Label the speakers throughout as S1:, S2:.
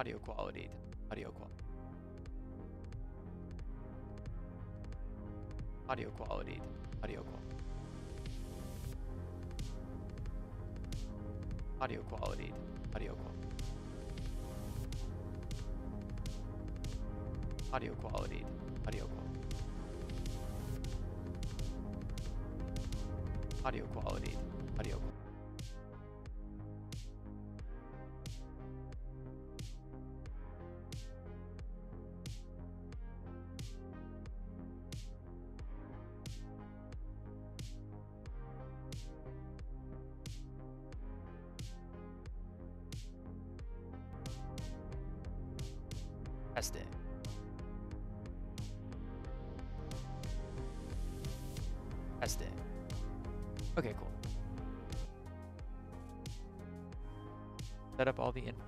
S1: Audio quality. Audio quality. Audio quality. Audio quality. Audio quality. Audio quality. Audio quality. Audio quality. Audio quality. Audio quality. Testing. Testing. Okay, cool. Set up all the info.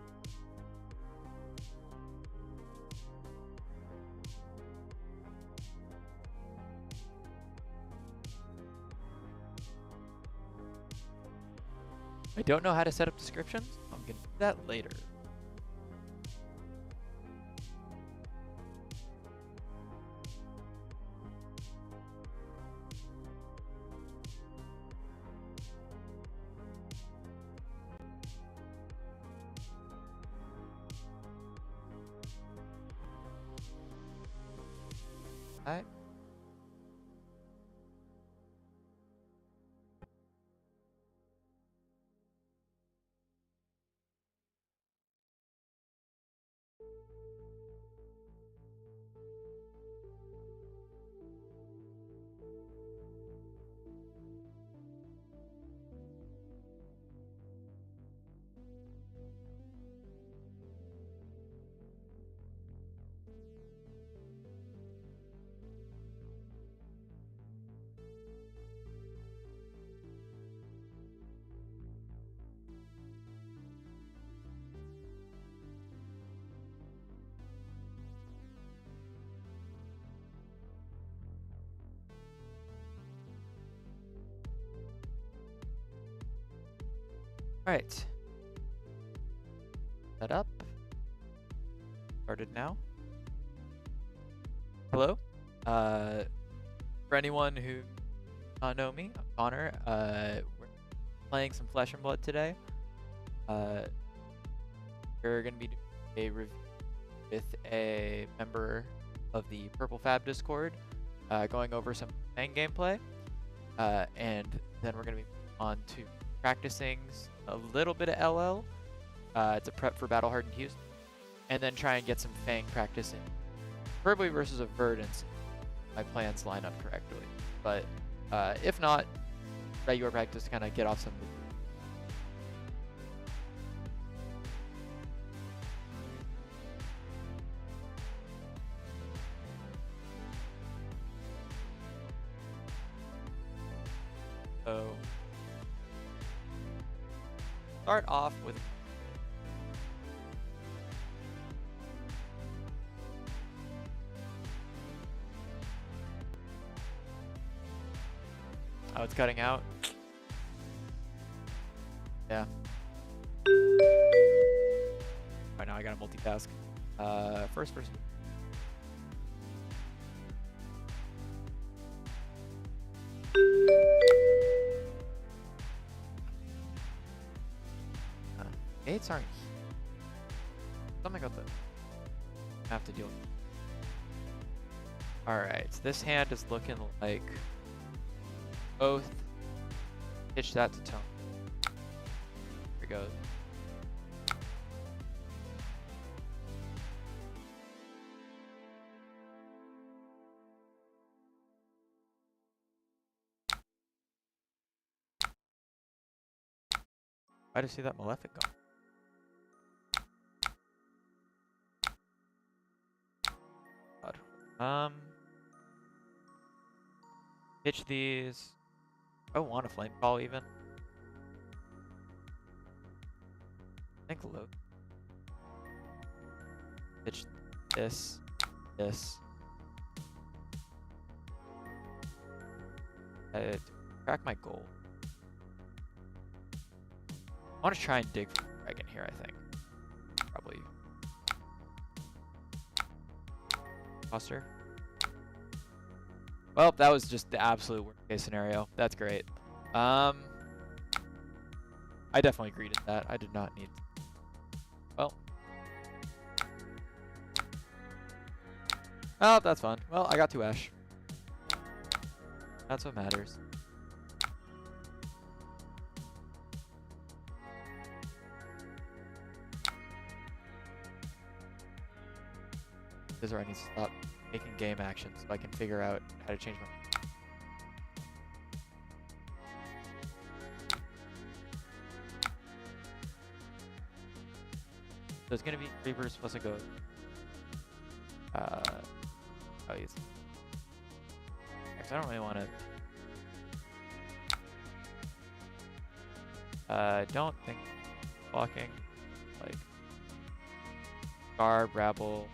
S1: I don't know how to set up descriptions. I'm gonna do that later. Alright. Alright. Set up. Started now. Hello. For anyone who does not know me, I'm Connor. We're playing some Flesh and Blood today. We're gonna be doing a review with a member of the Purple Fab Discord, going over some Fang gameplay, and then we're gonna be on to practicing a little bit of LL. It's a prep for Battle Hardened Houston, and then try and get some Fang practice in, preferably versus a Verdance. My plans line up correctly, but if not, regular practice to kind of get off some. So start off with oh, it's cutting out. Yeah. Right now I gotta multitask. First person. Gates aren't. Something about that. I have to deal with. Alright, this hand is looking like both. Pitch that to tone. Here goes. Why do you see that Malefic go? Pitch these. I want a flame ball even. I think low. Pitch this. I'd crack my goal. I want to try and dig for the dragon here, I think. Probably Foster. Well, that was just the absolute worst case scenario. That's great. I definitely greeted that. I did not need to. Well. Oh, that's fun. Well, I got 2 Ash. That's what matters. This is where I need to stop making game actions so I can figure out how to change my... So it's going to be Reapers plus a Ghost. Oh, yes. Actually, I don't really want to... don't think blocking, like, Garb, Rabble.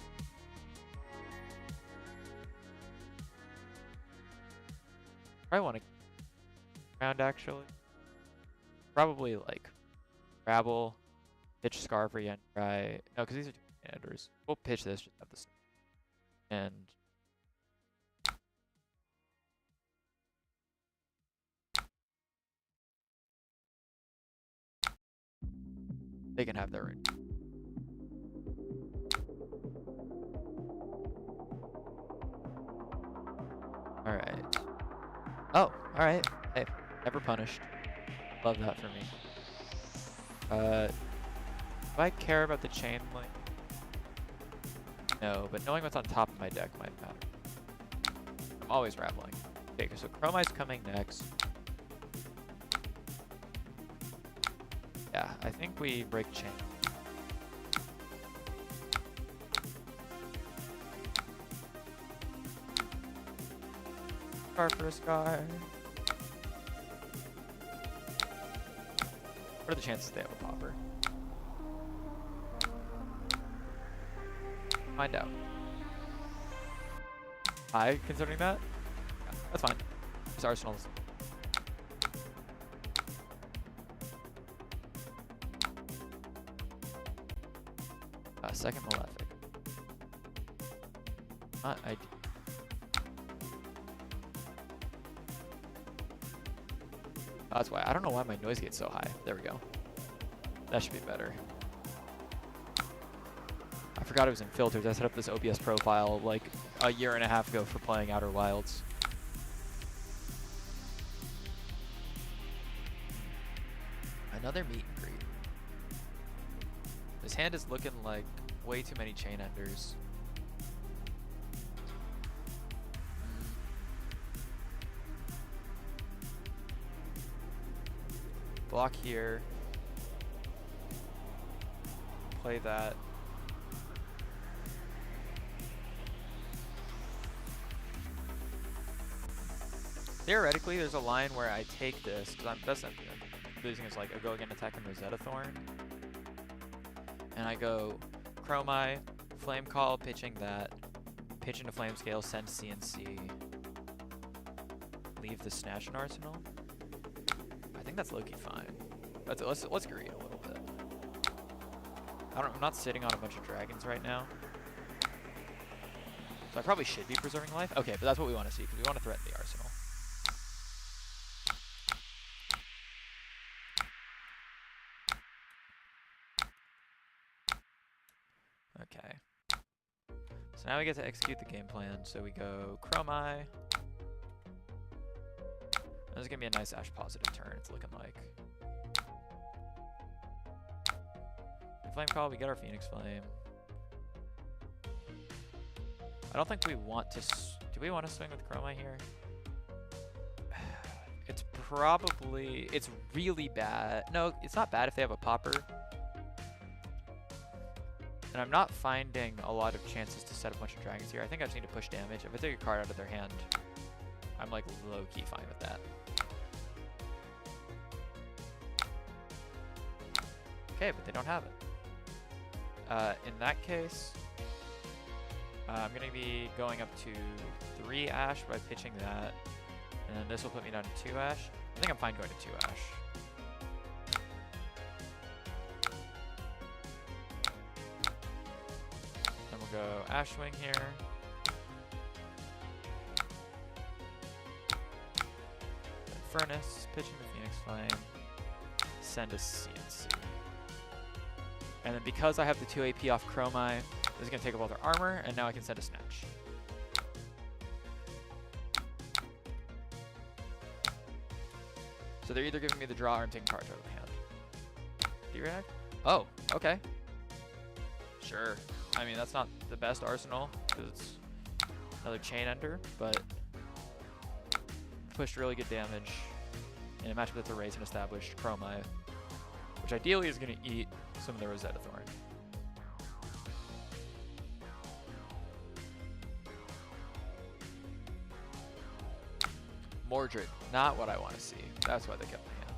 S1: Probably want to round actually. Probably like Rabble, pitch Scarf or Yen try. No, because these are 2 commanders. We'll pitch this, just have this. And they can have their ring. Alright. Oh, alright. Hey, never punished. Love that for me. Do I care about the chain link? No, but knowing what's on top of my deck might matter. I'm always rattling. Okay, so Chromai's coming next. Yeah, I think we break chain. Scar for a Scar. What are the chances they have a popper? Find out. High, considering that? Yeah, that's fine. Just Arsenal's. Second Malefic. Not ideal. That's why. I don't know why my noise gets so high. There we go. That should be better. I forgot it was in filters. I set up this OBS profile like a year and a half ago for playing Outer Wilds. Another meet and greet. This hand is looking like way too many chain enders. Block here. Play that. Theoretically, there's a line where I take this, because I'm best at losing is like I go again attacking Rosetta Thorn. And I go Chromai, Flame Call, pitching that, pitch into Flame Scale, send CNC, leave the Snatch in Arsenal. I think that's low-key fine. Let's greed a little bit. I'm not sitting on a bunch of dragons right now. So I probably should be preserving life. Okay, but that's what we want to see, because we want to threaten the Arsenal. Okay. So now we get to execute the game plan. So we go Chromai. This is going to be a nice Ash positive turn, it's looking like. Flame Call, we get our Phoenix Flame. I don't think we want to... do we want to swing with Chromai here? It's probably... it's really bad. No, it's not bad if they have a popper. And I'm not finding a lot of chances to set a bunch of dragons here. I think I just need to push damage. If I take a card out of their hand, I'm like low-key fine with that. Okay, but they don't have it. In that case, I'm going to be going up to 3 Ash by pitching that. And then this will put me down to 2 Ash. I think I'm fine going to 2 Ash. Then we'll go Ashwing here. Furnace, pitch into Phoenix Flame, send a CNC. And then because I have the 2 AP off Chromai, this is going to take up all their armor, and now I can send a Snatch. So they're either giving me the draw or I'm taking charge out of the hand. D-React? Oh, okay. Sure. I mean, that's not the best arsenal, because it's another Chain Ender, but pushed really good damage in a matchup that's a race and established Chromai, which ideally is going to eat some of the Rosetta Thorn. Mordred, not what I want to see. That's why they kept the hand.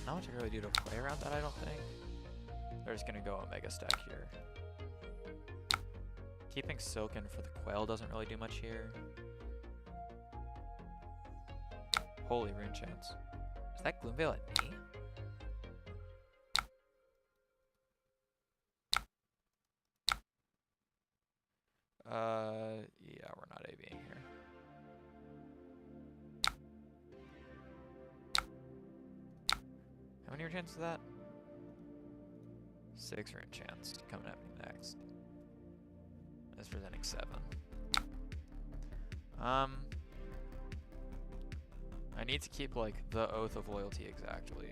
S1: Not much I really do to play around that, I don't think. They're just going to go Omega stack here. Keeping Silken for the Quail doesn't really do much here. Holy Rune Chance. Is that Gloomveil at me? Yeah, we're not ABing here. How many rune chance is that? 6 rune chance coming at me next. That's presenting 7. I need to keep like the Oath of Loyalty exactly.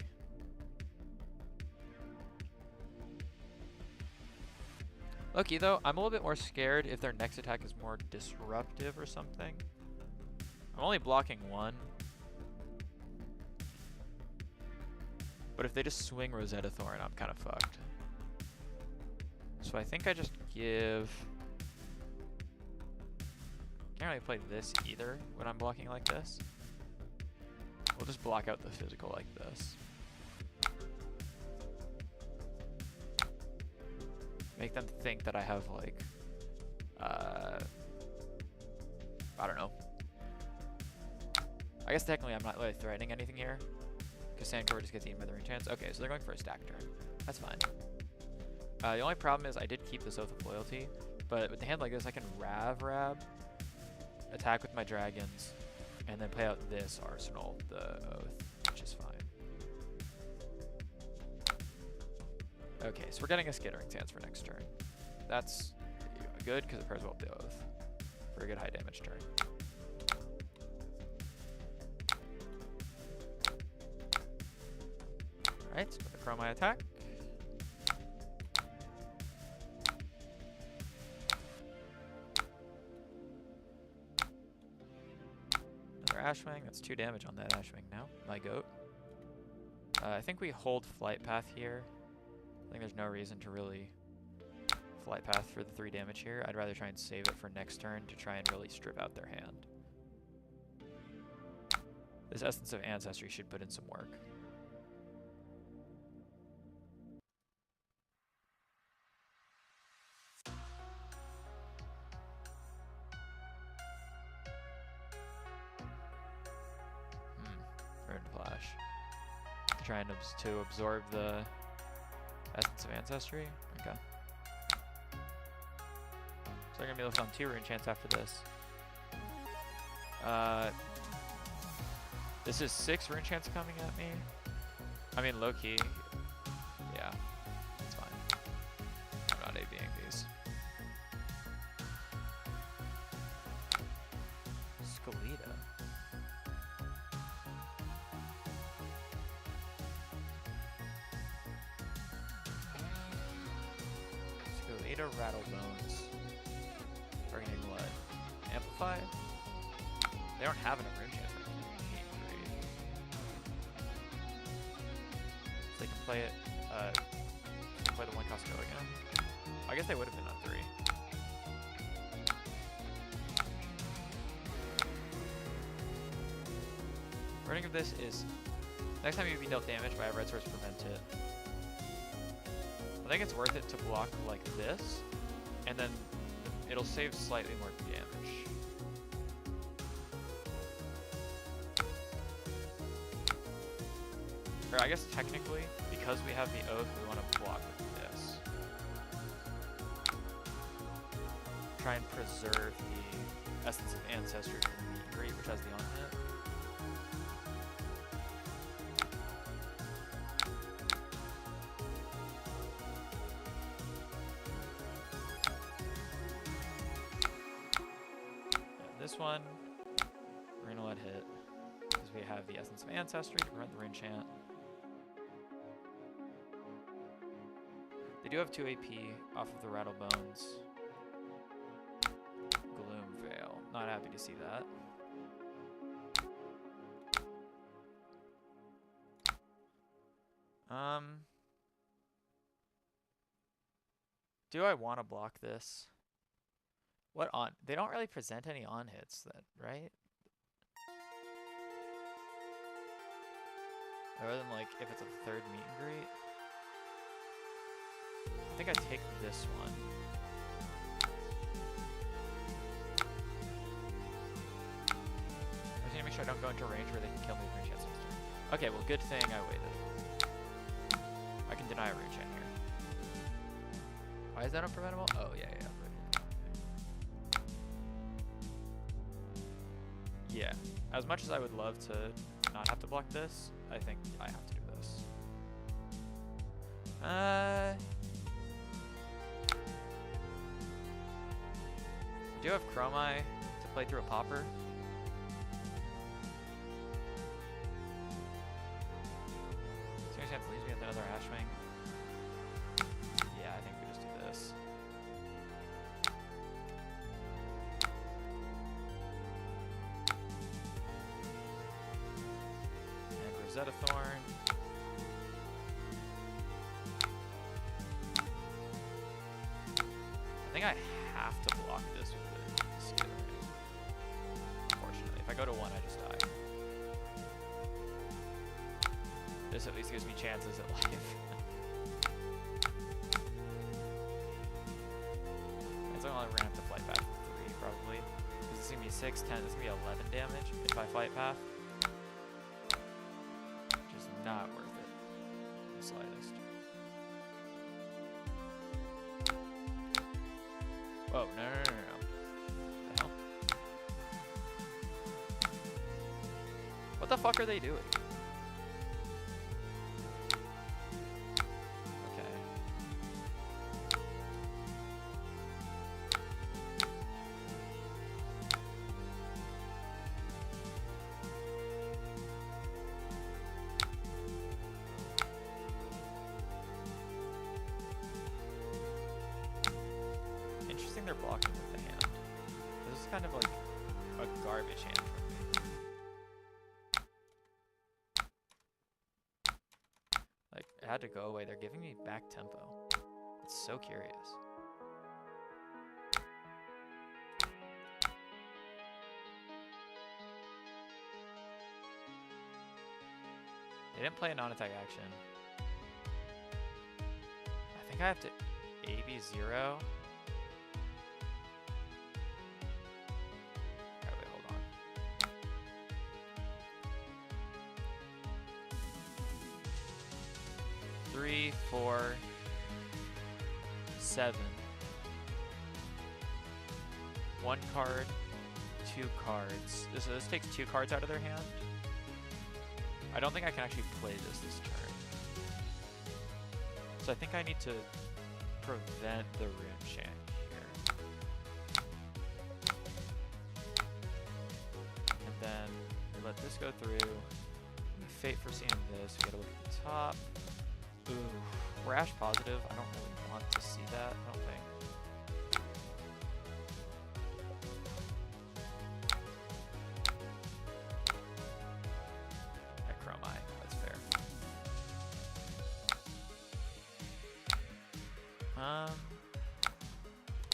S1: Loki though, I'm a little bit more scared if their next attack is more disruptive or something. I'm only blocking 1. But if they just swing Rosetta Thorn, I'm kind of fucked. So I think I just give... Can't really play this either when I'm blocking like this. We'll just block out the physical like this. Make them think that I have like, I don't know. I guess technically I'm not really threatening anything here, because Sandcore just gets eaten by the rune chance. Okay, so they're going for a stack turn. That's fine. The only problem is I did keep this Oath of Loyalty, but with the hand like this, I can Rab, attack with my dragons, and then play out this arsenal, the Oath, which is fine. Okay, so we're getting a Skittering Stance for next turn. That's good because it pairs well with the Oath for a good high damage turn. Alright, so with the Chromai attack. Another Ashwing, that's 2 damage on that Ashwing now, my goat. I think we hold Flight Path here. I think there's no reason to really Flight Path for the 3 damage here. I'd rather try and save it for next turn to try and really strip out their hand. This Essence of Ancestry should put in some work. Rune Flash. Trying to absorb the Essence of Ancestry? Okay. So they're going to be left on 2 rune chance after this. This is 6 rune chance coming at me. I mean, low-key. Yeah, it's fine. I'm not ABing these. Skeleta. Skeleta Rattlebones. Targeting what? Amplify? They don't have enough rune chance. So they can play it, play the 1-cost go again. I guess they would have been on 3. Running of this is, next time you be dealt damage by a red source, prevent it. I think it's worth it to block like this, and then it'll save slightly more damage. Or I guess technically, because we have the Oath, we want to block with this. try and preserve the Essence of Ancestry from the meet and greet, which has the on-hit. This one, we're gonna let hit because we have the Essence of Ancestry to prevent the Rin Chant. They do have 2 AP off of the Rattle Bones. Gloom Veil. Not happy to see that. Do I want to block this? What on? They don't really present any on hits, then, right? Other than like if it's a third meet and greet. I think I take this one. I just need to make sure I don't go into range where they can kill me with range chance. Okay, well, good thing I waited. I can deny a range chant here. Why is that unpreventable? Oh, yeah. Yeah, as much as I would love to not have to block this, I think I have to do this. I do have Chromai to play through a popper. So any chance leaves me with another Ashwing? Yeah, I think we just do this. Rosetta Thorn. I think I have to block this with the skill. Unfortunately, if I go to 1, I just die. This at least gives me chances at life. It's only we're gonna have to flight path 3 probably. This is gonna be 6, 10. This is gonna be 11 damage if I flight path. Not worth it, in the slightest. Whoa, no. The hell? What the fuck are they doing? Okay. They're blocking with the hand. This is kind of like a garbage hand for me. Like, it had to go away. They're giving me back tempo. It's so curious. They didn't play a non-attack action. I think I have to AB 0. Hold on. 3, 4, 7. 1 card, 2 cards. This takes 2 cards out of their hand. I don't think I can actually play this turn. So I think I need to prevent the Rune Chant here. And then we let this go through. We Fate for seeing this. We gotta look at the top. Ooh, we're Ash positive. I don't really want to see that, I don't think.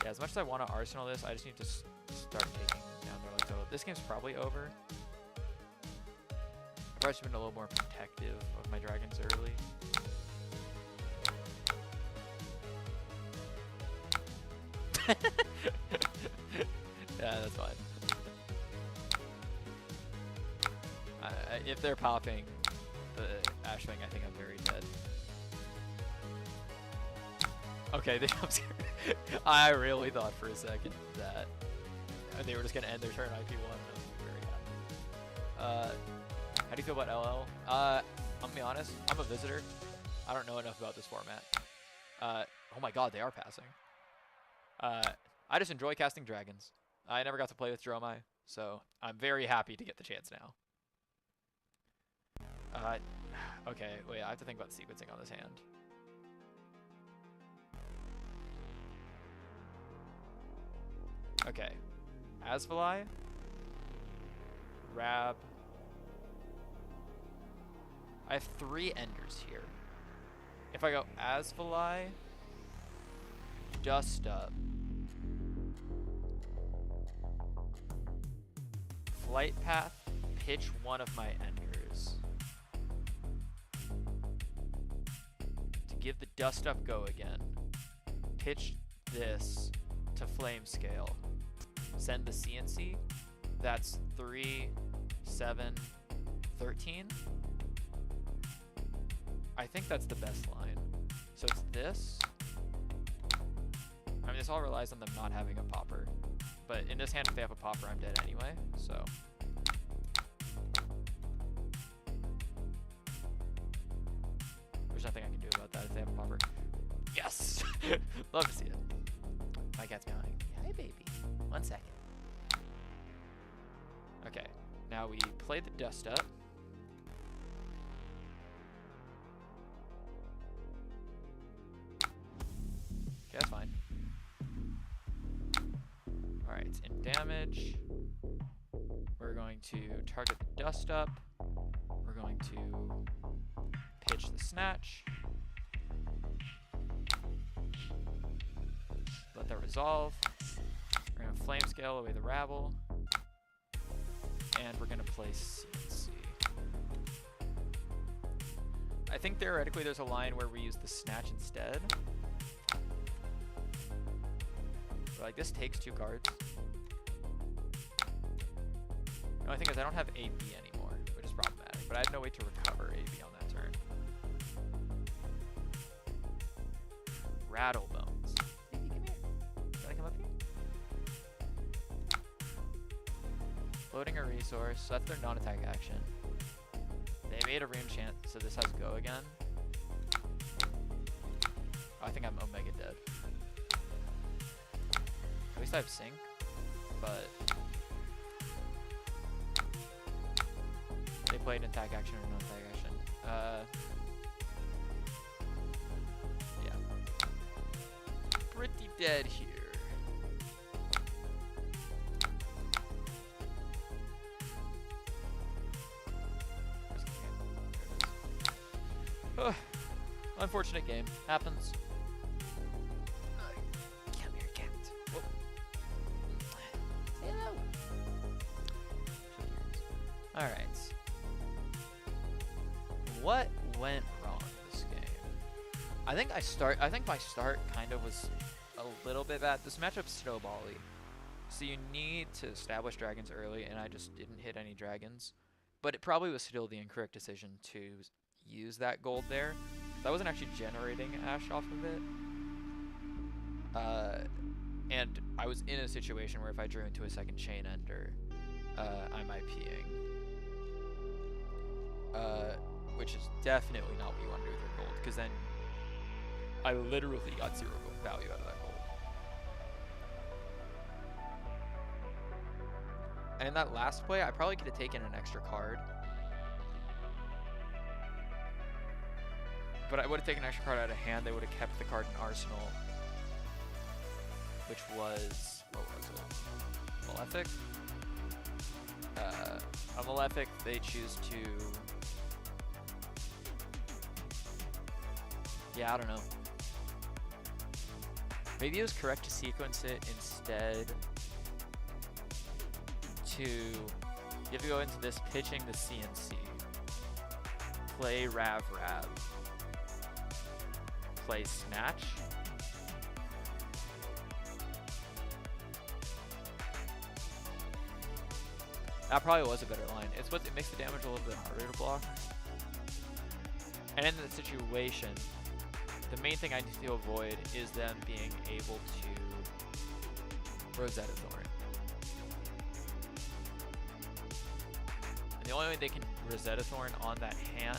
S1: Yeah, as much as I want to arsenal this, I just need to start taking down their like total. This game's probably over. I probably should have been a little more protective of my dragons early. Yeah, that's fine. If they're popping the Ashwing, I think I'm very dead. Okay, they jump scare. I really thought for a second that they were just gonna end their turn IP1, and I was very happy. How do you feel about LL? I'm gonna be honest, I'm a visitor. I don't know enough about this format. Oh my god, they are passing. I just enjoy casting dragons. I never got to play with Dromai, so I'm very happy to get the chance now. Okay, wait, I have to think about the sequencing on this hand. Okay, Asvalai, Rab. I have 3 Enders here. If I go Asvalai, Dust Up, Flight Path, pitch one of my Enders. To give the Dust Up go again, pitch this to Flame Scale. Send the CNC. That's 3, 7, 13. I think that's the best line. So it's this. I mean, this all relies on them not having a popper. But in this hand, if they have a popper, I'm dead anyway, so. There's nothing I can do about that if they have a popper. Yes! Love to see it. My cat's meowing. Hi, baby. 1 second. Okay, now we play the Dust Up. Okay, that's fine. Alright, in damage, we're going to target the Dust Up. We're going to pitch the Snatch. Let that resolve. We're going to Flame Scale away the Rabble. And we're going to play CNC. I think theoretically there's a line where we use the Snatch instead. But like, this takes 2 cards. The only thing is I don't have AB anymore, which is problematic. But I have no way to recover AB on that turn. Rattlebones. Baby, come here. Can I come up here? Loading a resource, so that's their non-attack action. They made a re-enchant, so this has go again. Oh, I think I'm Omega dead. At least I have sync, but they played an attack action or non-attack action. Yeah. Pretty dead here. Unfortunate game. Happens. Come here, cat. Whoa. Say hello. Alright. What went wrong in this game? I think my start kind of was a little bit bad. This matchup's snowbally. So you need to establish dragons early, and I just didn't hit any dragons. But it probably was still the incorrect decision to use that gold there. I wasn't actually generating ash off of it. And I was in a situation where if I drew into a second chain ender, I'm IPing. Which is definitely not what you want to do with your gold, because then I literally got 0 gold value out of that gold. And in that last play, I probably could have taken an extra card. But I would have taken an extra card out of hand. They would have kept the card in Arsenal, which was, what was it? Malefic? A Malefic, they choose to, yeah, I don't know. Maybe it was correct to sequence it instead to, you have to go into this pitching the CNC, play Rav, play Snatch. That probably was a better line. It makes the damage a little bit harder to block. And in that situation, the main thing I need to avoid is them being able to Rosetta Thorn. And the only way they can Rosetta Thorn on that hand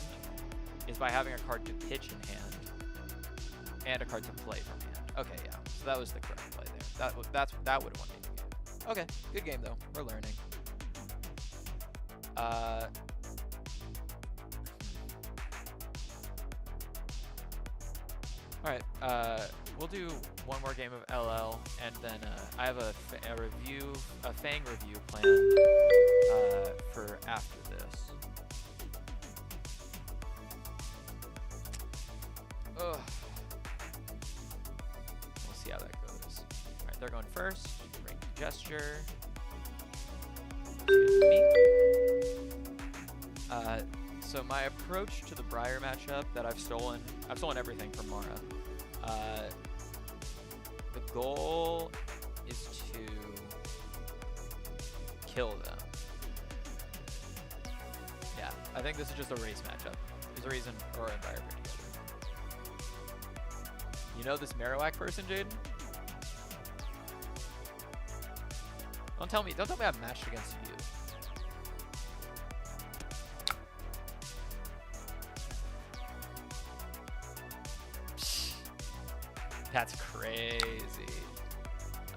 S1: is by having a card to pitch in hand and a card to play from hand. Okay, yeah. So that was the correct play there. That would have won me the game. Okay, good game though. We're learning. Alright, we'll do one more game of LL, and then I have a Fang review planned for after this. Ugh. We'll see how that goes. Alright, they're going first. Break gesture. Excuse me. So my approach to the Briar matchup that I've stolen everything from Mara. The goal is to kill them. Yeah, I think this is just a race matchup. There's a reason Aurora and Briar put together. You know this Marowak person, Jaden? Don't tell me I'm matched against you. That's crazy.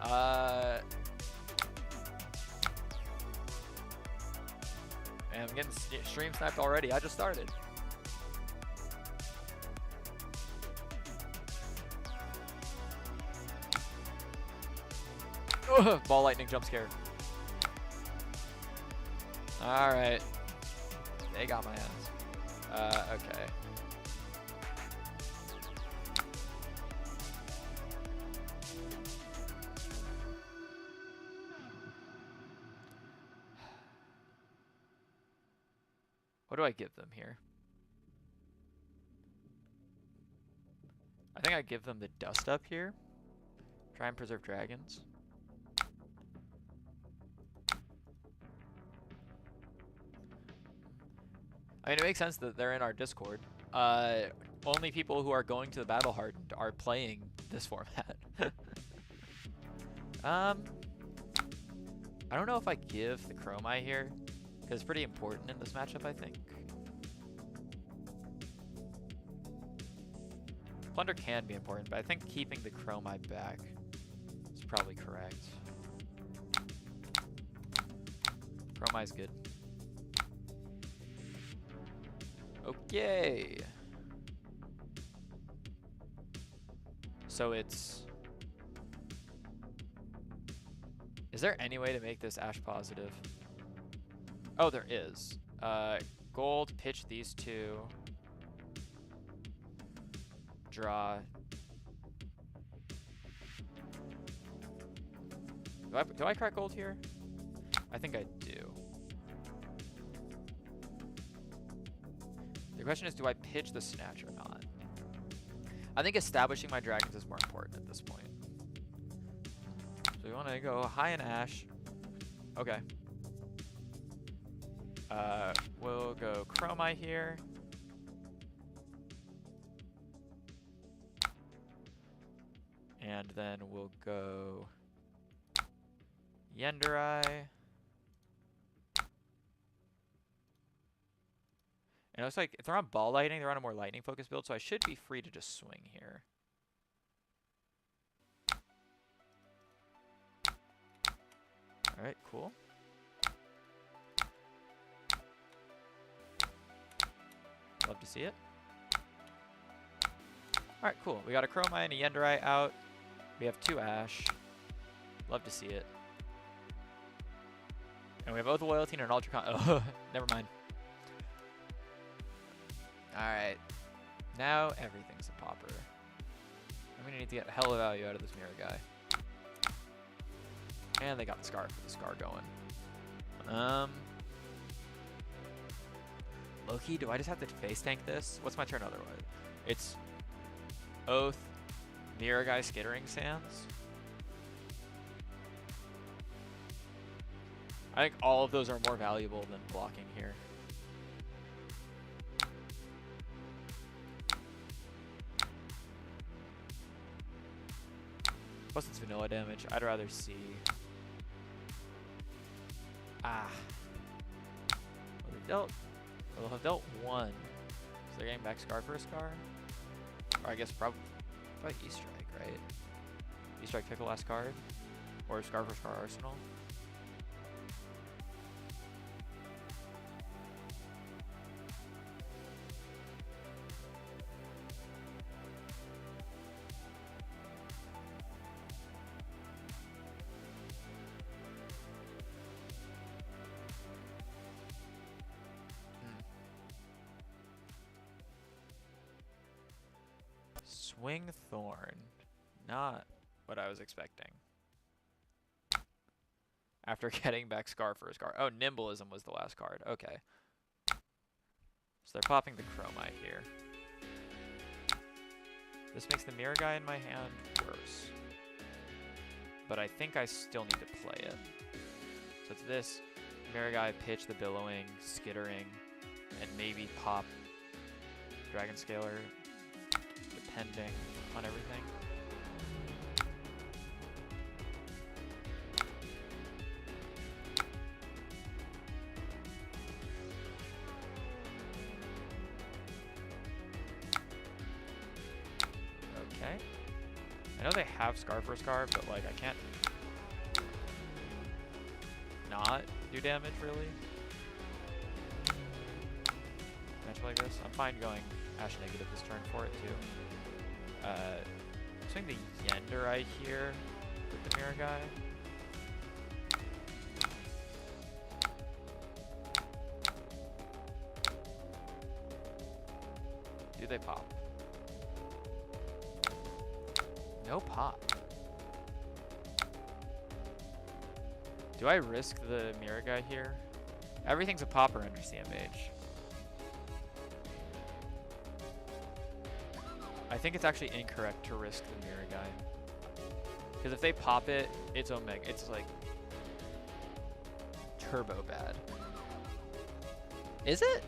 S1: Man, I'm getting stream sniped already. I just started. Ball lightning jump scare. All right. They got my ass. Okay. What do I give them here? I think I give them the dust up here. Try and preserve dragons. I mean, it makes sense that they're in our Discord. Only people who are going to the Battle Hardened are playing this format. I don't know if I give the Chromai here, because it's pretty important in this matchup, I think. Plunder can be important, but I think keeping the Chromai back is probably correct. Chromai's good. Okay. So it's... Is there any way to make this Ash positive? Oh, there is. Gold, pitch these two. Draw. Do I crack gold here? I think I do. The question is, do I pitch the snatch or not? I think establishing my dragons is more important at this point. So we want to go high in Ash. Okay. We'll go Chromai here. And then we'll go Yenderai. And it looks like if they're on ball lightning, they're on a more lightning focused build, so I should be free to just swing here. Alright, cool. Love to see it. Alright, cool. We got a Chromai and a Yenderai out. We have 2 Ash. Love to see it. And we have Oath of Loyalty and an Ultra Con. Oh, never mind. Alright. Now everything's a popper. I'm gonna need to get a hell of value out of this mirror guy. And they got the Scar for the Scar going. Loki, do I just have to face tank this? What's my turn otherwise? It's Oath, Mirror Guy, Skittering Sands. I think all of those are more valuable than blocking here. Plus it's vanilla damage. I'd rather see... Ah. Well, they dealt... They'll have dealt 1. So they're getting back Scar for a Scar? Or I guess probably E-Strike, right? E-Strike pick a last card? Or Scar for Scar Arsenal? Swing Thorn. Not what I was expecting. After getting back Scar for a Scar. Oh, Nimbleism was the last card. Okay. So they're popping the Chromite here. This makes the Mirror Guy in my hand worse. But I think I still need to play it. So it's this. Mirror Guy, pitch the Billowing, Skittering, and maybe pop Dragon Scaler, depending on everything. Okay. I know they have Scar for Scar, but like I can't not do damage really. Match like this. I'm fine going Ash negative this turn for it too. Swing the Yenderite here with the Mirror Guy. Do they pop? No pop. Do I risk the Mirror Guy here? Everything's a popper under CMH. I think it's actually incorrect to risk the Mirror Guy. Because if they pop it, it's Omega. It's like turbo bad. Is it?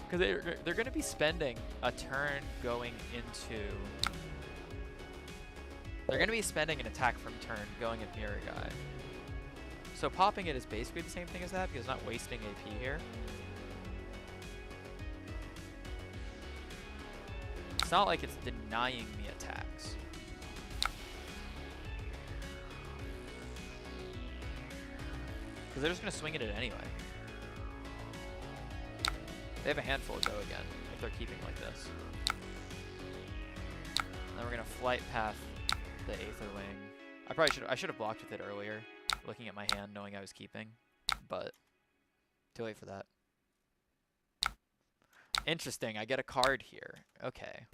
S1: Because they're going to be spending a turn going into... They're going to be spending an attack from turn going at Mirror Guy. So popping it is basically the same thing as that because it's not wasting AP here. It's not like it's denying me attacks. Because they're just going to swing at it anyway. They have a handful to go again if they're keeping like this. And then we're going to flight path the Aether Wing. I should have blocked with it earlier, looking at my hand, knowing I was keeping, but too late for that. Interesting, I get a card here. Okay.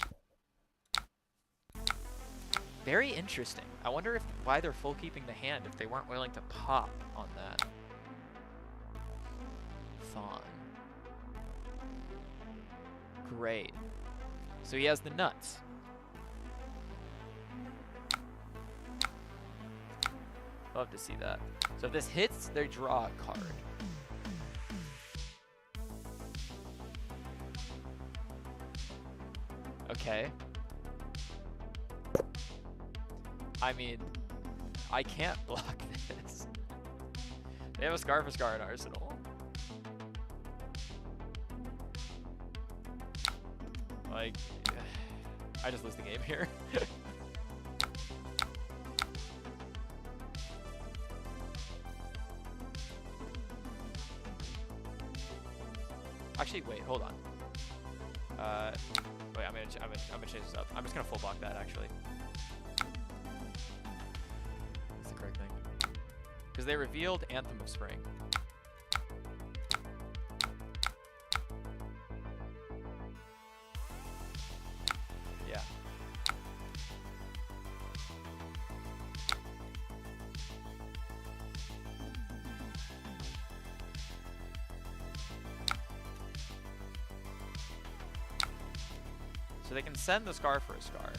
S1: Very interesting. I wonder why they're full keeping the hand if they weren't willing to pop on that. Fawn. Great. So he has the nuts. Love to see that. So if this hits, they draw a card. Okay. I mean, I can't block this. They have a Scar for Scar in Arsenal. Like, I just lose the game here. Actually, wait, hold on. Wait, I'm gonna change this up. I'm just gonna full block that actually. That's the correct thing. Because they revealed Anthem of Spring. Yeah. So they can send the Scar for a Scar.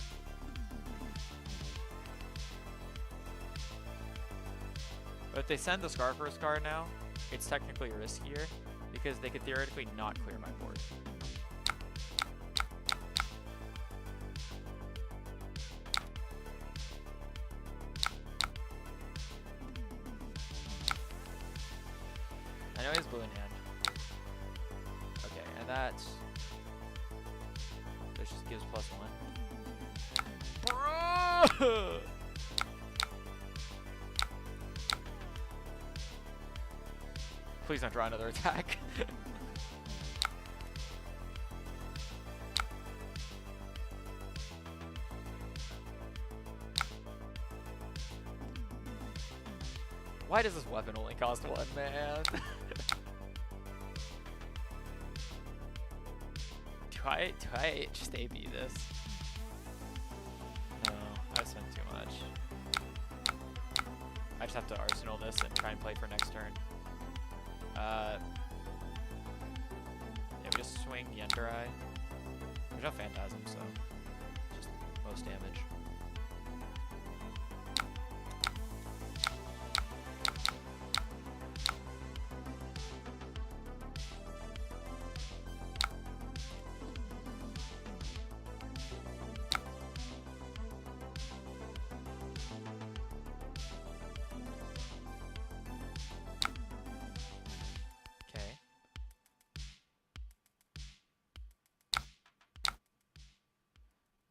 S1: But if they send the Scar for a Scar now, it's technically riskier because they could theoretically not clear my board. I know he has blue in hand. Okay, and that just gives +1. Bro! Please don't draw another attack. Why does this weapon only cost 1, man? Do I just AB this? No, I spent too much. I just have to arsenal this and try and play for next turn. Yeah, we just swing the Ender Eye. There's no Phantasm, so just most damage.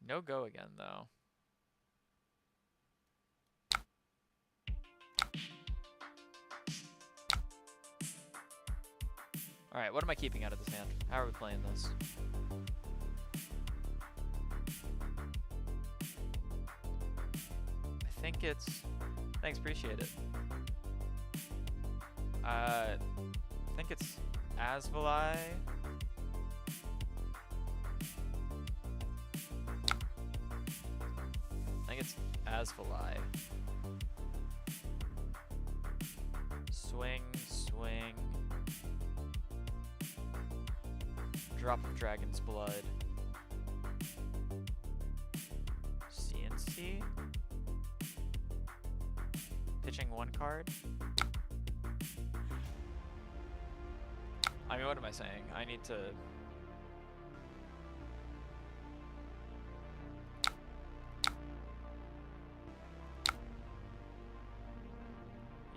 S1: No go again, though. Alright, what am I keeping out of this hand? How are we playing this? I think it's... Thanks, appreciate it. I think it's Asvalai. I think it's Asvalai. Swing, swing. Drop of Dragon's Blood. CNC. Pitching 1 card. I mean, what am I saying? I need to...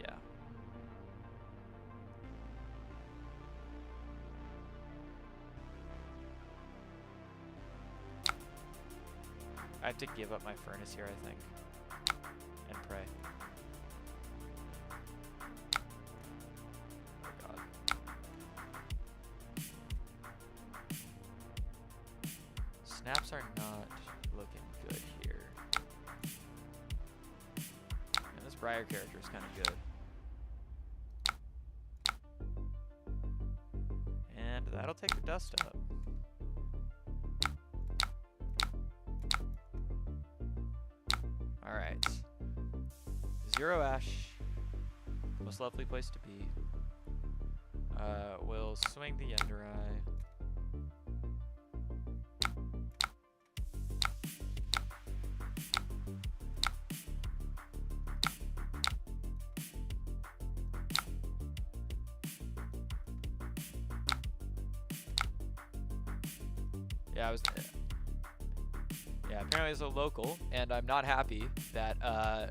S1: Yeah. I have to give up my furnace here, I think. And pray. Oh god. Snaps are not looking good here. And this Briar character is kind of good. And that'll take the dust up. Alright. 0 Ash. Most lovely place to be. We'll swing the Ender Eye. Yeah, apparently it's a local, and I'm not happy that I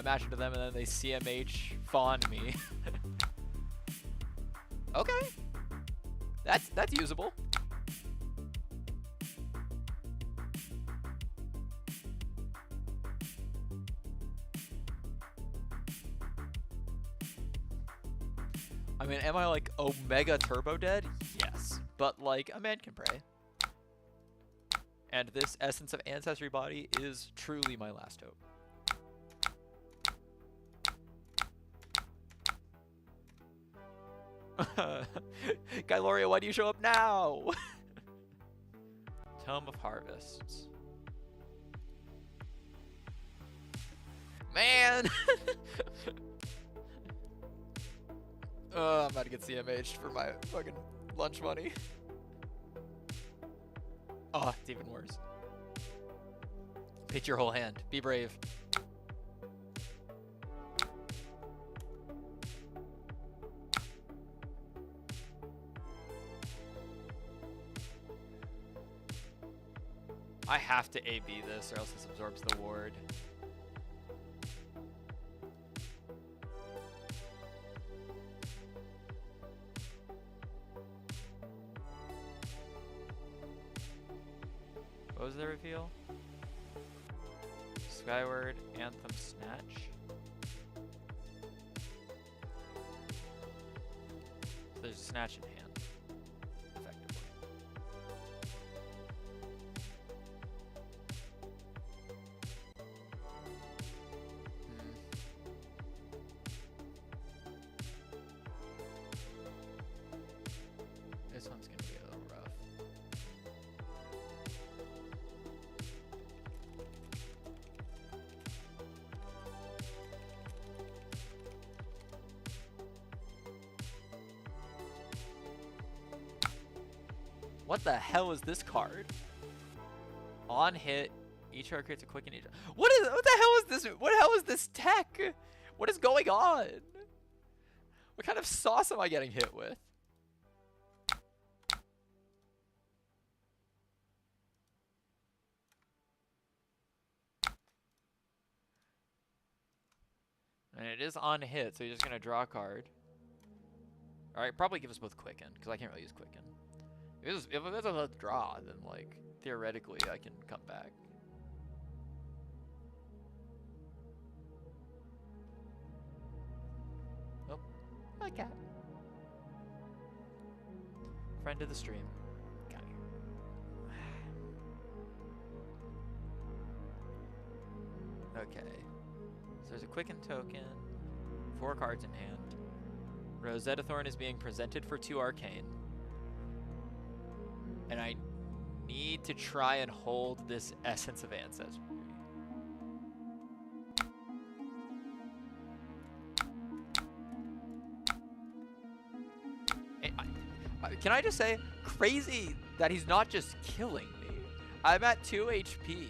S1: match into them and then they CMH fawn me. Okay, that's usable. I mean, am I like Omega Turbo dead? Yes, but like a man can pray. And this Essence of Ancestry Body is truly my last hope. Gyloria, why do you show up now? Tome of Harvests. Man! I'm about to get CMH'd for my fucking lunch money. Oh, it's even worse. Pitch your whole hand. Be brave. I have to AB this or else this absorbs the ward. was the reveal? Skyward, Anthem, Snatch. So there's a Snatch in hand, effectively. This one's gonna be a little rough. What the hell is this card? On hit, each card creates a quicken each. What the hell is this? What the hell is this tech? What is going on? What kind of sauce am I getting hit with? And it is on hit, so you're just gonna draw a card. Alright, probably give us both quicken, because I can't really use quicken. If it's a draw, then like theoretically I can come back. Oh, my cat. Friend of the stream. Got here. Okay. So there's a quicken token, 4 cards in hand. Rosetta Thorn is being presented for 2 arcane. And I need to try and hold this Essence of Ancestry. Can I just say, crazy that he's not just killing me. I'm at 2 HP.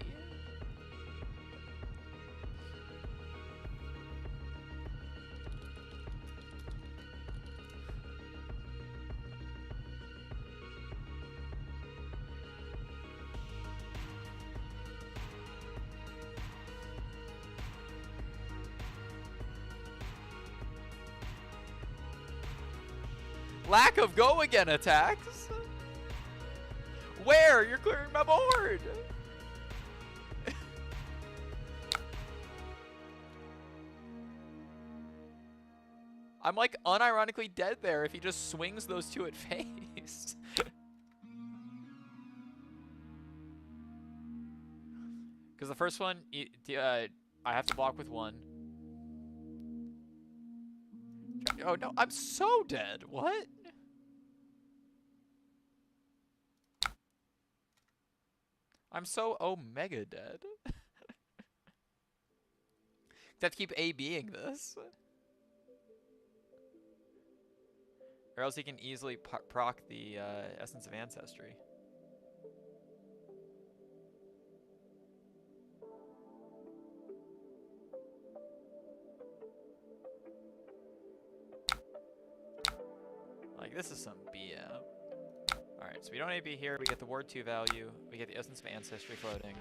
S1: Lack of go again attacks? Where? You're clearing my board! I'm like unironically dead there if he just swings those 2 at face. Because the first one, I have to block with 1. Oh no, I'm so dead. What? I'm so omega dead. I have to keep A-B'ing this. Or else he can easily proc the Essence of Ancestry. Like, this is some BM. Alright, so we don't AB here, we get the Ward 2 value, we get the Essence of Ancestry floating.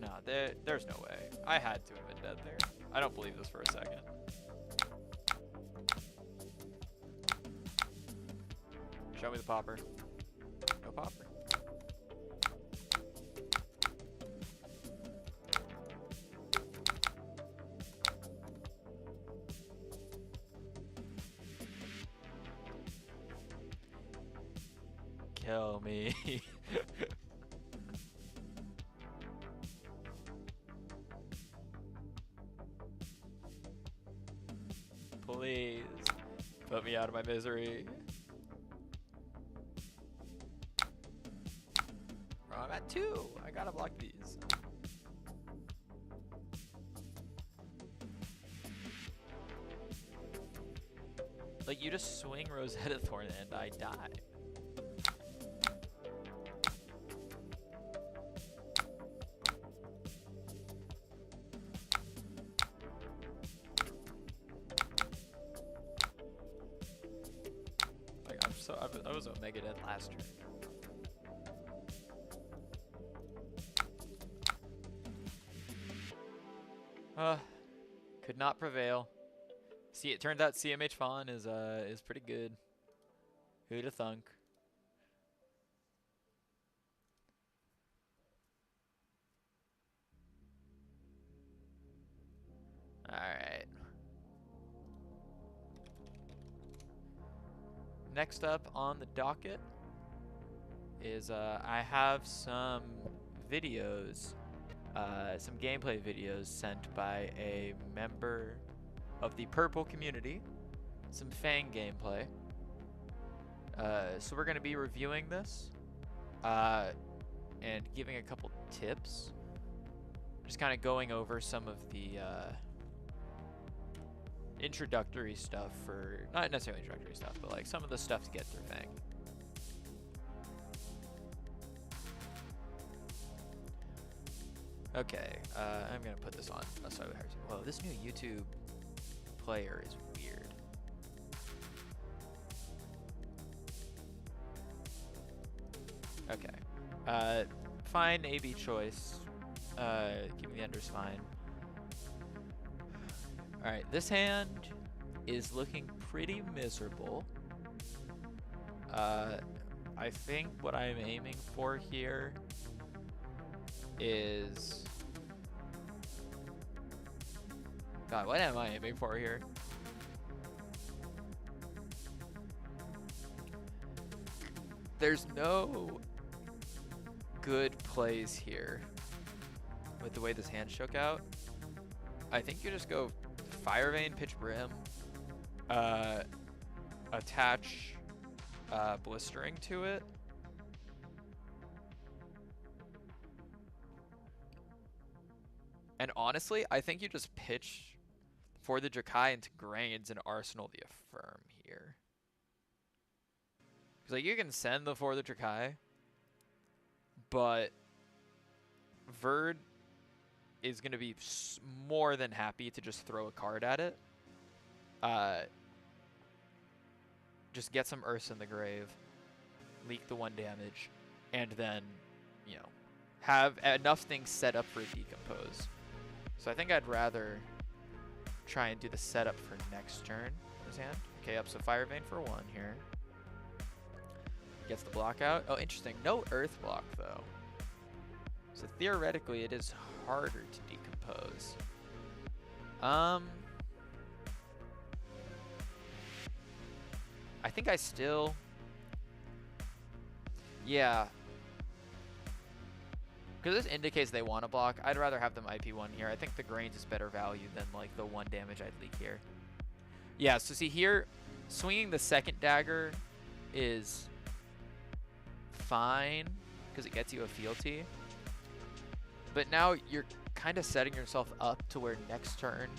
S1: No, there's no way. I had to have been dead there. I don't believe this for a second. Show me the popper. No popper. Kill me. Please put me out of my misery. Bro, I'm at 2. I gotta block these. Like, you just swing Rosetta Thorn and I die. I was Omega dead last turn. Could not prevail. See, it turns out CMH Fawn is pretty good. Who'da thunk? next up on the docket is I have some videos, some gameplay videos sent by a member of the Purple community, some Fang gameplay. So we're going to be reviewing this and giving a couple tips. Just kind of going over some of the introductory stuff for, not necessarily introductory stuff, but like some of the stuff to get through Fang. Okay, I'm gonna put this on. Oh, sorry, whoa, this new YouTube player is weird. Okay, fine AB choice. Keeping the unders fine. Alright, this hand is looking pretty miserable. I think what I'm aiming for here is... God, what am I aiming for here? There's no good plays here with the way this hand shook out. I think you just go Fire Vein, Pitch Brim, attach Blistering to it. And honestly, I think you just pitch for the Drakai into Grains and Arsenal the Affirm here. Because like, you can send the for the Drakai, but Verd is going to be more than happy to just throw a card at it. Just get some Earths in the grave, leak the 1 damage, and then, you know, have enough things set up for a decompose. So I think I'd rather try and do the setup for next turn. This hand. Okay, up so Fire Vein for 1 here. Gets the block out. Oh, interesting. No Earth block, though. So theoretically, it is harder to decompose. I think I still... Yeah. Because this indicates they want to block. I'd rather have them IP1 here. I think the Grains is better value than like the 1 damage I'd leak here. Yeah, so see here, swinging the second dagger is fine because it gets you a fealty. But now you're kind of setting yourself up to where next turn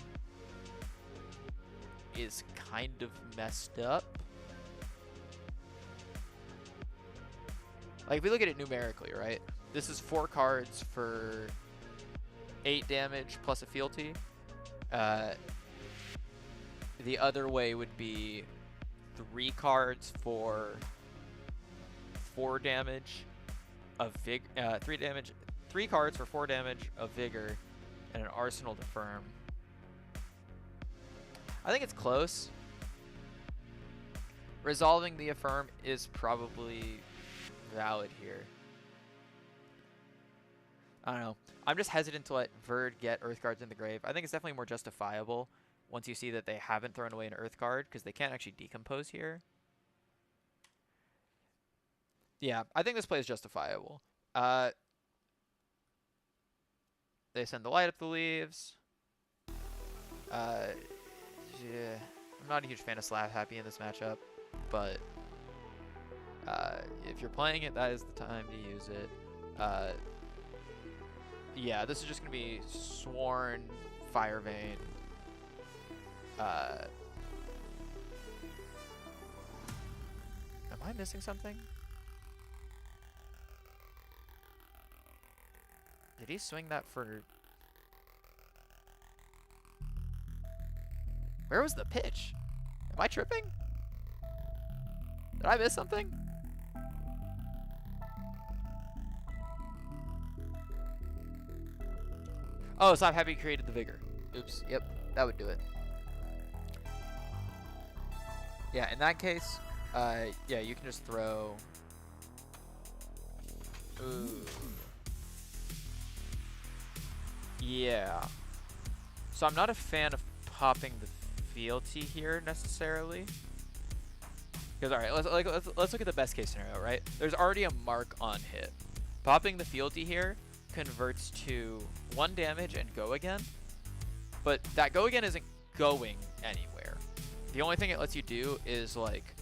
S1: is kind of messed up. Like if we look at it numerically, right? This is 4 cards for 8 damage plus a fealty. The other way would be 3 cards for 4 damage of vigor. 3 cards for 4 damage of vigor, and an Arsenal to Firm. I think it's close. Resolving the Affirm is probably valid here. I don't know. I'm just hesitant to let Verd get Earth cards in the grave. I think it's definitely more justifiable once you see that they haven't thrown away an Earth card, because they can't actually decompose here. Yeah, I think this play is justifiable. They send the light up the leaves. Yeah, I'm not a huge fan of Slap Happy in this matchup, but if you're playing it, that is the time to use it. Yeah, this is just going to be Sworn, Fire Vein. Am I missing something? Did he swing that for... Where was the pitch? Am I tripping? Did I miss something? Oh, so I'm happy he created the vigor. Oops. Yep, that would do it. Yeah, in that case, yeah, you can just throw... Ooh. Yeah. So I'm not a fan of popping the fealty here necessarily. Because all right, let's look at the best case scenario, right? There's already a mark on hit. Popping the fealty here converts to 1 damage and go again, but that go again isn't going anywhere. The only thing it lets you do is like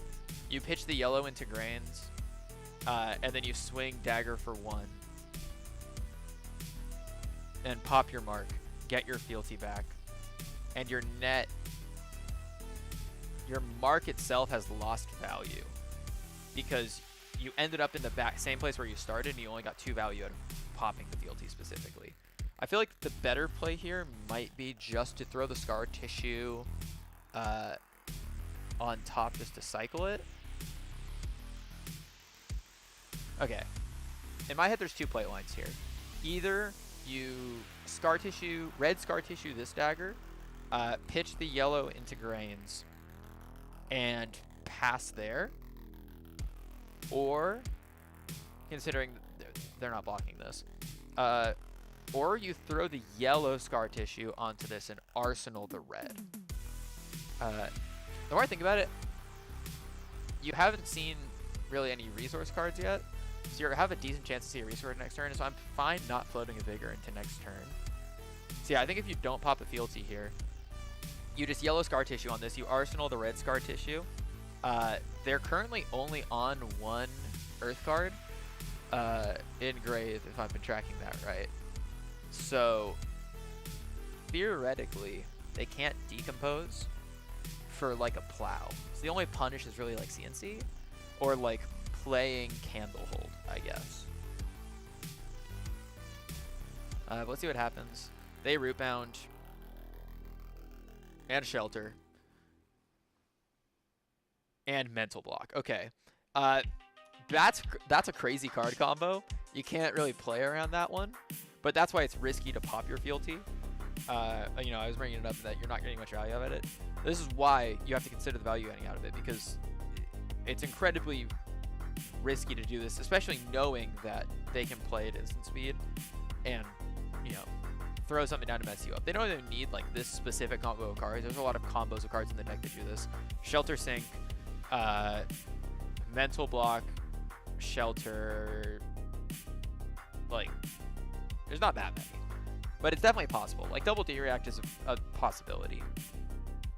S1: you pitch the yellow into grains, and then you swing dagger for 1, and pop your mark, get your fealty back, and your net. Your mark itself has lost value because you ended up in the same place where you started and you only got 2 value out of popping the fealty specifically. I feel like the better play here might be just to throw the scar tissue on top just to cycle it. Okay. In my head, there's 2 play lines here. Either you scar tissue, red scar tissue this dagger, pitch the yellow into grains, and pass there, or considering they're not blocking this, or you throw the yellow scar tissue onto this and arsenal the red. The more I think about it, you haven't seen really any resource cards yet, so you have a decent chance to see a resource next turn, so I'm fine not floating a Vigor into next turn. So yeah, I think if you don't pop a fealty here, you just yellow scar tissue on this, you arsenal the red scar tissue. They're currently only on 1 earth card in Grave, if I've been tracking that right. So theoretically, they can't decompose for like a plow. So the only punish is really like CNC or like playing Candlehold, I guess. But let's see what happens. They root bound. And shelter. And mental block. Okay. That's a crazy card combo. You can't really play around that one. But that's why it's risky to pop your fealty. You know, I was bringing it up that you're not getting much value out of it. This is why you have to consider the value getting out of it, because it's incredibly risky to do this, especially knowing that they can play at instant speed and, you know, throw something down to mess you up. They don't even need like this specific combo of cards. There's a lot of combos of cards in the deck that do this. Shelter Sink, mental block, shelter, like there's not that many, but it's definitely possible. Like double D react is a possibility.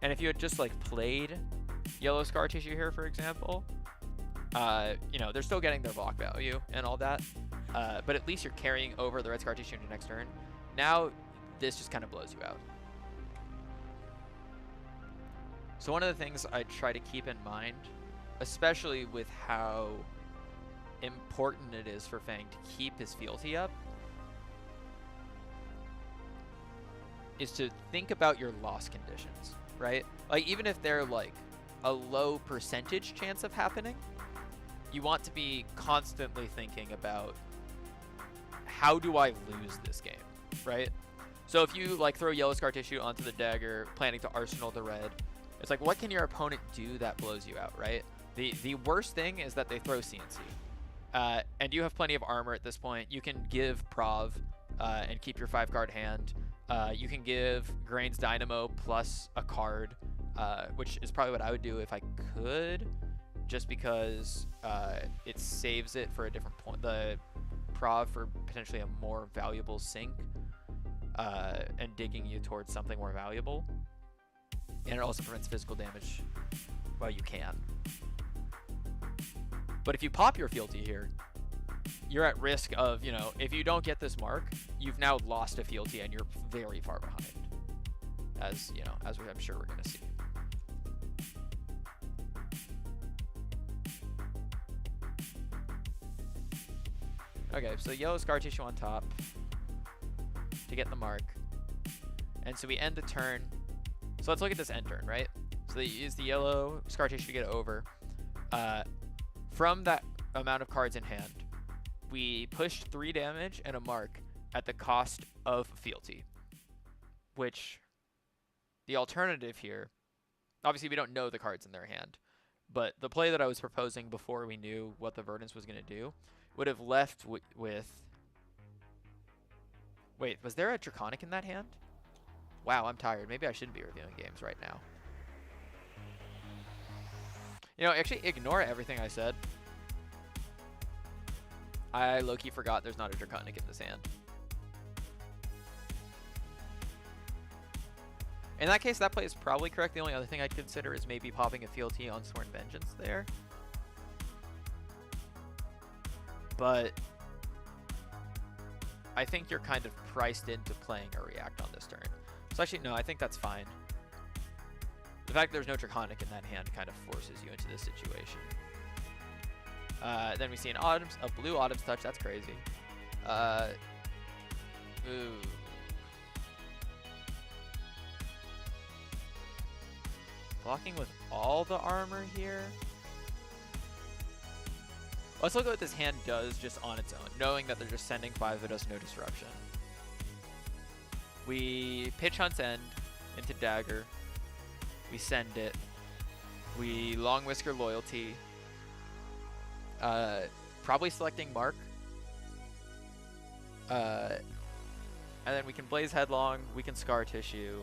S1: And if you had just like played yellow scar tissue here, for example, you know, they're still getting their block value and all that, but at least you're carrying over the red scar tissue into next turn. Now, this just kind of blows you out. So one of the things I try to keep in mind, especially with how important it is for Fang to keep his fealty up, is to think about your loss conditions, right? Like, even if they're like a low percentage chance of happening, you want to be constantly thinking about, how do I lose this game? Right? So if you like throw yellow scar tissue onto the dagger, planning to arsenal the red, it's like, what can your opponent do that blows you out, right? The worst thing is that they throw CNC. And you have plenty of armor at this point. You can give Prov and keep your 5-card hand. You can give Grains Dynamo plus a card, which is probably what I would do if I could, just because it saves it for a different point. The Prov for potentially a more valuable sink, and digging you towards something more valuable. And it also prevents physical damage while you can. But if you pop your fealty here, you're at risk of, you know, if you don't get this mark, you've now lost a fealty and you're very far behind. As, you know, as I'm sure we're going to see. Okay, so yellow scar tissue on top to get the mark. And so we end the turn. So let's look at this end turn, right? So they use the yellow scar tissue to get over. From that amount of cards in hand, we pushed 3 damage and a mark at the cost of fealty. Which, the alternative here, obviously we don't know the cards in their hand, but the play that I was proposing before we knew what the Verdance was going to do would have left with... Wait, was there a Draconic in that hand? Wow, I'm tired. Maybe I shouldn't be reviewing games right now. You know, actually ignore everything I said. I low-key forgot there's not a Draconic in this hand. In that case, that play is probably correct. The only other thing I'd consider is maybe popping a fealty on Sworn Vengeance there. But I think you're kind of priced into playing a react on this turn. So actually, no, I think that's fine. The fact there's no Draconic in that hand kind of forces you into this situation. Then we see a blue Autumn's Touch. That's crazy. Ooh. Blocking with all the armor here. Let's look at what this hand does just on its own, knowing that they're just sending 5 of us, no disruption. We pitch Hunt's End into Dagger. We send it. We Long Whisker Loyalty. Probably selecting Mark. And then we can Blaze Headlong. We can Scar Tissue.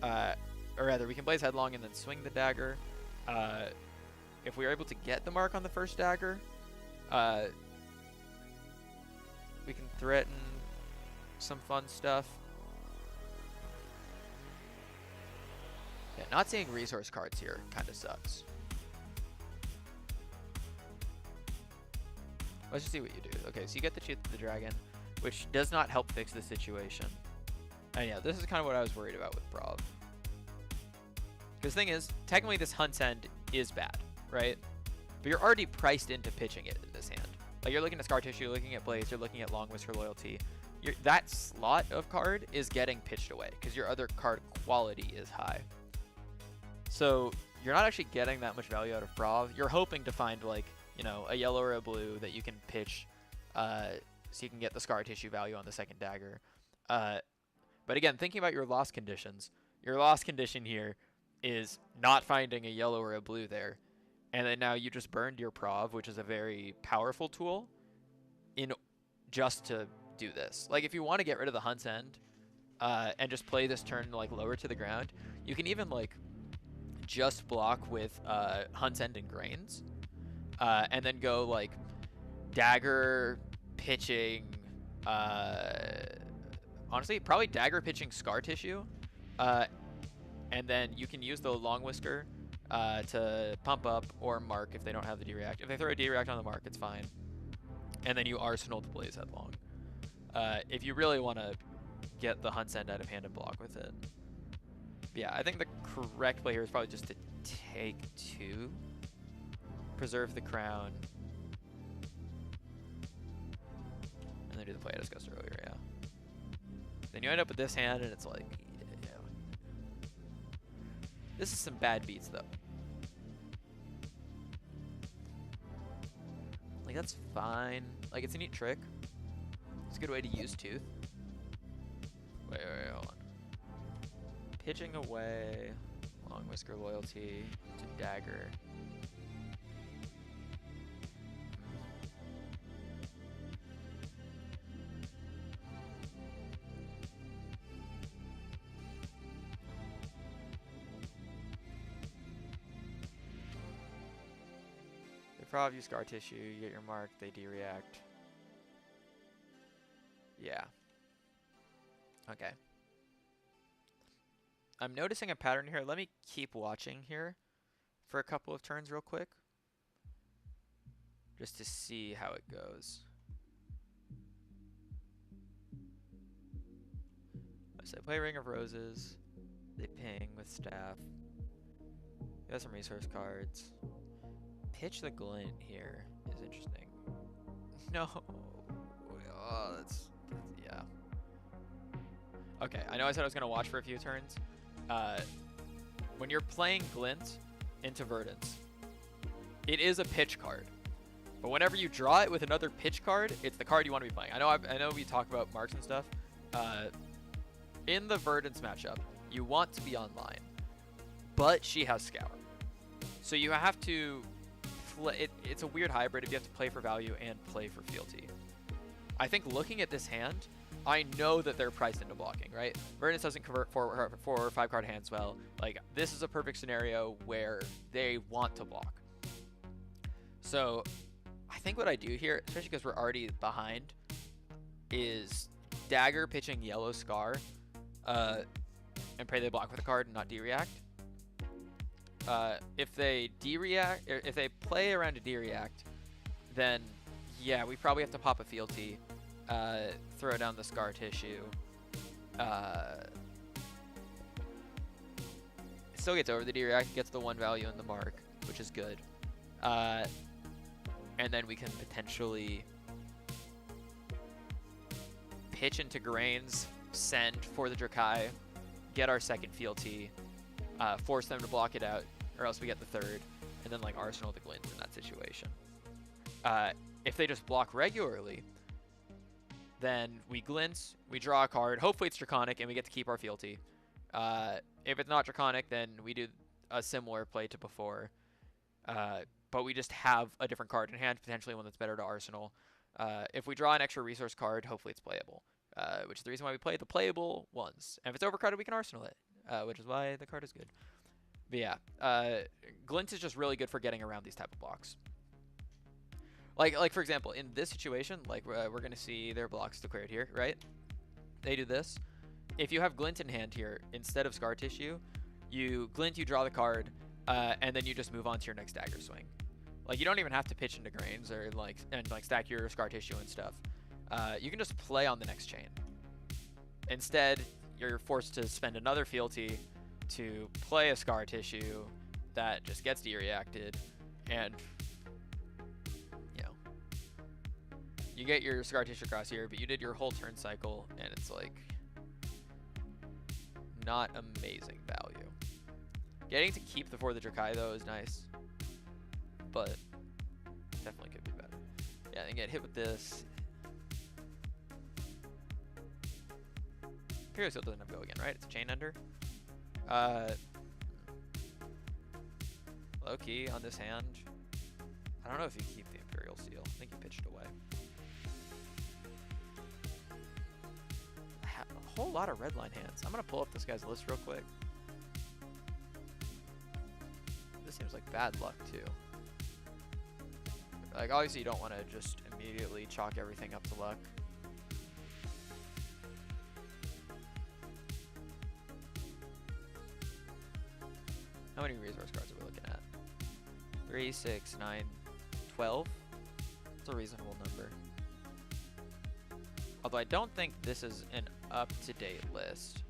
S1: Or rather, we can Blaze Headlong and then swing the Dagger. If we are able to get the Mark on the first Dagger, we can threaten some fun stuff. Yeah, not seeing resource cards here kind of sucks. Let's just see what you do. Okay, so you get the Cheat the Dragon, which does not help fix the situation. And yeah, this is kind of what I was worried about with Brav. Because the thing is, technically this Hunt's End is bad, right? But you're already priced into pitching it in this hand. Like, you're looking at Scar Tissue, you're looking at Blaze, you're looking at Long Whisker Loyalty. That slot of card is getting pitched away because your other card quality is high. So you're not actually getting that much value out of Brav. You're hoping to find, like, you know, a yellow or a blue that you can pitch so you can get the Scar Tissue value on the second Dagger. But again, thinking about your loss conditions, your loss condition here is not finding a yellow or a blue there. And then now you just burned your Prov, which is a very powerful tool, in just to do this. Like, if you want to get rid of the Hunt's End and just play this turn, like, lower to the ground, you can even, like, just block with Hunt's End and Grains. And then go, like, Dagger pitching, honestly, probably Dagger pitching Scar Tissue. And then you can use the Long Whisker to pump up or Mark if they don't have the D-React. If they throw a D-React on the Mark, it's fine. And then you Arsenal the Blaze Headlong. If you really want to get the Hunt's End out of hand and block with it. Yeah, I think the correct play here is probably just to take 2. Preserve the Crown. And then do the play I discussed earlier, yeah. Then you end up with this hand and it's like, yeah. This is some bad beats though. Like, that's fine. Like, it's a neat trick. It's a good way to use Tooth. Wait, hold on. Pitching away, Long Whisker Loyalty to Dagger. Prov, you Scar Tissue, you get your Mark, they D-React. Yeah. Okay. I'm noticing a pattern here. Let me keep watching here for a couple of turns real quick. Just to see how it goes. So I play Ring of Roses. They ping with Staff. You got some resource cards. Pitch the Glint here is interesting. No. Oh, that's yeah. Okay, I know I said I was going to watch for a few turns. When you're playing Glint into Verdance, it is a pitch card. But whenever you draw it with another pitch card, it's the card you want to be playing. I know we talk about marks and stuff. In the Verdance matchup, you want to be online, but she has Scour. So you have to it's a weird hybrid if you have to play for value and play for fealty. I think looking at this hand, I know that they're priced into blocking, right? Verdance doesn't convert 4 or 5 card hands well. Like, this is a perfect scenario where they want to block. So I think what I do here, especially because we're already behind, is Dagger pitching Yellow Scar, and pray they block with a card and not D-react. If they D-react, or if they play around a D-react, then yeah, we probably have to pop a fealty, throw down the Scar Tissue. It still gets over the D-react, gets the 1 value in the mark, which is good. And then we can potentially pitch into Grains, send for the Drakai, get our second fealty, force them to block it out, or else we get the third, and then like Arsenal the Glint in that situation. If they just block regularly, then we Glint, we draw a card, hopefully it's Draconic, and we get to keep our fealty. If it's not Draconic, then we do a similar play to before. But we just have a different card in hand, potentially one that's better to Arsenal. If we draw an extra resource card, hopefully it's playable, which is the reason why we play the playable ones. And if it's overcarded, we can Arsenal it, which is why the card is good. But yeah, Glint is just really good for getting around these type of blocks. Like for example, in this situation, like we're going to see their blocks declared here, right? They do this. If you have Glint in hand here, instead of Scar Tissue, you Glint, you draw the card, and then you just move on to your next Dagger swing. Like, you don't even have to pitch into Grains or like stack your Scar Tissue and stuff. You can just play on the next chain. Instead, you're forced to spend another fealty to play a Scar Tissue that just gets D-reacted, and you know, you get your Scar Tissue across here, but you did your whole turn cycle, and it's like not amazing value. Getting to keep the For the Drakai though is nice, but definitely could be better. Yeah, and get hit with this. Imperial Seal doesn't have go again, right? It's a Chain Ender. Low key on this hand. I don't know if you keep the Imperial Seal. I think you pitched away. A whole lot of red line hands. I'm gonna pull up this guy's list real quick. This seems like bad luck too. Like, obviously you don't want to just immediately chalk everything up to luck. How many resource cards are we looking at? 3, 6, 9, 12? It's a reasonable number. Although I don't think this is an up-to-date list,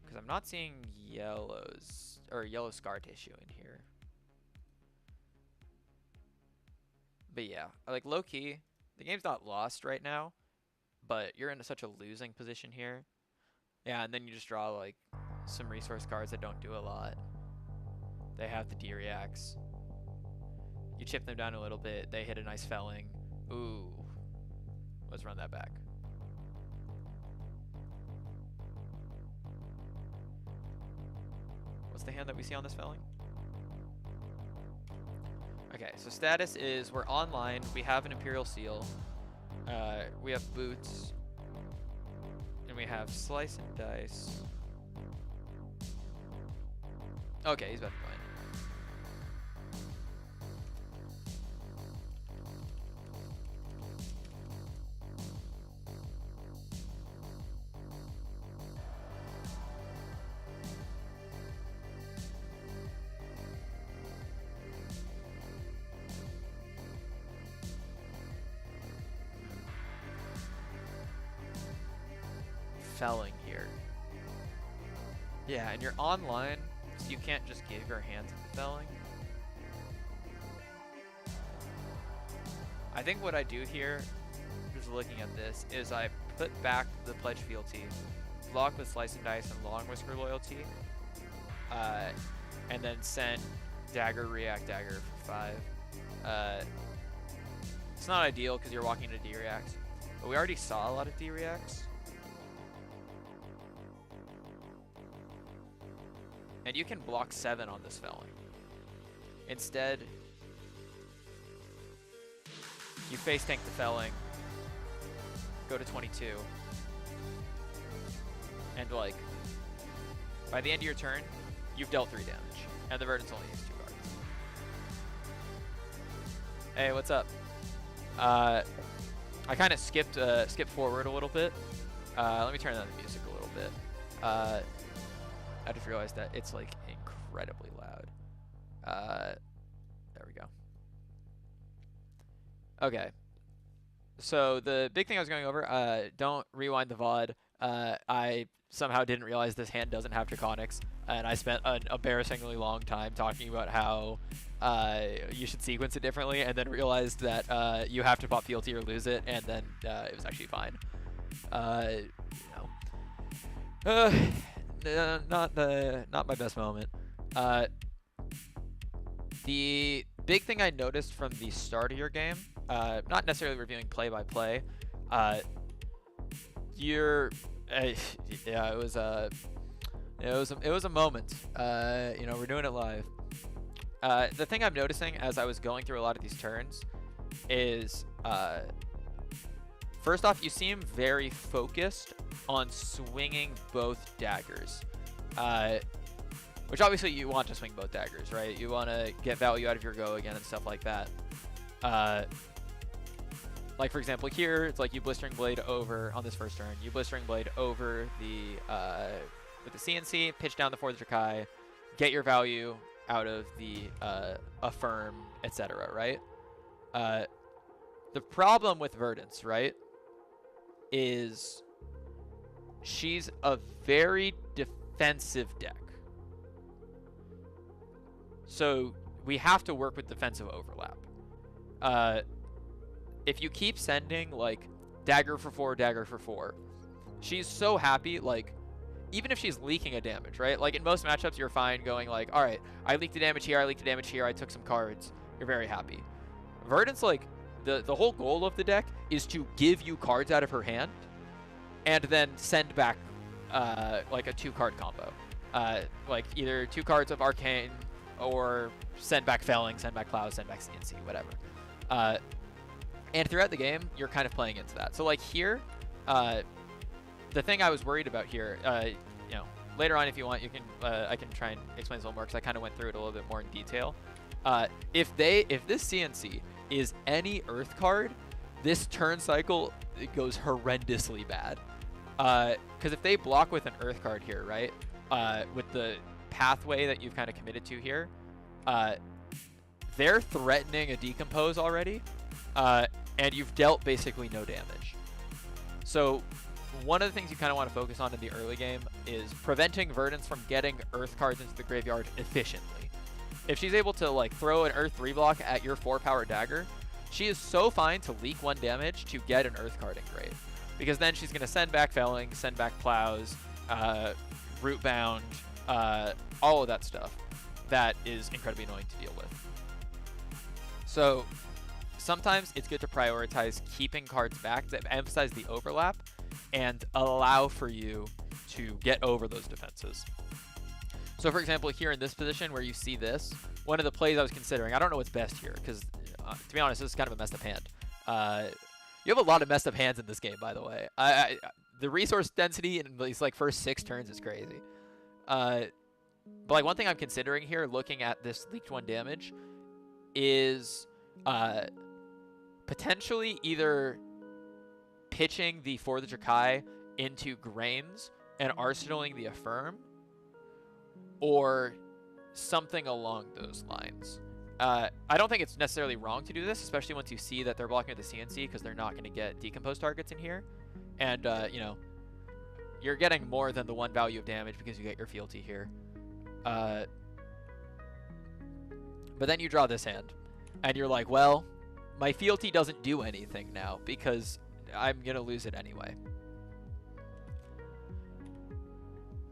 S1: because I'm not seeing yellows or yellow Scar Tissue in here. But yeah, like low-key, the game's not lost right now, but you're in such a losing position here. Yeah, and then you just draw like some resource cards that don't do a lot. They have the D-reacts. You chip them down a little bit, they hit a nice felling. Ooh. Let's run that back. What's the hand that we see on this felling? Okay, so status is we're online. We have an Imperial Seal. We have Boots. And we have Slice and Dice. Okay, he's about to go in. Felling here. Yeah, and you're online, so you can't just give your hands to felling. I think what I do here, just looking at this, is I put back the Pledge Fealty, block with Slice and Dice and Long Whisker Loyalty, and then send Dagger, React, Dagger for 5. It's not ideal because you're walking into D-reacts, but we already saw a lot of D-reacts. And you can block 7 on this felling. Instead, you face tank the felling, go to 22. And like, by the end of your turn, you've dealt 3 damage. And the Verdant's only used 2 cards. Hey, what's up? I kind of skipped forward a little bit. Let me turn down the music a little bit. I just realized that it's like incredibly loud. There we go. Okay. So the big thing I was going over, don't rewind the VOD. I somehow didn't realize this hand doesn't have Draconics, and I spent an embarrassingly long time talking about how you should sequence it differently, and then realized that you have to pop fealty or lose it, and then it was actually fine. Not my best moment. The big thing I noticed from the start of your game, not necessarily reviewing play-by-play, yeah, it was a moment. You know, we're doing it live. The thing I'm noticing as I was going through a lot of these turns is, first off, you seem very focused on swinging both daggers. Which obviously you want to swing both daggers, right? You want to get value out of your go again and stuff like that. Like for example here, it's like you Blistering Blade over on this first turn. You Blistering Blade over the with the CNC, pitch down the 4th Drakai, get your value out of the Affirm, etc. Right? The problem with Verdance, right, is she's a very defensive deck. So we have to work with defensive overlap. If you keep sending like dagger for 4, dagger for 4, she's so happy, like even if she's leaking a damage, right? Like in most matchups you're fine going like, all right, I leaked the damage here, I leaked the damage here, I took some cards. You're very happy. Verdant's like, the whole goal of the deck is to give you cards out of her hand and then send back like a 2-card combo. Like either 2 cards of Arcane or send back Felling, send back Cloud, send back CNC, whatever. And throughout the game, you're kind of playing into that. So like here, the thing I was worried about here, you know, later on if you want, you can I can try and explain this a little more because I kind of went through it a little bit more in detail. If this CNC is any Earth card, this turn cycle it goes horrendously bad. Because if they block with an Earth card here, right, with the pathway that you've kind of committed to here, they're threatening a Decompose already, and you've dealt basically no damage. So one of the things you kind of want to focus on in the early game is preventing Verdance from getting Earth cards into the graveyard efficiently. If she's able to like throw an Earth 3-block at your 4-power dagger, she is so fine to leak 1 damage to get an Earth card engrave. Because then she's going to send back Felling, send back Plows, Rootbound, all of that stuff. That is incredibly annoying to deal with. So sometimes it's good to prioritize keeping cards back to emphasize the overlap and allow for you to get over those defenses. So for example, here in this position where you see this, one of the plays I was considering, I don't know what's best here because to be honest, this is kind of a messed up hand. You have a lot of messed up hands in this game, by the way. The resource density in these like first 6 turns is crazy. But like one thing I'm considering here, looking at this leaked 1 damage, is potentially either pitching the For the Drakai into Grains and arsenaling the Affirm, or something along those lines. I don't think it's necessarily wrong to do this, especially once you see that they're blocking with the CNC because they're not going to get Decompose targets in here. And, you know, you're getting more than the 1 value of damage because you get your fealty here. But then you draw this hand, and you're like, well, my fealty doesn't do anything now because I'm going to lose it anyway.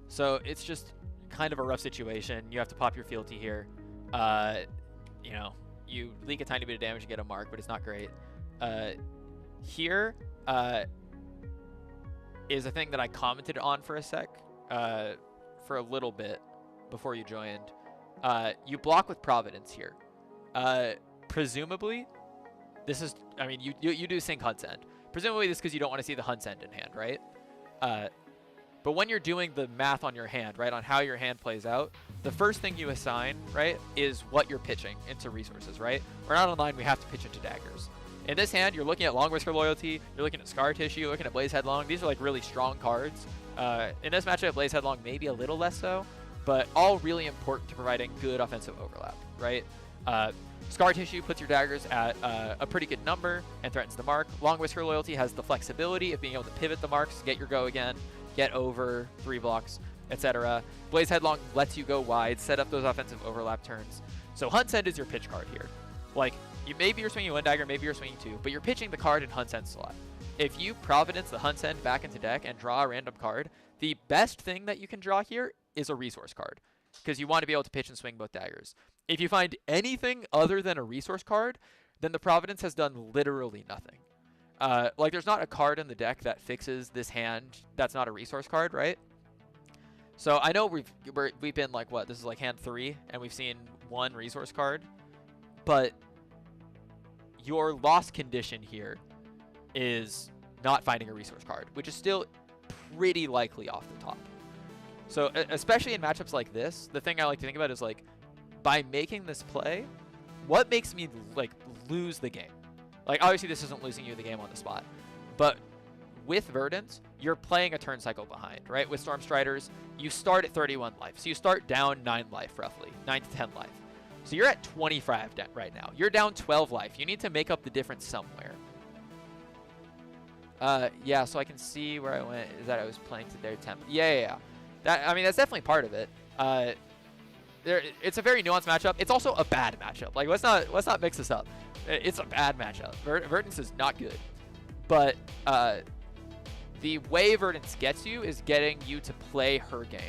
S1: So it's just kind of a rough situation. You have to pop your fealty here. You know, you leak a tiny bit of damage to get a mark, but it's not great. Here is a thing that I commented on for a sec, for a little bit before you joined. You block with Providence here. Presumably, this is, I mean, you do sync HUD's end. Presumably this is because you don't want to see the Hunt's End in hand, right? But when you're doing the math on your hand, right, on how your hand plays out, the first thing you assign, right, is what you're pitching into resources, right? We're not online, we have to pitch into daggers. In this hand, you're looking at Long Whisker Loyalty, you're looking at Scar Tissue, you're looking at Blaze Headlong. These are like really strong cards. In this matchup, Blaze Headlong maybe a little less so, but all really important to providing good offensive overlap, right? Scar Tissue puts your daggers at a pretty good number and threatens the mark. Long Whisker Loyalty has the flexibility of being able to pivot the marks, get your go again, get over 3 blocks, etc. Blaze Headlong lets you go wide, set up those offensive overlap turns. So Hunt's End is your pitch card here. Like, maybe you're swinging 1 dagger, maybe you're swinging 2, but you're pitching the card in Hunt's End slot. If you Providence the Hunt's End back into deck and draw a random card, the best thing that you can draw here is a resource card, because you want to be able to pitch and swing both daggers. If you find anything other than a resource card, then the Providence has done literally nothing. Like, there's not a card in the deck that fixes this hand that's not a resource card, right? So I know we've been like, what, this is like hand 3, and we've seen 1 resource card, but your loss condition here is not finding a resource card, which is still pretty likely off the top. So especially in matchups like this, the thing I like to think about is, like, by making this play, what makes me like lose the game? Like, obviously this isn't losing you the game on the spot, but with Verdance, you're playing a turn cycle behind, right? With Storm Striders, you start at 31 life. So you start down 9 life, roughly. 9 to 10 life. So you're at 25 right now. You're down 12 life. You need to make up the difference somewhere. Yeah, so I can see where I went. Is that I was playing to their temp. Yeah. That, I mean, that's definitely part of it. It's a very nuanced matchup. It's also a bad matchup. Like, let's not mix this up. It's a bad matchup. Verdance is not good. But the way Verdance gets you is getting you to play her game.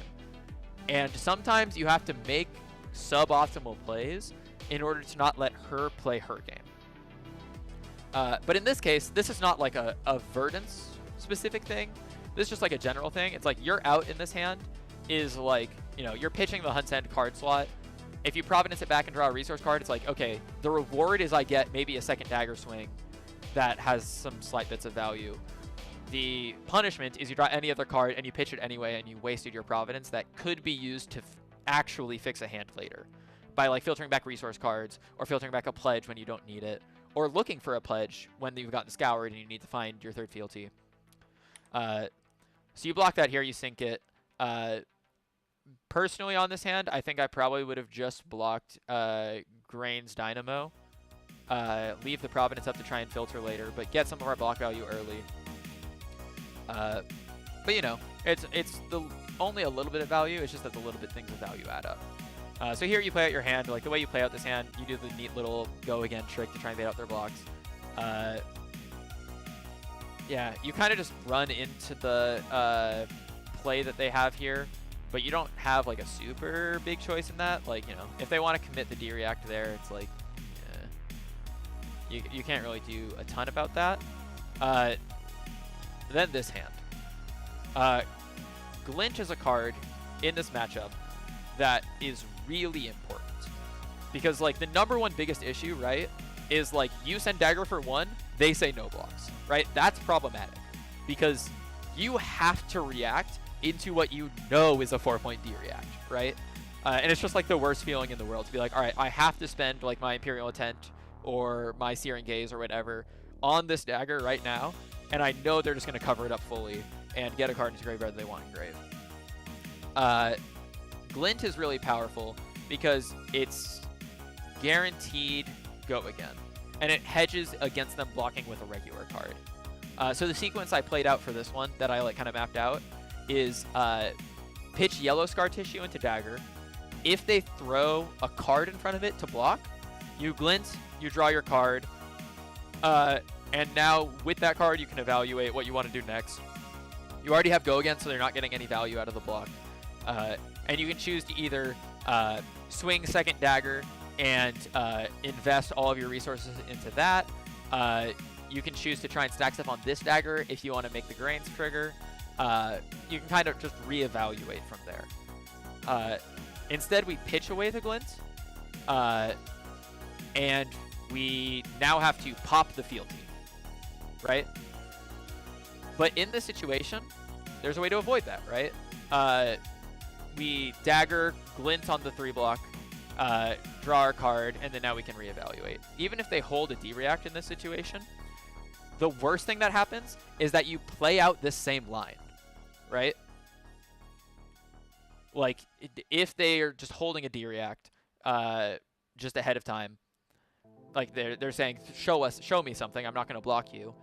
S1: And sometimes you have to make suboptimal plays in order to not let her play her game. But in this case, this is not like a Verdance specific thing. This is just like a general thing. It's like you're out in this hand is like, you know, you're pitching the Hunt's End card slot. If you Providence it back and draw a resource card, it's like, okay, the reward is I get maybe a second dagger swing that has some slight bits of value. The punishment is you draw any other card and you pitch it anyway and you wasted your Providence that could be used to actually fix a hand later by like filtering back resource cards or filtering back a pledge when you don't need it, or looking for a pledge when you've gotten scoured and you need to find your third fealty. So you block that here, you sink it. Personally on this hand, I think I probably would have just blocked Grain's Dynamo. Leave the Providence up to try and filter later, but get some of our block value early. But you know, it's only a little bit of value. It's just that the little bit things of value add up. So here you play out your hand. Like the way you play out this hand, you do the neat little go again trick to try and bait out their blocks. Yeah, you kind of just run into the play that they have here, but you don't have like a super big choice in that. Like, you know, if they want to commit the D-React there, it's like, you can't really do a ton about that. Then this hand. Glint is a card in this matchup that is really important. Because, like, the #1 biggest issue, right, is, like, you send dagger for 1, they say no blocks, right? That's problematic. Because you have to react into what you know is a 4-point D-React, right? And it's just, like, the worst feeling in the world to be like, all right, I have to spend, like, my Imperial Intent or my Searing Gaze or whatever on this dagger right now, and I know they're just going to cover it up fully and get a card into graveyard that they want engraved. Glint is really powerful because it's guaranteed go again, and it hedges against them blocking with a regular card. So the sequence I played out for this one that I like kind of mapped out is pitch yellow Scar Tissue into dagger. If they throw a card in front of it to block, you glint, you draw your card, and now with that card you can evaluate what you want to do next. You already have go again, so they're not getting any value out of the block. And you can choose to either swing second dagger and invest all of your resources into that. You can choose to try and stack stuff on this dagger if you want to make the Grains trigger. You can kind of just reevaluate from there. Instead, we pitch away the Glint, and we now have to pop the fealty, right? But in this situation, there's a way to avoid that, right? We dagger, glint on the 3-block, draw our card, and then now we can reevaluate. Even if they hold a D-react in this situation, the worst thing that happens is that you play out this same line, right? Like, if they are just holding a D-react just ahead of time, like they're saying, show me something, I'm not going to block you.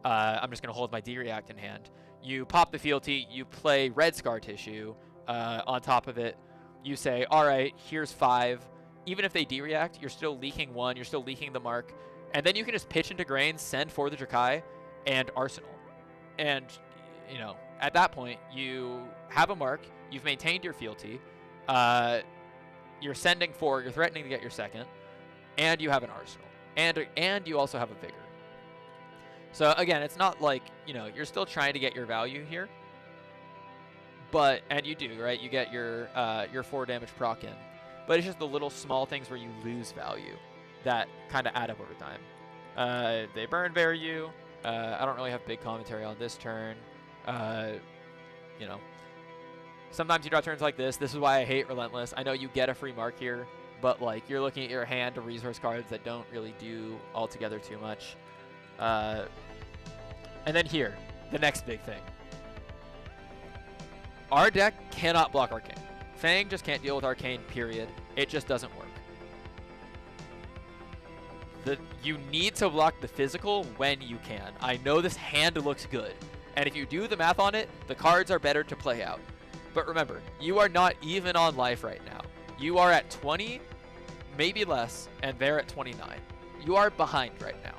S1: I'm just going to hold my D-react in hand. You pop the fealty, you play red scar tissue on top of it. You say, all right, here's 5. Even if they D-react, you're still leaking 1, you're still leaking the mark. And then you can just pitch into Grain, send for the Drakai, and Arsenal. And, you know, at that point, you have a mark, you've maintained your fealty, you're sending 4, you're threatening to get your 2nd, and you have an Arsenal. And you also have a Vigor. So again, it's not like, you know, you're still trying to get your value here. But, and you do, right? You get your 4 damage proc in. But it's just the little small things where you lose value that kind of add up over time. They burn bear you. I don't really have big commentary on this turn. You know, sometimes you draw turns like this. This is why I hate Relentless. I know you get a free mark here, but like you're looking at your hand of resource cards that don't really do altogether too much. And then here, the next big thing. Our deck cannot block Arcane. Fang just can't deal with Arcane, period. It just doesn't work. You need to block the physical when you can. I know this hand looks good, and if you do the math on it, the cards are better to play out. But remember, you are not even on life right now. You are at 20, maybe less, and they're at 29. You are behind right now.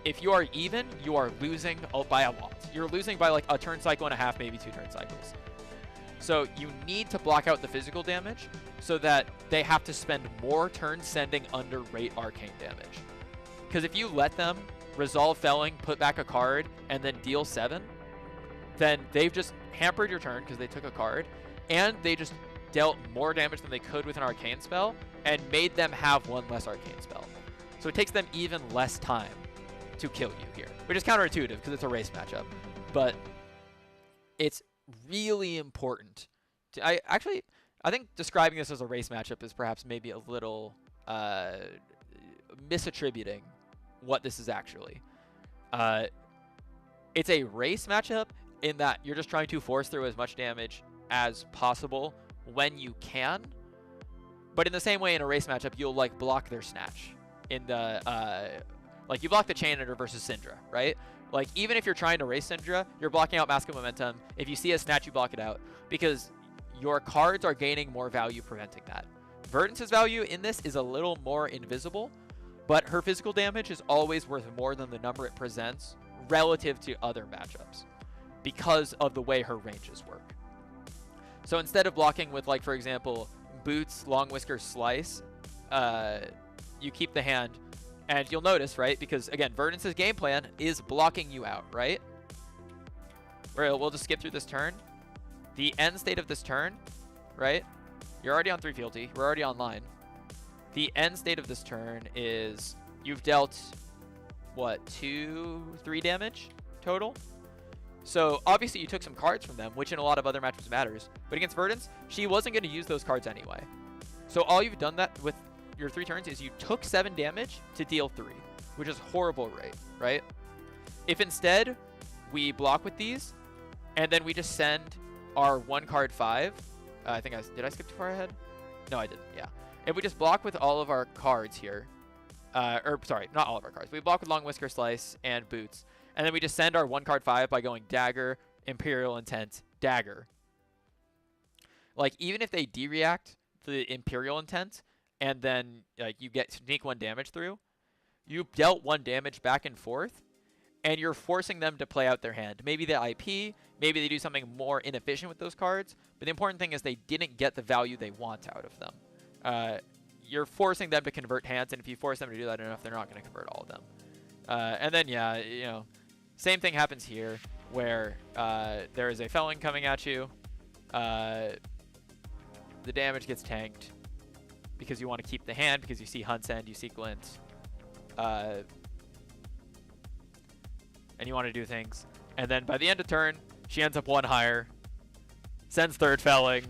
S1: If you are even, you are losing by a lot. You're losing by like a turn cycle and a half, maybe 2 turn cycles. So you need to block out the physical damage so that they have to spend more turns sending under rate Arcane damage. Because if you let them resolve felling, put back a card, and then deal 7, then they've just hampered your turn because they took a card, and they just dealt more damage than they could with an Arcane spell and made them have 1 less Arcane spell. So it takes them even less time to kill you here, which is counterintuitive because it's a race matchup. But it's really important. I think describing this as a race matchup is perhaps maybe a little misattributing what this is actually. It's a race matchup in that you're just trying to force through as much damage as possible when you can. But in the same way, in a race matchup, you'll like block their snatch. In the like you block the Chain Ender versus Syndra, right? Like even if you're trying to race Syndra, you're blocking out Mask of Momentum. If you see a snatch, you block it out because your cards are gaining more value preventing that. Verdance's value in this is a little more invisible, but her physical damage is always worth more than the number it presents relative to other matchups because of the way her ranges work. So instead of blocking with, like, for example, Boots, Long Whisker, Slice, you keep the hand, and you'll notice, right, because, again, Verdance's game plan is blocking you out, right? We'll just skip through this turn. The end state of this turn, right? You're already on 3 fealty. We're already online. The end state of this turn is you've dealt, what, 2-3 damage total? So obviously you took some cards from them, which in a lot of other matchups matters. But against Verdance, she wasn't going to use those cards anyway. So all you've done that with your 3 turns is you took 7 damage to deal 3, which is horrible rate, right? If instead we block with these, and then we just send our 1 card 5, I think did I skip too far ahead? No, I didn't, yeah. If we just block with all of our cards here, or sorry, not all of our cards. We block with Long Whisker, Slice, and Boots. And then we just send our 1 card 5 by going Dagger, Imperial Intent, Dagger. Like, even if they de-react the Imperial Intent, and then like you get sneak 1 damage through, you've dealt 1 damage back and forth, and you're forcing them to play out their hand. Maybe they IP, maybe they do something more inefficient with those cards, but the important thing is they didn't get the value they want out of them. You're forcing them to convert hands, and if you force them to do that enough, they're not going to convert all of them. And then, yeah, you know, same thing happens here, where there is a felon coming at you. The damage gets tanked because you want to keep the hand, because you see Hunt's End, you see Glint. And you want to do things. And then by the end of turn, she ends up one higher, sends third felling.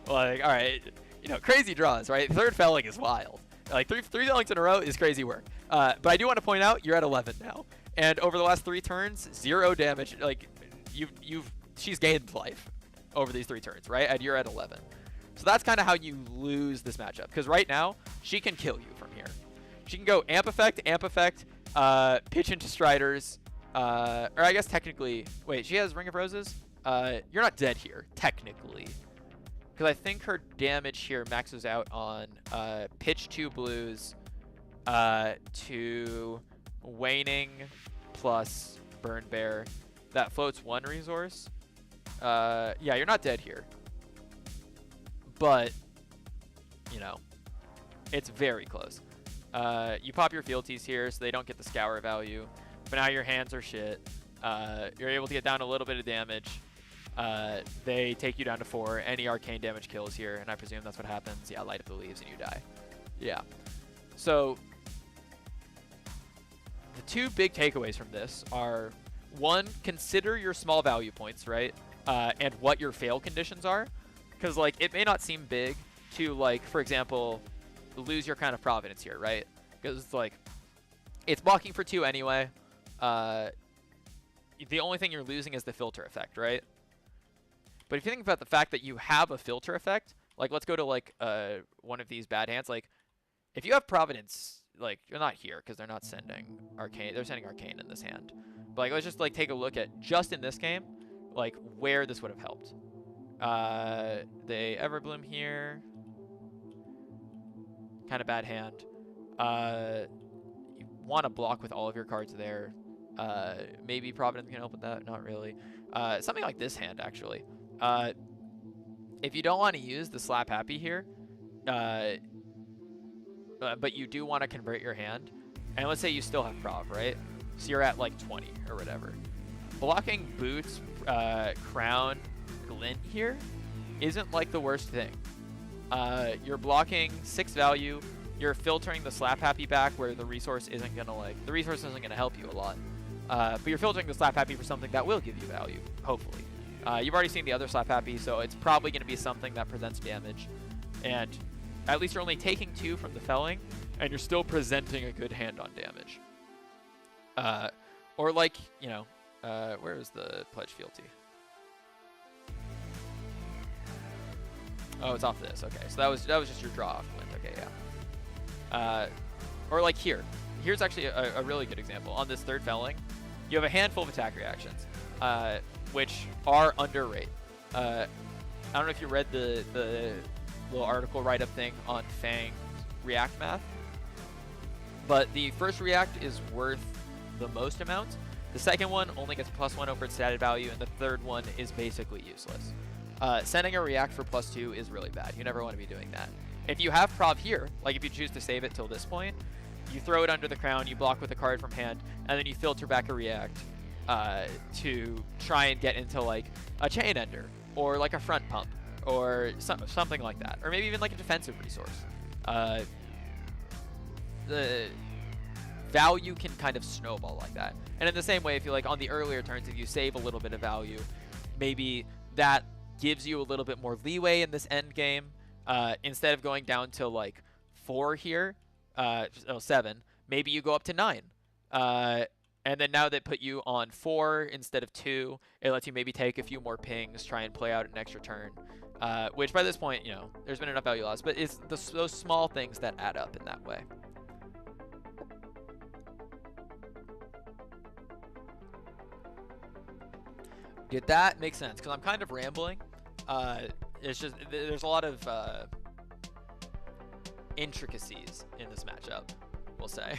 S1: Like, all right, you know, crazy draws, right? Third felling is wild. Like three fellings in a row is crazy work. But I do want to point out you're at 11 now, and over the last 3 turns, 0 damage. Like she's gained life over these 3 turns, right? And you're at 11. So that's kind of how you lose this matchup, because right now she can kill you from here. She can go amp effect, pitch into Striders, or I guess technically, wait, she has Ring of Roses? You're not dead here, technically. Because I think her damage here maxes out on pitch 2 blues to waning plus burn bear. That floats 1 resource. Yeah, you're not dead here. But, you know, it's very close. You pop your fealties here so they don't get the scour value. But now your hands are shit. You're able to get down a little bit of damage. They take you down to 4. Any arcane damage kills here, and I presume that's what happens. Yeah, light up the leaves and you die. Yeah. So the 2 big takeaways from this are, 1, consider your small value points, right? And what your fail conditions are. Because, like, it may not seem big to, like, for example, lose your Crown of Providence here, right? Because it's like, it's blocking for 2 anyway. The only thing you're losing is the filter effect, right? But if you think about the fact that you have a filter effect, like, let's go to, like, one of these bad hands. Like, if you have Providence, like, you're not here because they're not sending Arcane. They're sending Arcane in this hand. But, like, let's just, like, take a look at, just in this game, like, where this would have helped. They Everbloom here. Kind of bad hand. You want to block with all of your cards there. Maybe Providence can help with that. Not really. Something like this hand, actually. If you don't want to use the Slap Happy here, but you do want to convert your hand, and let's say you still have Prov, right? So you're at like 20 or whatever. Blocking Boots, Crown, Glint here isn't like the worst thing. You're blocking 6 value. You're filtering the Slap Happy back where the resource isn't gonna help you a lot. But you're filtering the Slap Happy for something that will give you value, hopefully. You've already seen the other Slap Happy, so it's probably going to be something that presents damage. And at least you're only taking 2 from the felling, and you're still presenting a good hand on damage. Or like, you know, where is the Pledge Fealty? Oh, it's off this. Okay, so that was just your draw off Glint. Okay, yeah. Or like here. Here's actually a really good example. On this 3rd felling, you have a handful of attack reactions, which are underrated. I don't know if you read the little article write-up thing on Fang react math, but the first react is worth the most amount. The second one only gets +1 over its stated value, and the third one is basically useless. Sending a react for +2 is really bad. You never want to be doing that. If you have Prov here, like if you choose to save it till this point, you throw it under the crown, you block with a card from hand, and then you filter back a react to try and get into like a Chain Ender, or like a front pump, or something like that. Or maybe even like a defensive resource. The value can kind of snowball like that. And in the same way, if you like on the earlier turns, if you save a little bit of value, maybe that gives you a little bit more leeway in this end game. Instead of going down to like 4 here, 7, maybe you go up to 9. And then now they put you on 4 instead of 2. It lets you maybe take a few more pings, try and play out an extra turn. Which by this point, you know, there's been enough value loss. But it's those small things that add up in that way. Did that make sense? Because I'm kind of rambling. It's just, there's a lot of intricacies in this matchup, we'll say.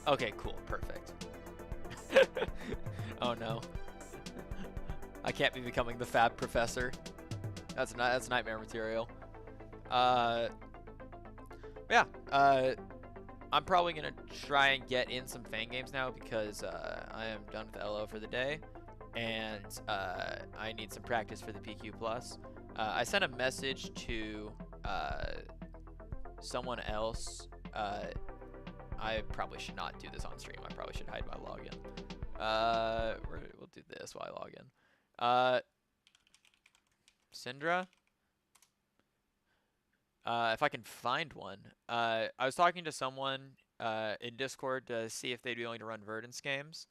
S1: Okay, cool, perfect. Oh no. I can't be becoming the fab professor. That's nightmare material. Yeah. I'm probably gonna try and get in some Fang games now because I am done with LO for the day, and I need some practice for the PQ Plus. I sent a message to someone else. I probably should not do this on stream. I probably should hide my login. We'll do this while I log in. Syndra. If I can find one. I was talking to someone in Discord to see if they'd be willing to run Verdance games.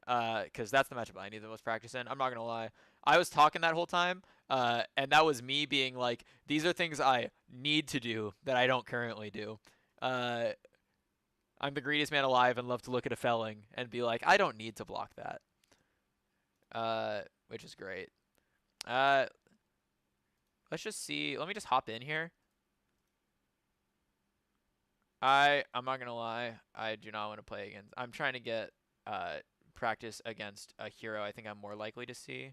S1: Because that's the matchup I need the most practice in. I'm not going to lie. I was talking that whole time, and that was me being like, these are things I need to do that I don't currently do. I'm the greediest man alive and love to look at a felling and be like, I don't need to block that. Which is great. Let's just see. Let me just hop in here. I'm not gonna lie, I do not want to play against. I'm trying to get practice against a hero I think I'm more likely to see.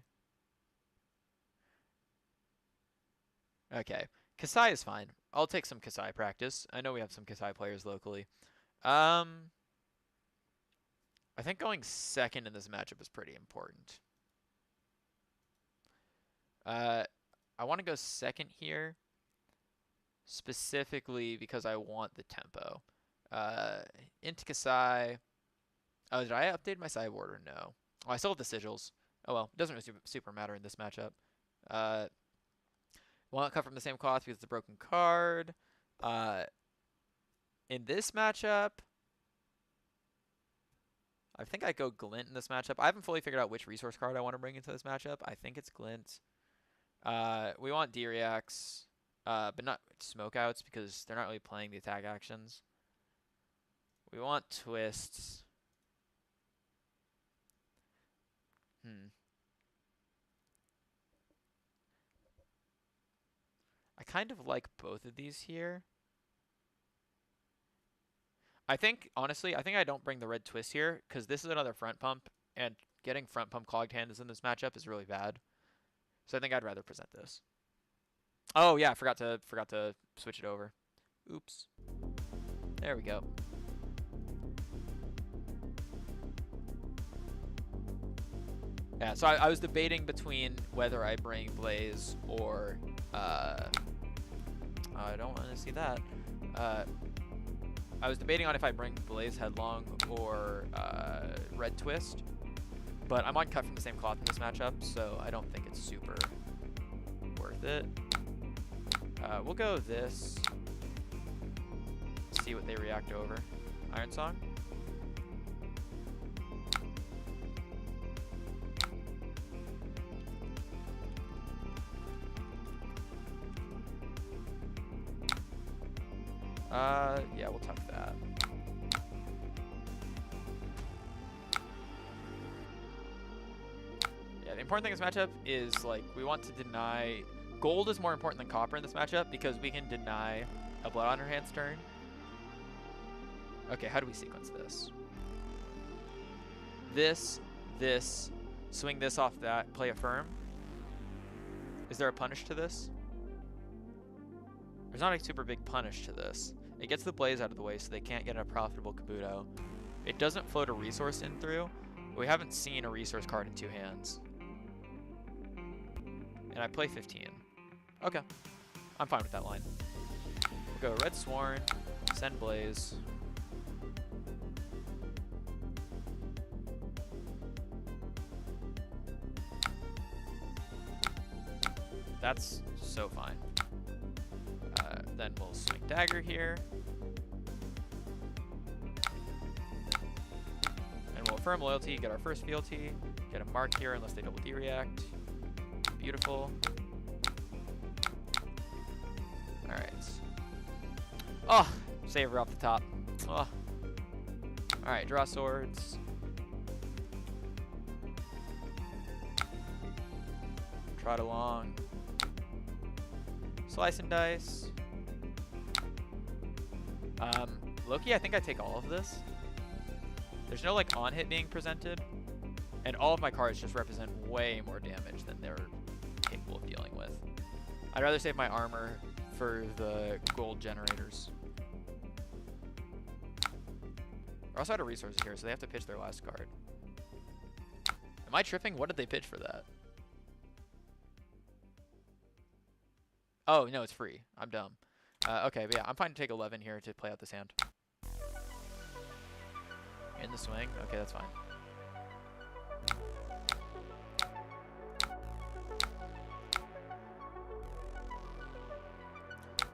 S1: Okay, Kasai is fine. I'll take some Kasai practice. I know we have some Kasai players locally. I think going second in this matchup is pretty important. I want to go second here. Specifically because I want the tempo. Into Kasai. Oh, did I update my sideboard or no? Oh, I still have the sigils. Oh well, it doesn't really super matter in this matchup. Won't cut from the same cloth because it's a broken card. In this matchup, I think I go Glint in this matchup. I haven't fully figured out which resource card I want to bring into this matchup. I think it's Glint. We want D-Reacts. But not smokeouts because they're not really playing the attack actions. We want twists. I kind of like both of these here. I think, honestly, I don't bring the red twist here because this is another front pump, and getting front pump clogged hands in this matchup is really bad. So I think I'd rather present this. Oh yeah, I forgot to switch it over. Oops. There we go. Yeah, so I was debating between whether I bring Blaze or I don't want to see that. I was debating on if I bring Blaze Headlong or Red Twist, but I'm on cut from the same cloth in this matchup, so I don't think it's super worth it. We'll go this. See what they react over. Iron Song. Yeah, we'll tuck that. Yeah, the important thing in this matchup is, like, we want to deny... Gold is more important than copper in this matchup because we can deny a Blood on her hand's turn. Okay, how do we sequence this? This, swing this off that, play Affirm. Is there a punish to this? There's not a super big punish to this. It gets the Blaze out of the way so they can't get a profitable Kabuto. It doesn't float a resource in through. But we haven't seen a resource card in two hands. And I play 15. Okay. I'm fine with that line. We'll go Red Sworn, send Blaze. That's so fine. Then we'll swing Dagger here. And we'll Affirm Loyalty, get our first fealty, get a mark here unless they double D-React. Beautiful. Alright. Oh! Saver off the top. Oh. Alright, draw swords. Trot along. Slice and dice. Loki, I think I take all of this. There's no like on hit being presented. And all of my cards just represent way more damage than they're capable of dealing with. I'd rather save my armor for the gold generators. We're also out of resources here, so they have to pitch their last card. Am I tripping? What did they pitch for that? Oh, no, it's free. I'm dumb. Okay, but yeah, I'm fine to take 11 here to play out this hand. In the swing? Okay, that's fine.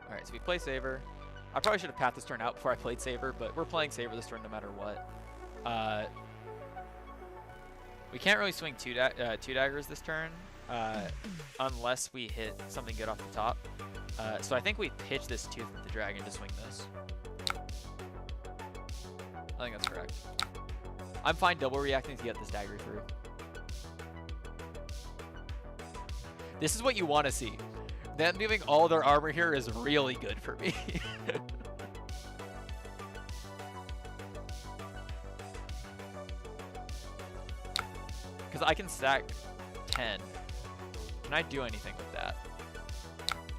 S1: Alright, so we play Saber. I probably should have pathed this turn out before I played Saber, but we're playing Saber this turn no matter what. We can't really swing two daggers this turn unless we hit something good off the top. So I think we pitch this Tooth with the Dragon to swing this. I think that's correct. I'm fine double reacting to get this dagger through. This is what you want to see. Them moving all their armor here is really good for me. Because I can stack 10. Can I do anything with that?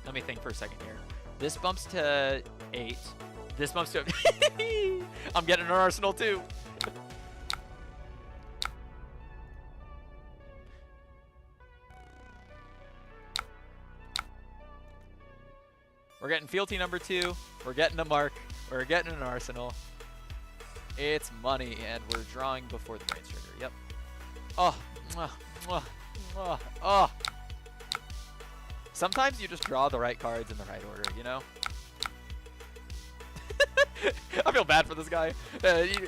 S1: Let me think for a second here. This bumps to 8. This bumps to... I'm getting an arsenal too. We're getting fealty number 2. We're getting a mark. We're getting an arsenal. It's money, and we're drawing before the brains trigger. Yep. Oh. Oh. Sometimes you just draw the right cards in the right order, you know? I feel bad for this guy.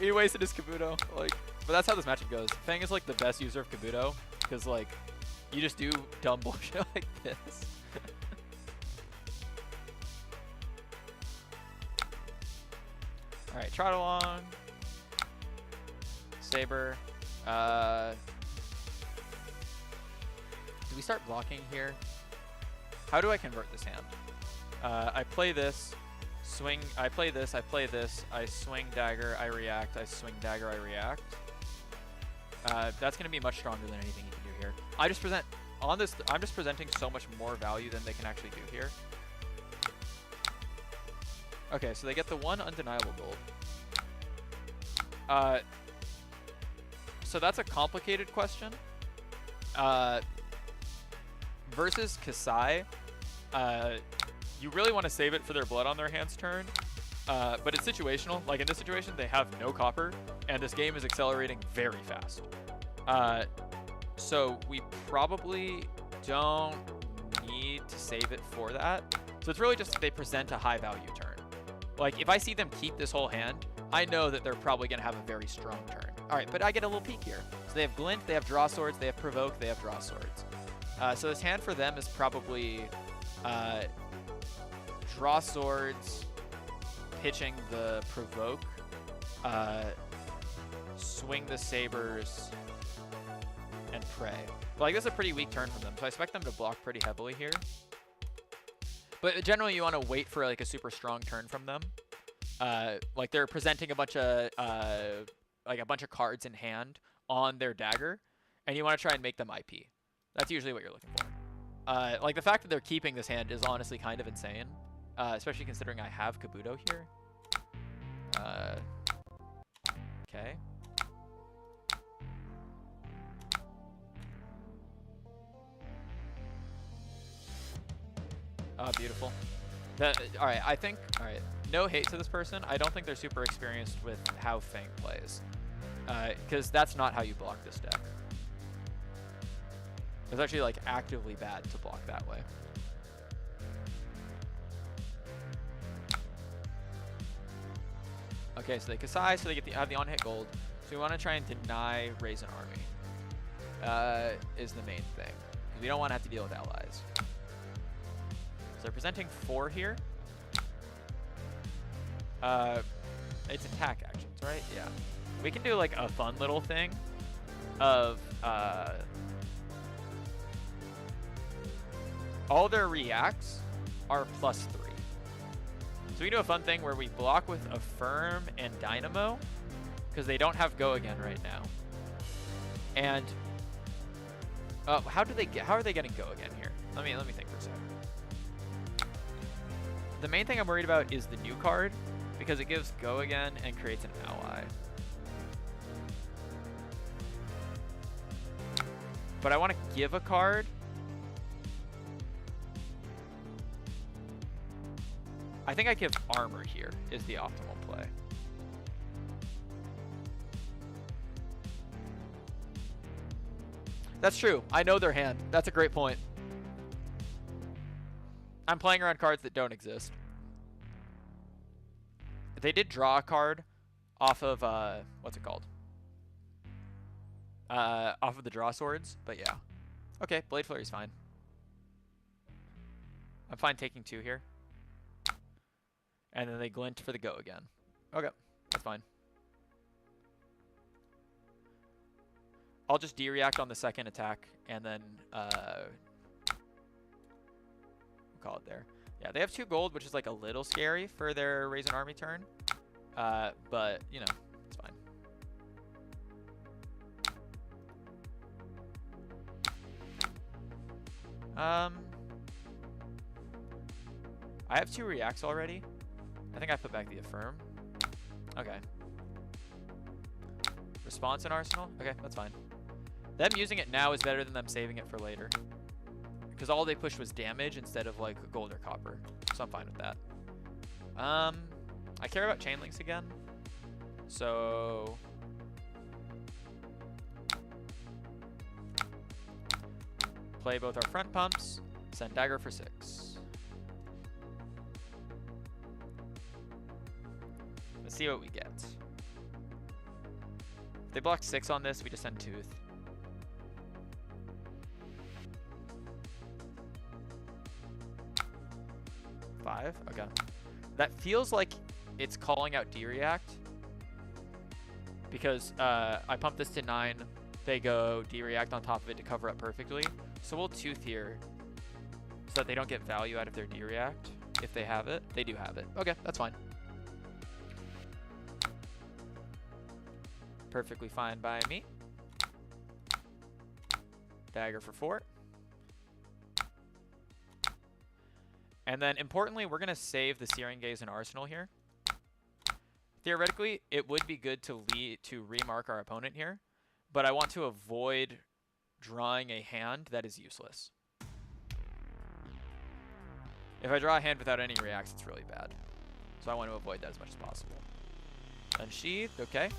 S1: He wasted his Kabuto. Like, but that's how this matchup goes. Fang is like the best user of Kabuto because like you just do dumb bullshit like this. All right, trot along. Saber. Do we start blocking here? How do I convert this hand? I play this, swing, I play this, I play this, I swing dagger, I react, I swing dagger, I react. That's going to be much stronger than anything you can do here. I just present, on this, I'm just presenting so much more value than they can actually do here. Okay, so they get the one undeniable gold. So that's a complicated question. Versus Kasai, you really want to save it for their blood on their hands turn, but it's situational. Like in this situation, they have no copper, and this game is accelerating very fast. So we probably don't need to save it for that. So it's really just they present a high value turn. Like if I see them keep this whole hand, I know that they're probably going to have a very strong turn. All right, but I get a little peek here. So they have Glint, they have Draw Swords, they have Provoke, they have Draw Swords. So this hand for them is probably Draw Swords, pitching the Provoke, swing the Sabers, and pray. But like this is a pretty weak turn from them, so I expect them to block pretty heavily here. But generally you want to wait for like a super strong turn from them. Like they're presenting a bunch of cards in hand on their dagger, and you want to try and make them IP. That's usually what you're looking for. Like the fact that they're keeping this hand is honestly kind of insane, especially considering I have Kabuto here. Okay. Oh, beautiful. All right, I think, all right, no hate to this person. I don't think they're super experienced with how Fang plays, because that's not how you block this deck. It's actually like actively bad to block that way. Okay, so they Kasai, so they get have the on-hit gold. So we want to try and deny Raise an Army. Is the main thing. We don't want to have to deal with allies. So they're presenting 4 here. It's attack actions, right? Yeah. We can do like a fun little thing of all their reacts are +3. So we do a fun thing where we block with Affirm and Dynamo because they don't have Go Again right now. And how are they getting Go Again here? Let me think for a second. The main thing I'm worried about is the new card because it gives Go Again and creates an ally. But I want to give a card. I think I give armor here is the optimal play. That's true. I know their hand. That's a great point. I'm playing around cards that don't exist. They did draw a card off of, what's it called? Off of the draw swords, but yeah. Okay, Blade Flurry's fine. I'm fine taking 2 here. And then they glint for the go again. Okay, that's fine. I'll just D-react on the second attack, and then we'll call it there. Yeah, they have 2 gold, which is like a little scary for their Raise an Army turn. But, you know, it's fine. I have 2 reacts already. I think I put back the Affirm. Okay. Response in Arsenal? Okay, that's fine. Them using it now is better than them saving it for later. Because all they pushed was damage instead of like gold or copper. So I'm fine with that. I care about chain links again. So play both our front pumps, send dagger for 6. Let's see what we get. If they block 6 on this, we just send Tooth. Five? Okay. That feels like it's calling out D-React. Because I pump this to 9. They go D-React on top of it to cover up perfectly. So we'll Tooth here so that they don't get value out of their D-React. If they have it. They do have it. Okay, that's fine. Perfectly fine by me. Dagger for 4. And then, importantly, we're going to save the Searing Gaze and Arsenal here. Theoretically, it would be good to remark our opponent here, but I want to avoid drawing a hand that is useless. If I draw a hand without any reacts, it's really bad. So I want to avoid that as much as possible. Unsheathed, okay.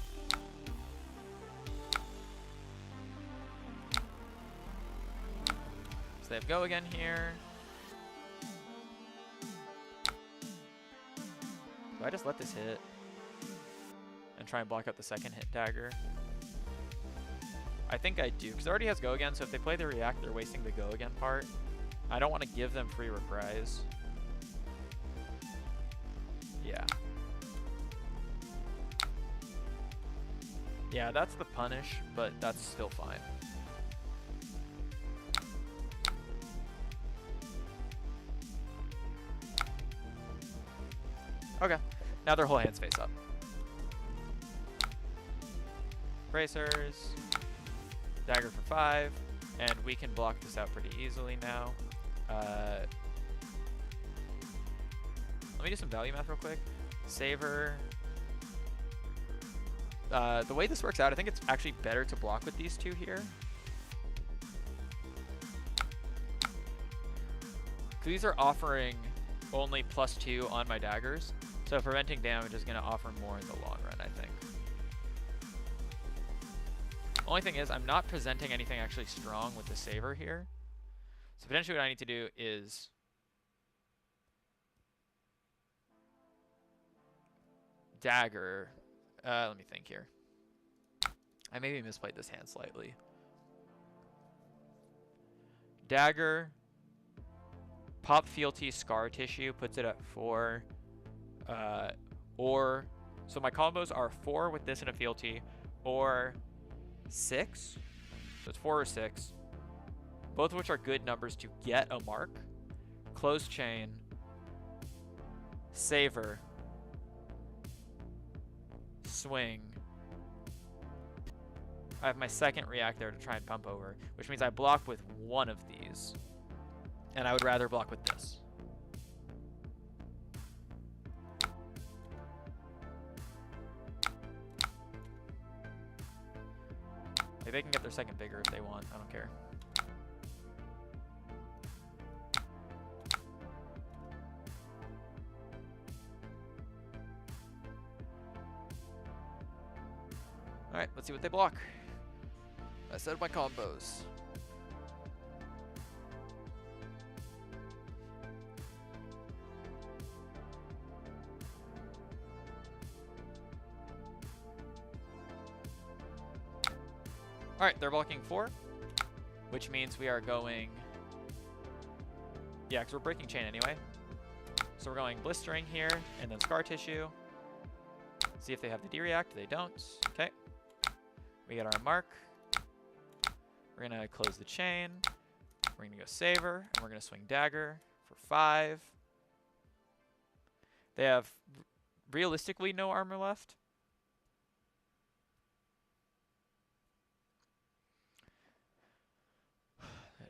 S1: So they have go again here. Do I just let this hit and try and block out the second hit dagger? I think I do, because it already has go again, so if they play the react, they're wasting the go again part. I don't want to give them free reprise. Yeah. Yeah, that's the punish, but that's still fine. Okay, now their whole hand's face up. Bracers, dagger for 5, and we can block this out pretty easily now. Let me do some value math real quick. Saver. The way this works out, I think it's actually better to block with these 2 here. These are offering only +2 on my daggers. So preventing damage is going to offer more in the long run, I think. Only thing is, I'm not presenting anything actually strong with the Saver here. So potentially what I need to do is dagger. Let me think here. I maybe misplayed this hand slightly. Dagger. Pop Fealty Scar Tissue puts it at 4. So my combos are 4 with this and a Fealty, or 6. So it's 4 or 6. Both of which are good numbers to get a mark. Close Chain. Saver. Swing. I have my second react there to try and pump over, which means I block with one of these. And I would rather block with this. Like they can get their second bigger if they want. I don't care. Alright, let's see what they block. I said my combos. Alright, they're blocking 4, which means we are going... Yeah, because we're breaking chain anyway. So we're going blistering here, and then scar tissue. See if they have the D-react. They don't. Okay. We get our mark. We're going to close the chain. We're going to go saver, and we're going to swing dagger for 5. They have realistically no armor left.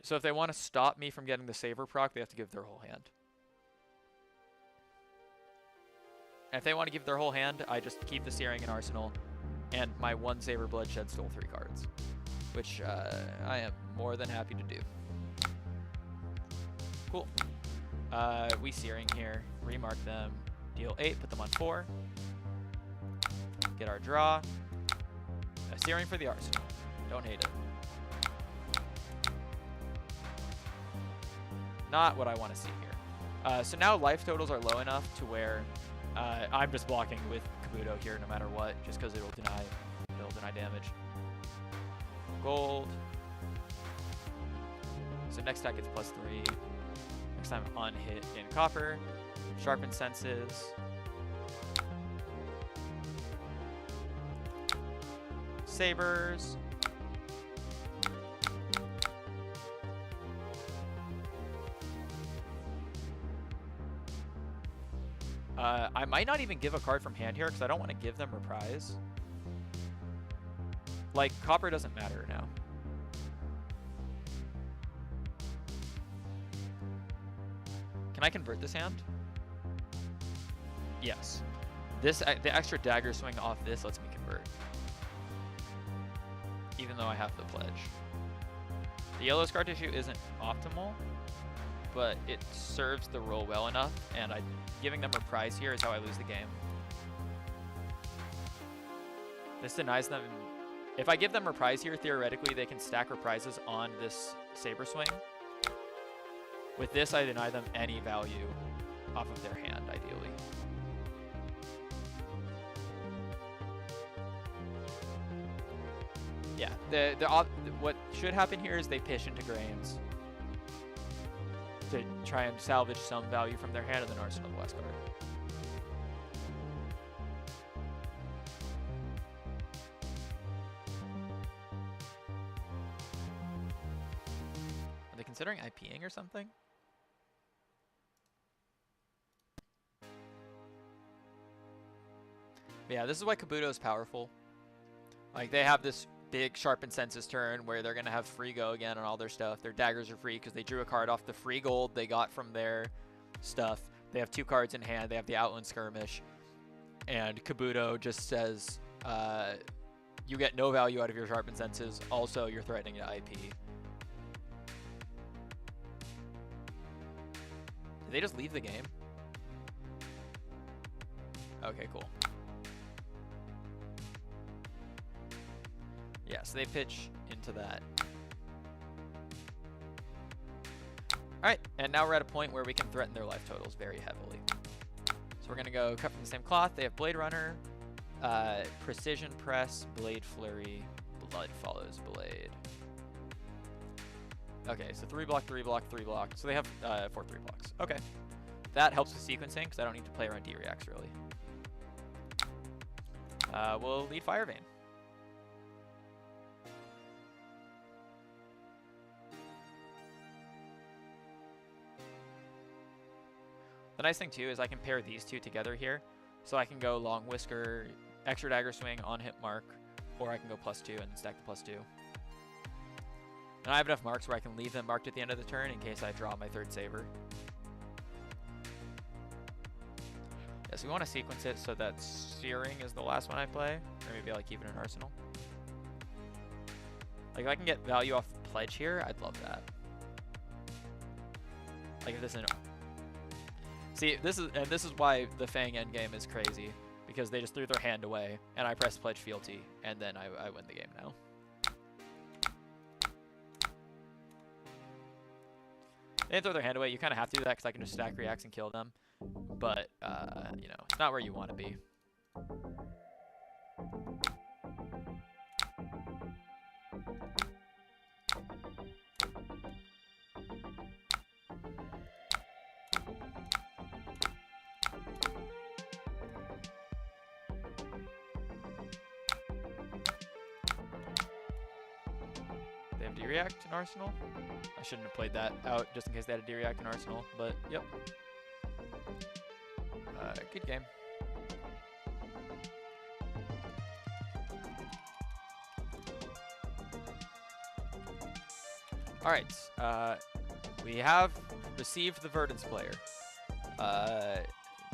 S1: So if they want to stop me from getting the saver proc, they have to give their whole hand. And if they want to give their whole hand, I just keep the Searing in Arsenal, and my 1 Saber Bloodshed stole 3 cards, which I am more than happy to do. Cool. We Searing here, remark them, deal 8, put them on 4, get our draw, a Searing for the Arsenal. Don't hate it. Not what I want to see here. So now life totals are low enough to where I'm just blocking with Kabuto here no matter what, just because it'll deny damage. Gold. So next attack gets +3. Next time on hit in copper. Sharpen senses. Sabers. I might not even give a card from hand here because I don't want to give them reprise. Like, copper doesn't matter now. Can I convert this hand? Yes. The extra dagger swing off this lets me convert. Even though I have the pledge. The yellow scar tissue isn't optimal, but it serves the role well enough, and giving them reprise here is how I lose the game. This denies them... If I give them reprise here, theoretically they can stack reprises on this Saber Swing. With this, I deny them any value off of their hand, ideally. Yeah, what should happen here is they pitch into Grains to try and salvage some value from their hand and then Arsenal the last card. Are they considering IPing or something? But yeah, this is why Kabuto is powerful. Like, they have this big Sharpen Senses turn where they're going to have free go again on all their stuff. Their daggers are free because they drew a card off the free gold they got from their stuff. They have 2 cards in hand. They have the Outland Skirmish. And Kabuto just says, you get no value out of your Sharpen Senses. Also, you're threatening to IP. Did they just leave the game? Okay, cool. Yeah, so they pitch into that. Alright, and now we're at a point where we can threaten their life totals very heavily. So we're going to go cut from the same cloth. They have Blade Runner, Precision Press, Blade Flurry, Blood Follows Blade. Okay, so 3 block, 3 block, 3 block. So they have 4 3 blocks. Okay. That helps with sequencing because I don't need to play around D-reacts really. We'll lead Fire Vein. The nice thing too is I can pair these 2 together here. So I can go Long Whisker, extra dagger swing on hit mark, or I can go +2 and stack the +2. And I have enough marks where I can leave them marked at the end of the turn in case I draw my 3rd saber. Yeah, so we want to sequence it so that Searing is the last one I play, or maybe I like even an Arsenal. Like if I can get value off Pledge here, I'd love that. Like if this is... See, this is why the Fang endgame is crazy. because they just threw their hand away, and I pressed pledge fealty, and then I win the game now. They didn't throw their hand away. You kind of have to do that because I can just stack reacts and kill them. But, you know, it's not where you want to be. They have D-React in Arsenal? I shouldn't have played that out just in case they had a D-React in Arsenal, but yep. Good game. Alright, we have received the Verdance player.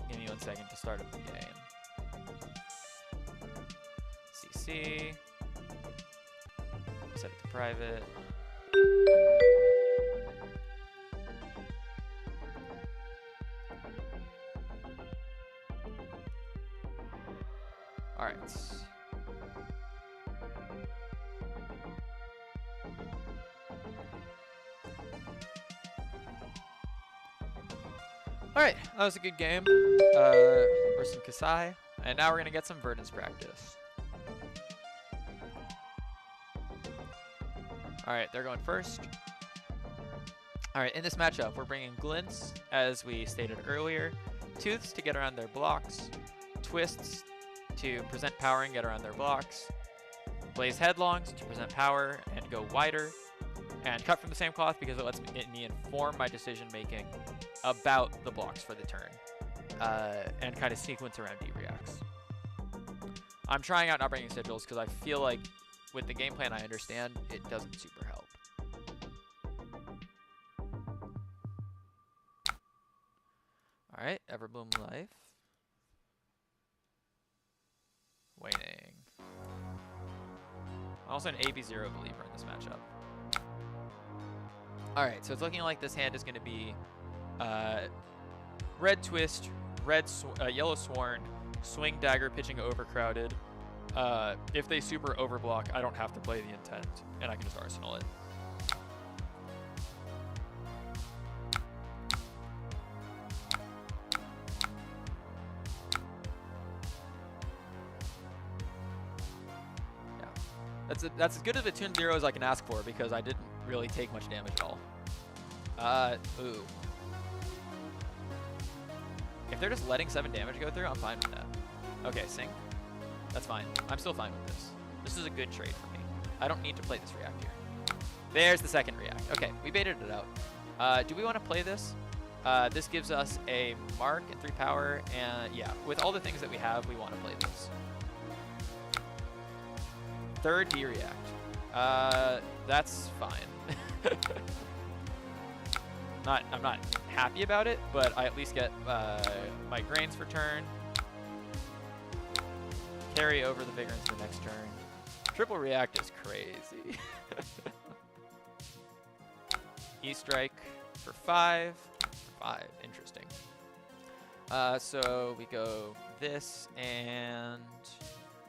S1: Give me 1 second to start up the game. CC. Set it to private. All right. All right, that was a good game versus Kasai, and now we're gonna get some Verdance practice. All right, they're going first. All right, in this matchup, we're bringing Glints, as we stated earlier, Tooths to get around their blocks, Twists to present power and get around their blocks, Blaze Headlongs to present power and go wider, and Cut from the same cloth because it lets me inform my decision making about the blocks for the turn, and kind of sequence around D-Reacts. I'm trying out not bringing sigils because I feel like with the game plan I understand, it doesn't super help. All right, Everbloom Life. Waning. I'm also an AB0 believer in this matchup. All right, so it's looking like this hand is going to be Red Twist, Yellow Sworn, Swing Dagger pitching Overcrowded. If they super overblock, I don't have to play the intent, and I can just arsenal it. Yeah, that's as good of a Tune 0 as I can ask for because I didn't really take much damage at all. Ooh. If they're just letting 7 damage go through, I'm fine with that. Okay, Sync. That's fine. I'm still fine with this. This is a good trade for me. I don't need to play this react here. There's the second react. Okay, we baited it out. Do we want to play this? This gives us a mark and 3 power, and yeah, with all the things that we have, we want to play this. Third D-React. That's fine. I'm not happy about it, but I at least get my grains for turn. Carry over the Vigor into the next turn. Triple react is crazy. E-Strike for 5. Interesting. So we go this, and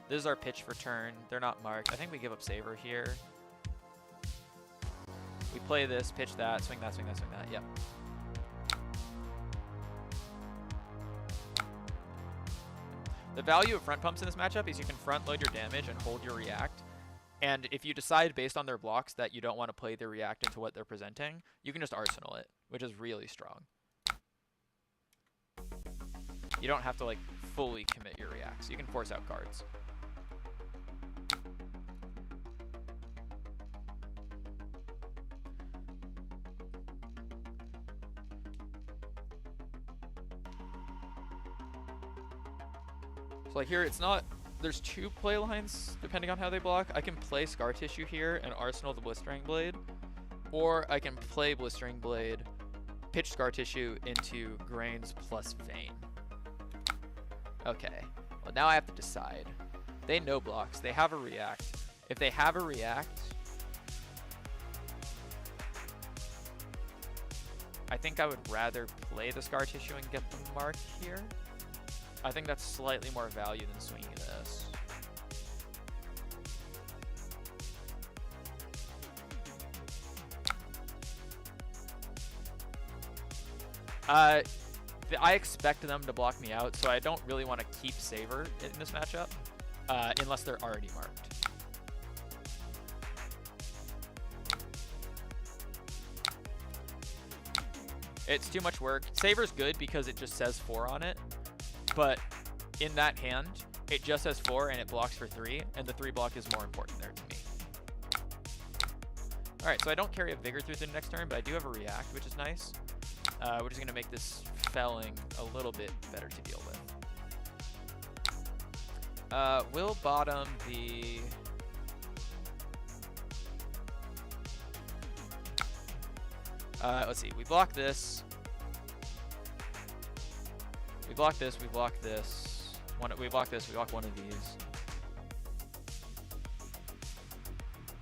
S1: this is our pitch for turn. They're not marked. I think we give up Saver here. We play this, pitch that, swing that, swing that, swing that. Yep. The value of front pumps in this matchup is you can front load your damage and hold your react. And if you decide based on their blocks that you don't want to play their react into what they're presenting, you can just arsenal it, which is really strong. You don't have to like fully commit your reacts. You can force out cards. So like here, it's not, there's 2 play lines depending on how they block. I can play Scar Tissue here and arsenal the Blistering Blade, or I can play Blistering Blade, pitch Scar Tissue into Grains plus Vein. Okay, well now I have to decide. They no blocks, they have a react. If they have a react, I think I would rather play the Scar Tissue and get the mark here. I think that's slightly more value than swinging this. I expect them to block me out, so I don't really want to keep Saver in this matchup, unless they're already marked. It's too much work. Saver's good because it just says 4 on it, but in that hand, it just says 4 and it blocks for 3, and the 3 block is more important there to me. Alright, so I don't carry a Vigor through the next turn, but I do have a React, which is nice. Which is going to make this felling a little bit better to deal with. We'll bottom the... let's see, we block this. We block this, we block this. We block this, we block one of these.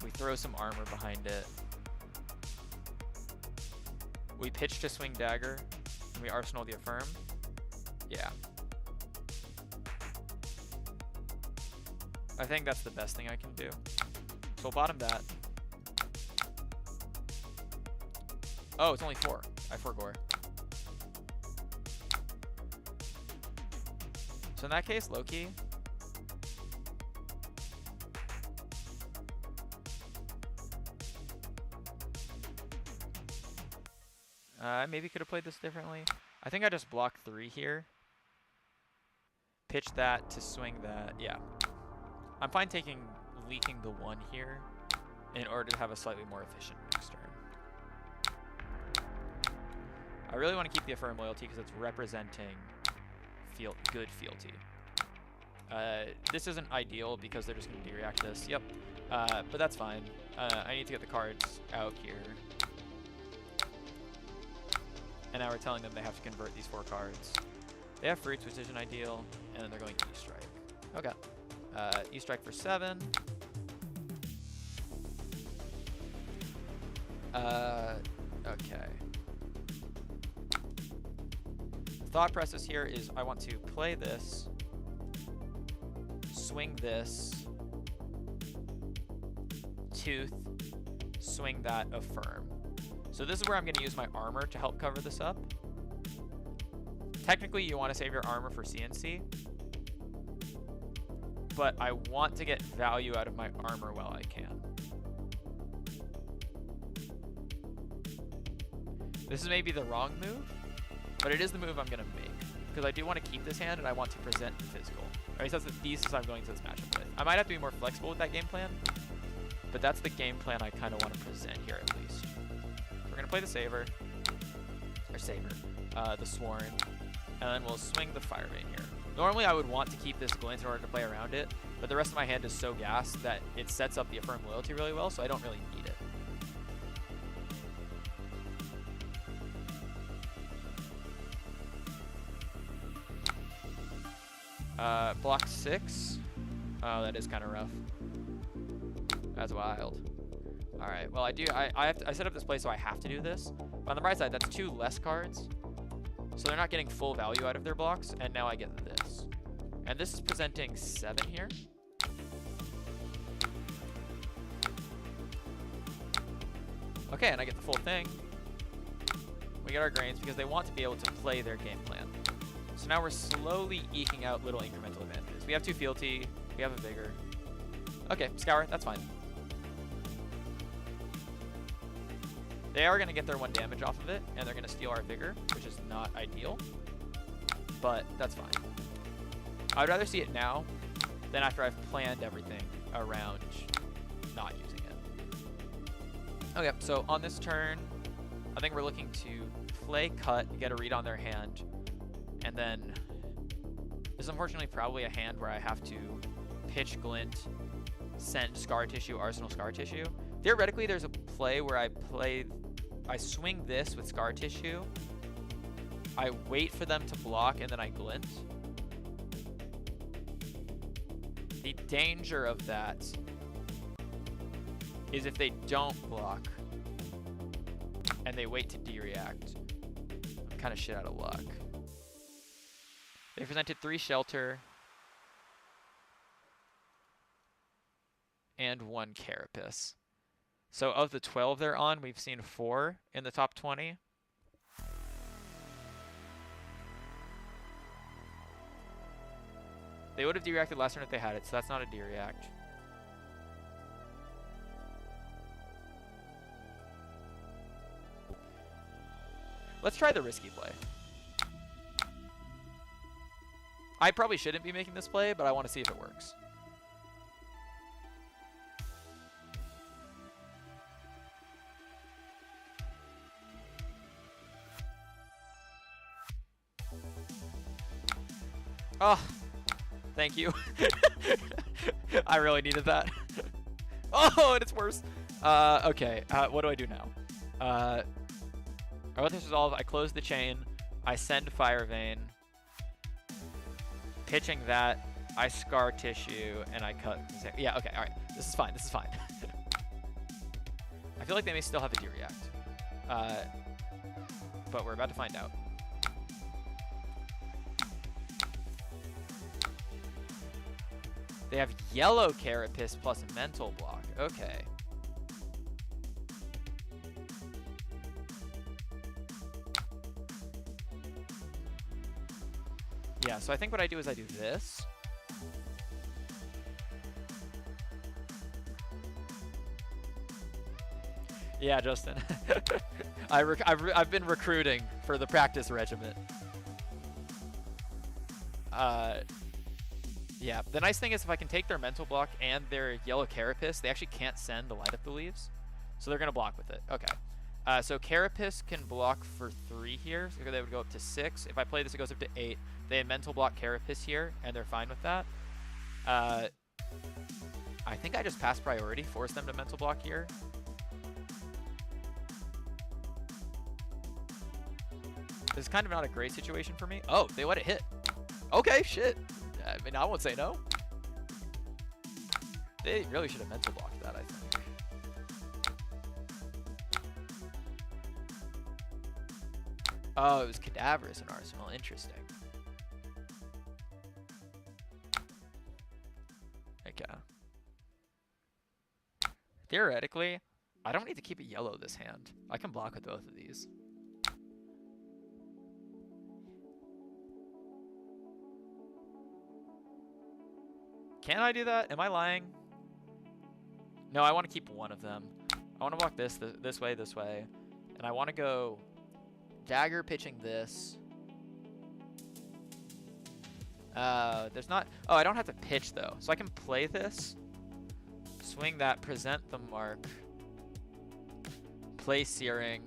S1: We throw some armor behind it. We pitch to swing dagger, and we arsenal the affirm. Yeah. I think that's the best thing I can do. So we'll bottom that. Oh, it's only 4. I forgore. So in that case, Loki. Maybe could have played this differently. I think I just blocked 3 here. Pitch that to swing that. Yeah. I'm fine leaking the 1 here in order to have a slightly more efficient next turn. I really want to keep the affirm loyalty because it's representing good fealty. This isn't ideal because they're just going to de-react this. Yep. But that's fine. I need to get the cards out here. And now we're telling them they have to convert these 4 cards. They have fruits, which isn't ideal, and then they're going E-Strike. Okay. E-Strike for 7. Okay. Thought process here is I want to play this, swing this, tooth, swing that, affirm. So this is where I'm going to use my armor to help cover this up. Technically, you want to save your armor for CNC, but I want to get value out of my armor while I can. This is maybe the wrong move, but it is the move I'm going to make, because I do want to keep this hand and I want to present physical. Or at least that's the thesis I'm going to this matchup with. I might have to be more flexible with that game plan, but that's the game plan I kind of want to present here at least. We're going to play the Saver, the Sworn, and then we'll swing the Firebane here. Normally I would want to keep this glint in order to play around it, but the rest of my hand is so gassed that it sets up the affirm loyalty really well, so I don't really need it. Block 6. Oh, that is kind of rough. That's wild. All right. Well, I set up this play, so I have to do this. But on the bright side, that's 2 less cards, so they're not getting full value out of their blocks. And now I get this, and this is presenting 7 here. Okay, and I get the full thing. We get our grains because they want to be able to play their game plan. So now we're slowly eking out little incremental advantages. We have 2 fealty. We have a vigor. Okay, scour. That's fine. They are going to get their 1 damage off of it, and they're going to steal our vigor, which is not ideal, but that's fine. I would rather see it now than after I've planned everything around not using it. Okay, so on this turn, I think we're looking to play cut, get a read on their hand, and then this is unfortunately probably a hand where I have to pitch glint, send scar tissue, arsenal scar tissue. Theoretically, there's a play where I swing this with scar tissue, I wait for them to block, and then I glint. The danger of that is if they don't block and they wait to de-react, I'm kind of shit out of luck. They presented 3 shelter and 1 carapace. So of the 12 they're on, we've seen 4 in the top 20. They would have dereacted last turn if they had it, so that's not a dereact. Let's try the risky play. I probably shouldn't be making this play, but I want to see if it works. Oh, thank you. I really needed that. Oh, and it's worse. Okay, what do I do now? I want this resolve. I close the chain. I send Fire Vein. Pitching that, I scar tissue, and I cut. Yeah, okay, all right. This is fine. This is fine. I feel like they may still have a dereact. But we're about to find out. They have yellow carapace plus mental block. Okay. Yeah, so I think what I do is I do this. Yeah, Justin. I've been recruiting for the practice regiment. Yeah, the nice thing is if I can take their mental block and their yellow carapace, they actually can't send the light up the leaves. So they're going to block with it. Okay. So carapace can block for 3 here. So they would go up to 6. If I play this, it goes up to 8. They have mental block carapace here, and they're fine with that. I think I just pass priority, force them to mental block here. This is kind of not a great situation for me. Oh, they let it hit. Okay, shit. I mean, I won't say no. They really should have mental blocked that, I think. Oh, it was Cadaverous in Arsenal. Interesting. Okay. Theoretically, I don't need to keep it yellow this hand. I can block with both of these. Can I do that? Am I lying? No, I want to keep one of them. I want to block this way, and I want to go dagger pitching this. There's not... Oh, I don't have to pitch, though. So I can play this, swing that, present the mark, play Searing.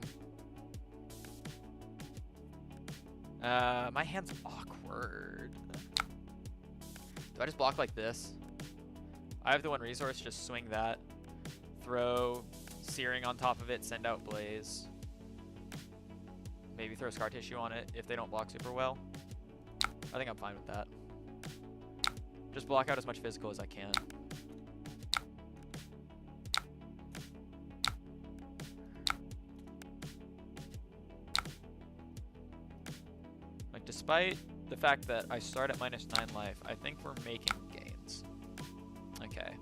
S1: My hand's awkward. Do I just block like this? I have the 1 resource, just swing that. Throw Searing on top of it, send out Blaze. Maybe throw Scar Tissue on it if they don't block super well. I think I'm fine with that. Just block out as much physical as I can. Like, despite the fact that I start at -9 life, I think we're making gains. Okay.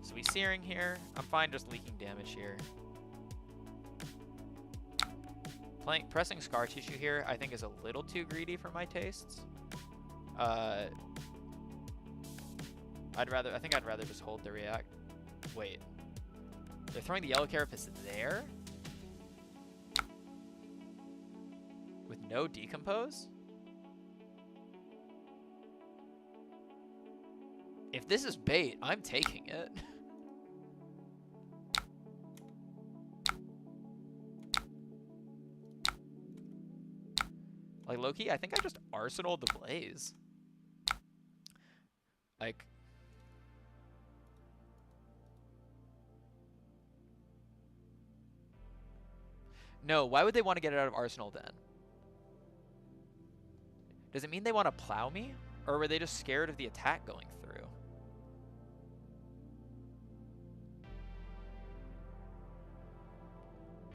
S1: So we Searing here. I'm fine just leaking damage here. Pressing Scar Tissue here, I think, is a little too greedy for my tastes. I think I'd rather just hold the react. Wait. They're throwing the yellow carapace there? With no decompose? If this is bait, I'm taking it. Like, low-key, I think I just arsenaled the Blaze. Like... No, why would they want to get it out of Arsenal then? Does it mean they want to plow me? Or were they just scared of the attack going through?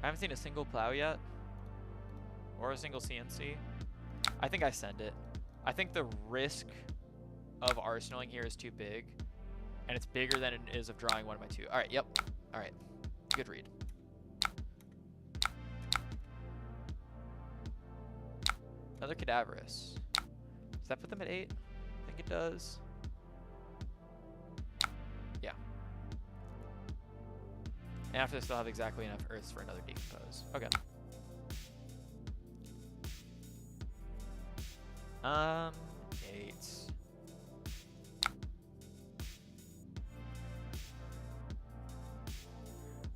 S1: I haven't seen a single plow yet. Or a single CNC. I think I send it. I think the risk of arsenaling here is too big, and it's bigger than it is of drawing one of my two. All right, yep. All right, good read. Another Cadaverous. Does that put them at 8? I think it does. Yeah. And after this, they'll have exactly enough Earths for another Decompose. Okay. 8.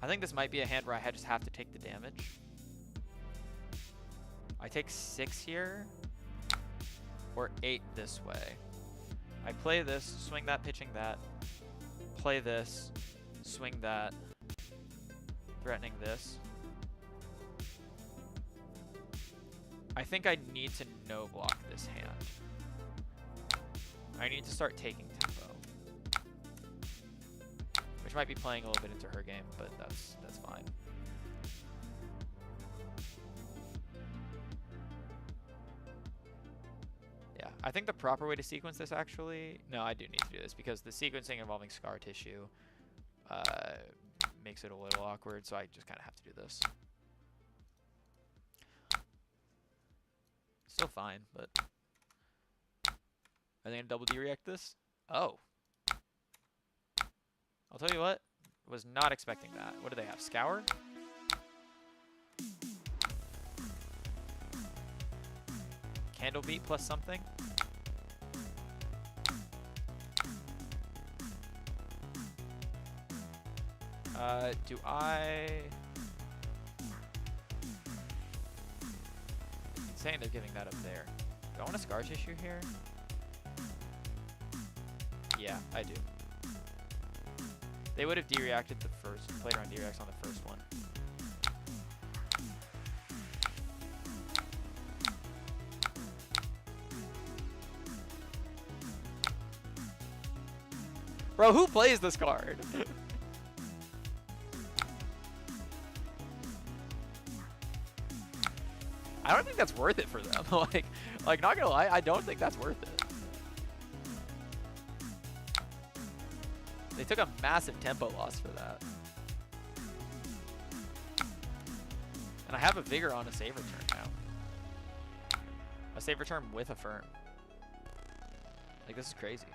S1: I think this might be a hand where I just have to take the damage. I take 6 here, or 8 this way. I play this, swing that, pitching that. Play this, swing that, threatening this. I think I need to no block this hand. I need to start taking tempo. Which might be playing a little bit into her game, but that's fine. Yeah, I think the proper way to sequence this actually... No, I do need to do this because the sequencing involving scar tissue makes it a little awkward, so I just kind of have to do this. Still fine, but... Are they going to double D-react this? Oh. I'll tell you what. Was not expecting that. What do they have? Scour? Candle beat plus something? Do I... It's saying they're giving that up there. Do I want a scar tissue here? Yeah, I do. They would have D-reacted the first, played around D-reacts on the first one. Bro, who plays this card? I don't think that's worth it for them. like not gonna lie, I don't think that's worth it. They took a massive tempo loss for that. And I have a Vigor on a save return now. A save return with a Firm. Like, this is crazy.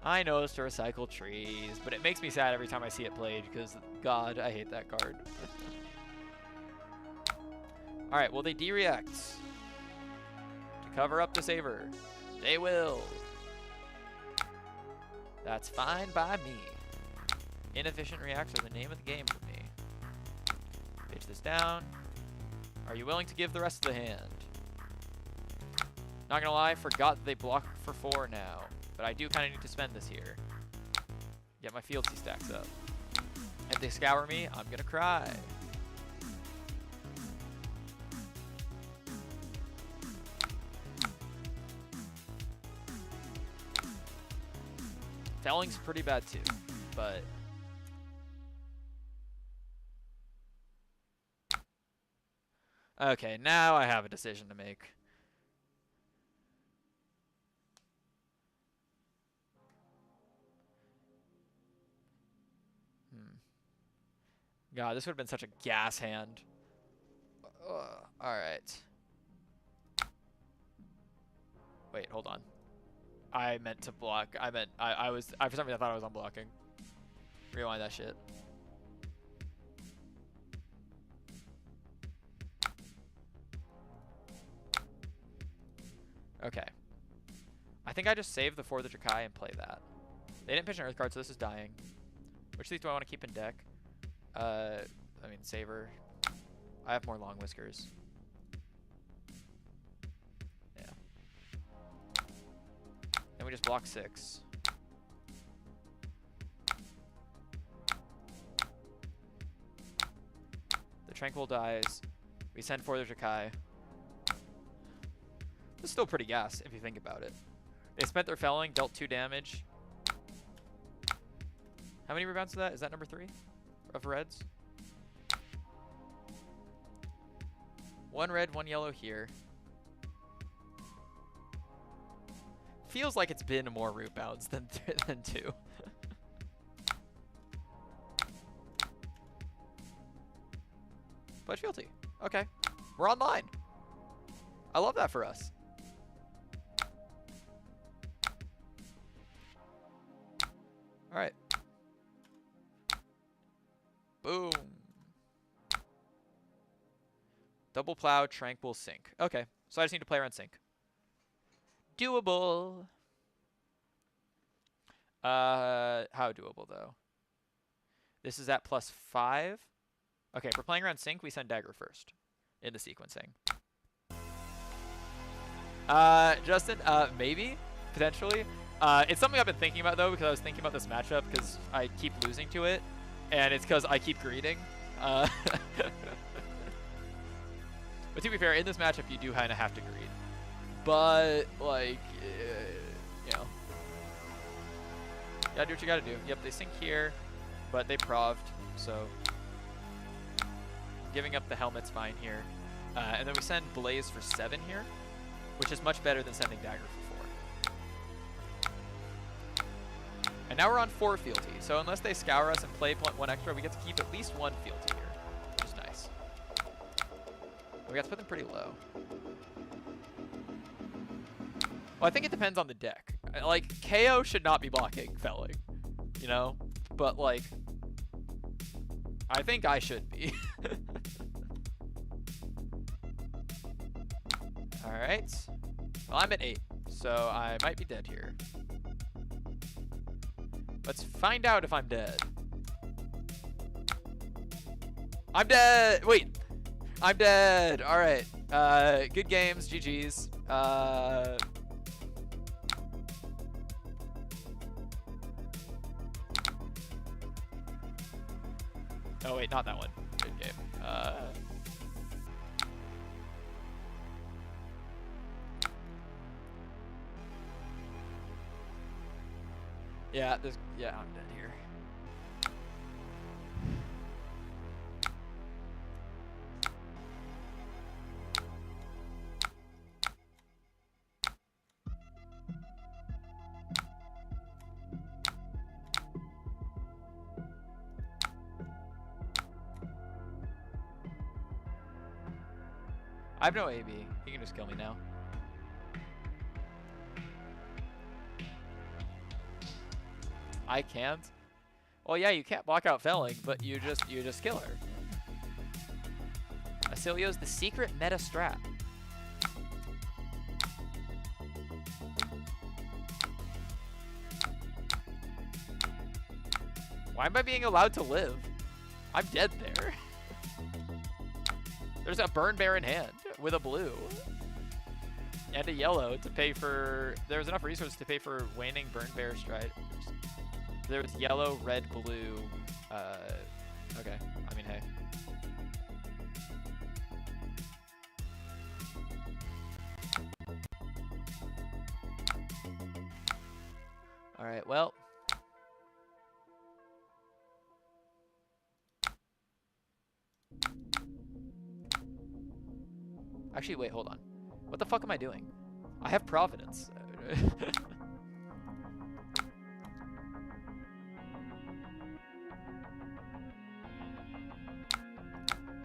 S1: I know it's to recycle trees, but it makes me sad every time I see it played because, God, I hate that card. Alright, will they D-react to cover up the Saver? They will. That's fine by me. Inefficient reacts are the name of the game for me. Pitch this down. Are you willing to give the rest of the hand? Not gonna lie, forgot that they block for 4 now. But I do kind of need to spend this here. Get my Fieldsy stacks up. If they scour me, I'm gonna cry. Felling's pretty bad too, but... Okay, now I have a decision to make. God, this would have been such a gas hand. Alright. Wait, hold on. I meant to block. I for some reason I thought I was unblocking. Rewind that shit. Okay. I think I just saved the For the Drakai and play that. They didn't pitch an Earth card, so this is dying. Which of these do I want to keep in deck? I mean, Saver. I have more Long Whiskers. Yeah. Then we just block 6. The Tranquil dies. We send For the Drakai. This is still pretty gas, if you think about it. They spent their Felling, dealt 2 damage. How many rebounds is that? Is that number 3? of reds. 1 red, 1 yellow here. Feels like it's been more root bounds than 2. Pledge fealty. Okay. We're online. I love that for us. All right. Boom. Double plow, tranquil, sync. Okay. So I just need to play around sync. Doable. How doable though? This is at +5. Okay, if we're playing around sync, we send dagger first in the sequencing. Justin, maybe, potentially. It's something I've been thinking about though, because I was thinking about this matchup because I keep losing to it, and it's because I keep greeting. But to be fair, in this matchup, you do kind of have to greed. But like, you know, you gotta do what you gotta do. Yep, they sync here, but they proved, so giving up the helmet's fine here. And then we send Blaze for 7 here, which is much better than sending Dagger for 4. And now we're on 4 fealty, so unless they scour us and play 1 extra, we get to keep at least 1 fealty here, which is nice. We got to put them pretty low. Well, I think it depends on the deck. Like, KO should not be blocking felling, you know? But, like, I think I should be. Alright. Well, I'm at 8, so I might be dead here. Let's find out if I'm dead. I'm dead! Wait! I'm dead! Alright. Good games. GG's. Oh wait, not that one. Good game. Yeah, I'm dead here. I have no AB. You can just kill me now. I can't? Well, yeah, you can't block out felling, but you just kill her. Acilio's the secret meta strat. Why am I being allowed to live? I'm dead there. There's a burn bear in hand with a blue and a yellow to pay for. There's enough resources to pay for waning burn bear stride. There's yellow, red, blue. Okay. I mean, hey. All right. Well. Actually, wait, hold on. What the fuck am I doing? I have Providence.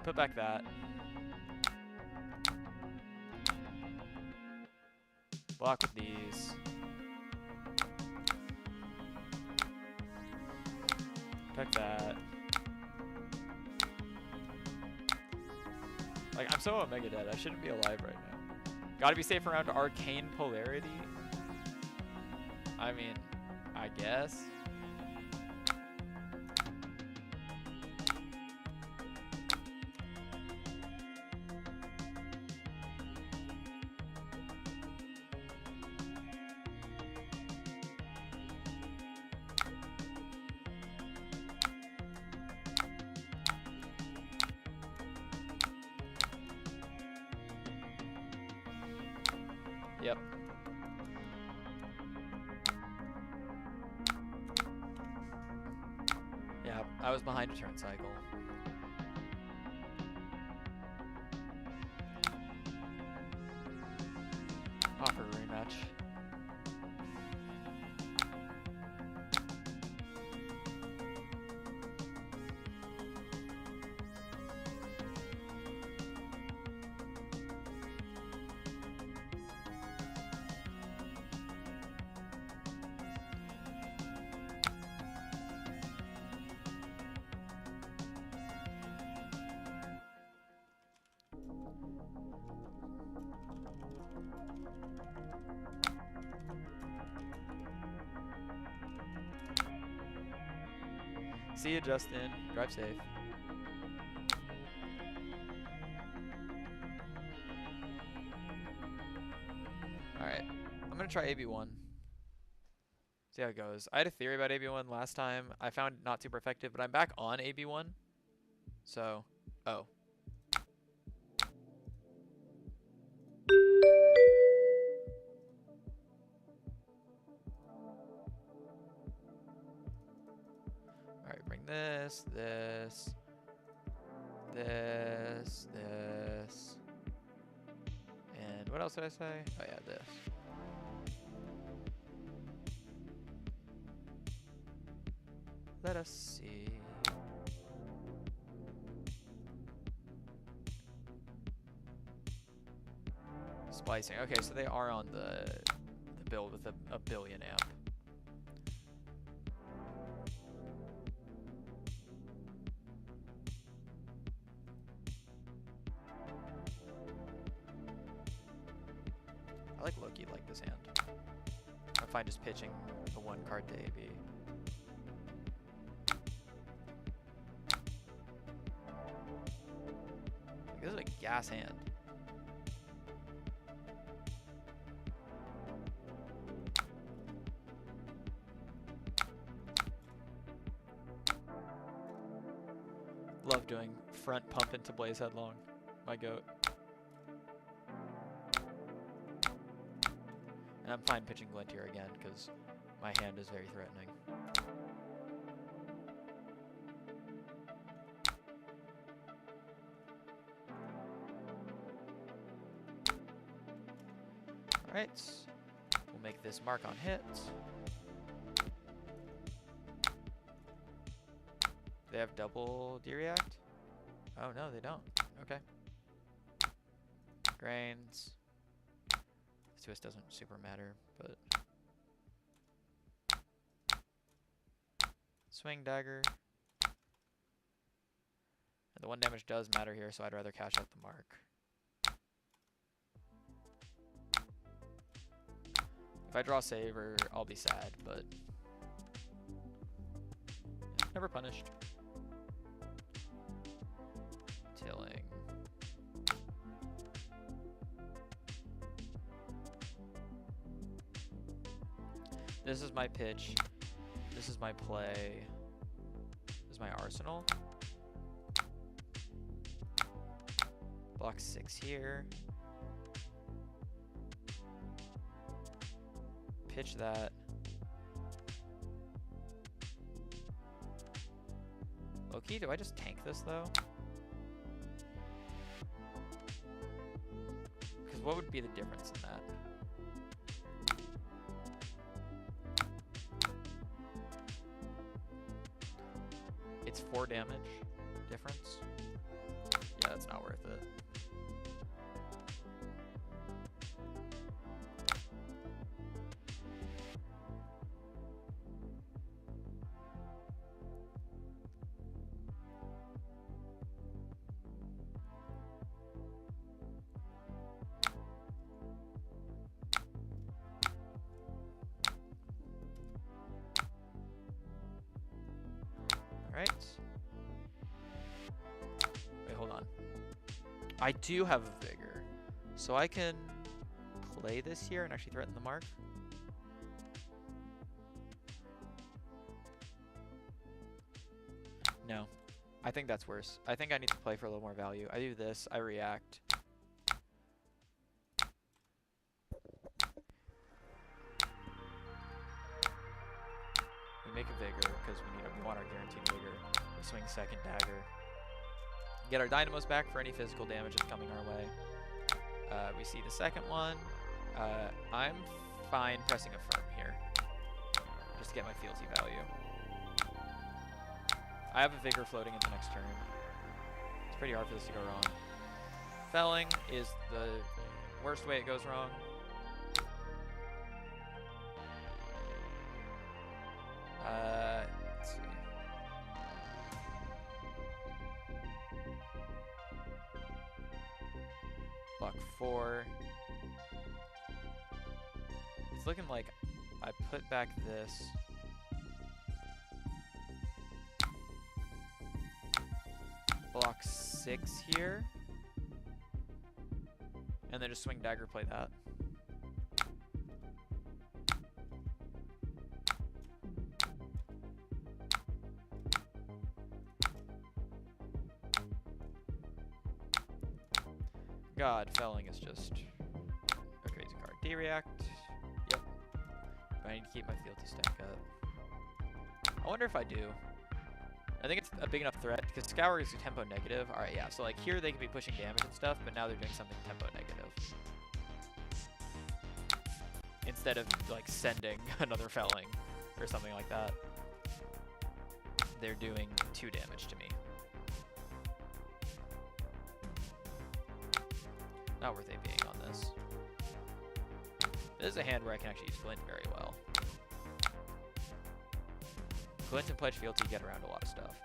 S1: Put back that. Block with these. Protect that. Like, I'm so Omega dead. I shouldn't be alive right now. Gotta be safe around Arcane Polarity. I mean, I guess. Yep. Yeah, Yep, I was behind a turn cycle. Offer a rematch. See you, Justin. Drive safe. Alright. I'm gonna try AB1. See how it goes. I had a theory about AB1 last time. I found it not super effective, but I'm back on AB1. So, oh. Alright, bring this, this, this, this. And what else did I say? Oh yeah, this. Let us see. Splicing. Okay, so they are on the build with a billion amp. I like Loki like this hand. I'm fine just pitching the one card to AB. This is a gas hand. Love doing front pump into Blaze Headlong. My goat. And I'm fine pitching Glintier again because my hand is very threatening. Alright. We'll make this mark on hit. They have double D-React? Oh no, they don't. Okay. Grains. Twist doesn't super matter, but swing dagger. And the 1 damage does matter here, so I'd rather cash out the mark. If I draw Saver, I'll be sad, but yeah, never punished. Tilling. This is my pitch. This is my play. This is my arsenal. Block 6 here. Pitch that. Low-key, do I just tank this though? Because what would be the difference in that? It's 4 damage difference. Yeah, that's not worth it. Right. Wait, hold on. I do have a Vigor, so I can play this here and actually threaten the mark. No, I think that's worse. I think I need to play for a little more value. I do this, I react. We make a Vigor because we want our guaranteed Vigor. swing second dagger. Get our dynamos back for any physical damage that's coming our way. We see the second one. I'm fine pressing Affirm here, just to get my fealty value. I have a Vigor floating into next turn. It's pretty hard for this to go wrong. Felling is the worst way it goes wrong. Let's see. Block 4. It's looking like I put back this. Block 6 here. And then just swing dagger, play that. God, Felling is just a crazy card. D-React. Yep. But I need to keep my fealty stack up. I wonder if I do. I think it's a big enough threat because Scour is tempo negative. Alright, yeah. So like here they could be pushing damage and stuff, but now they're doing something tempo negative. Instead of like sending another Felling or something like that. They're doing 2 damage to me. Not worth APing on this. This is a hand where I can actually use Glint very well. Glint and Pledge Fealty get around a lot of stuff.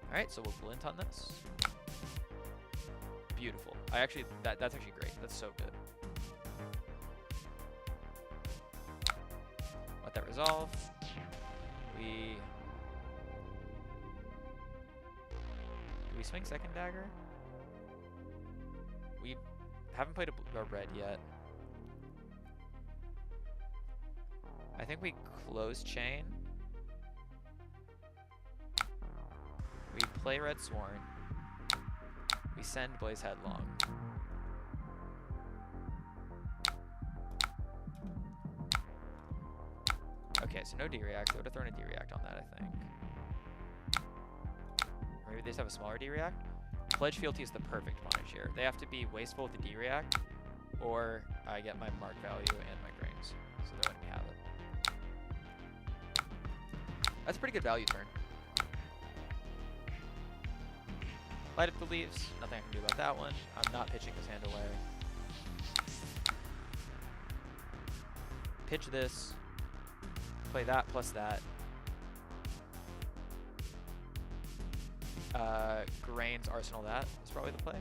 S1: Alright, so we'll Glint on this. Beautiful. That's actually great. That's so good. Let that resolve. Do we swing second dagger? We haven't played a red yet. I think we close chain. We play Red Sworn. We send Blaze Headlong. Okay, so no D-React. I would have thrown a D-React on that, I think. Or maybe they just have a smaller D-React. Pledge Fealty is the perfect punish here. They have to be wasteful with the D-React, or I get my mark value and my grains. So they're letting me have it. That's a pretty good value turn. Light up the leaves. Nothing I can do about that one. I'm not pitching this hand away. Pitch this. Play that plus that. Grains, Arsenal that is probably the play.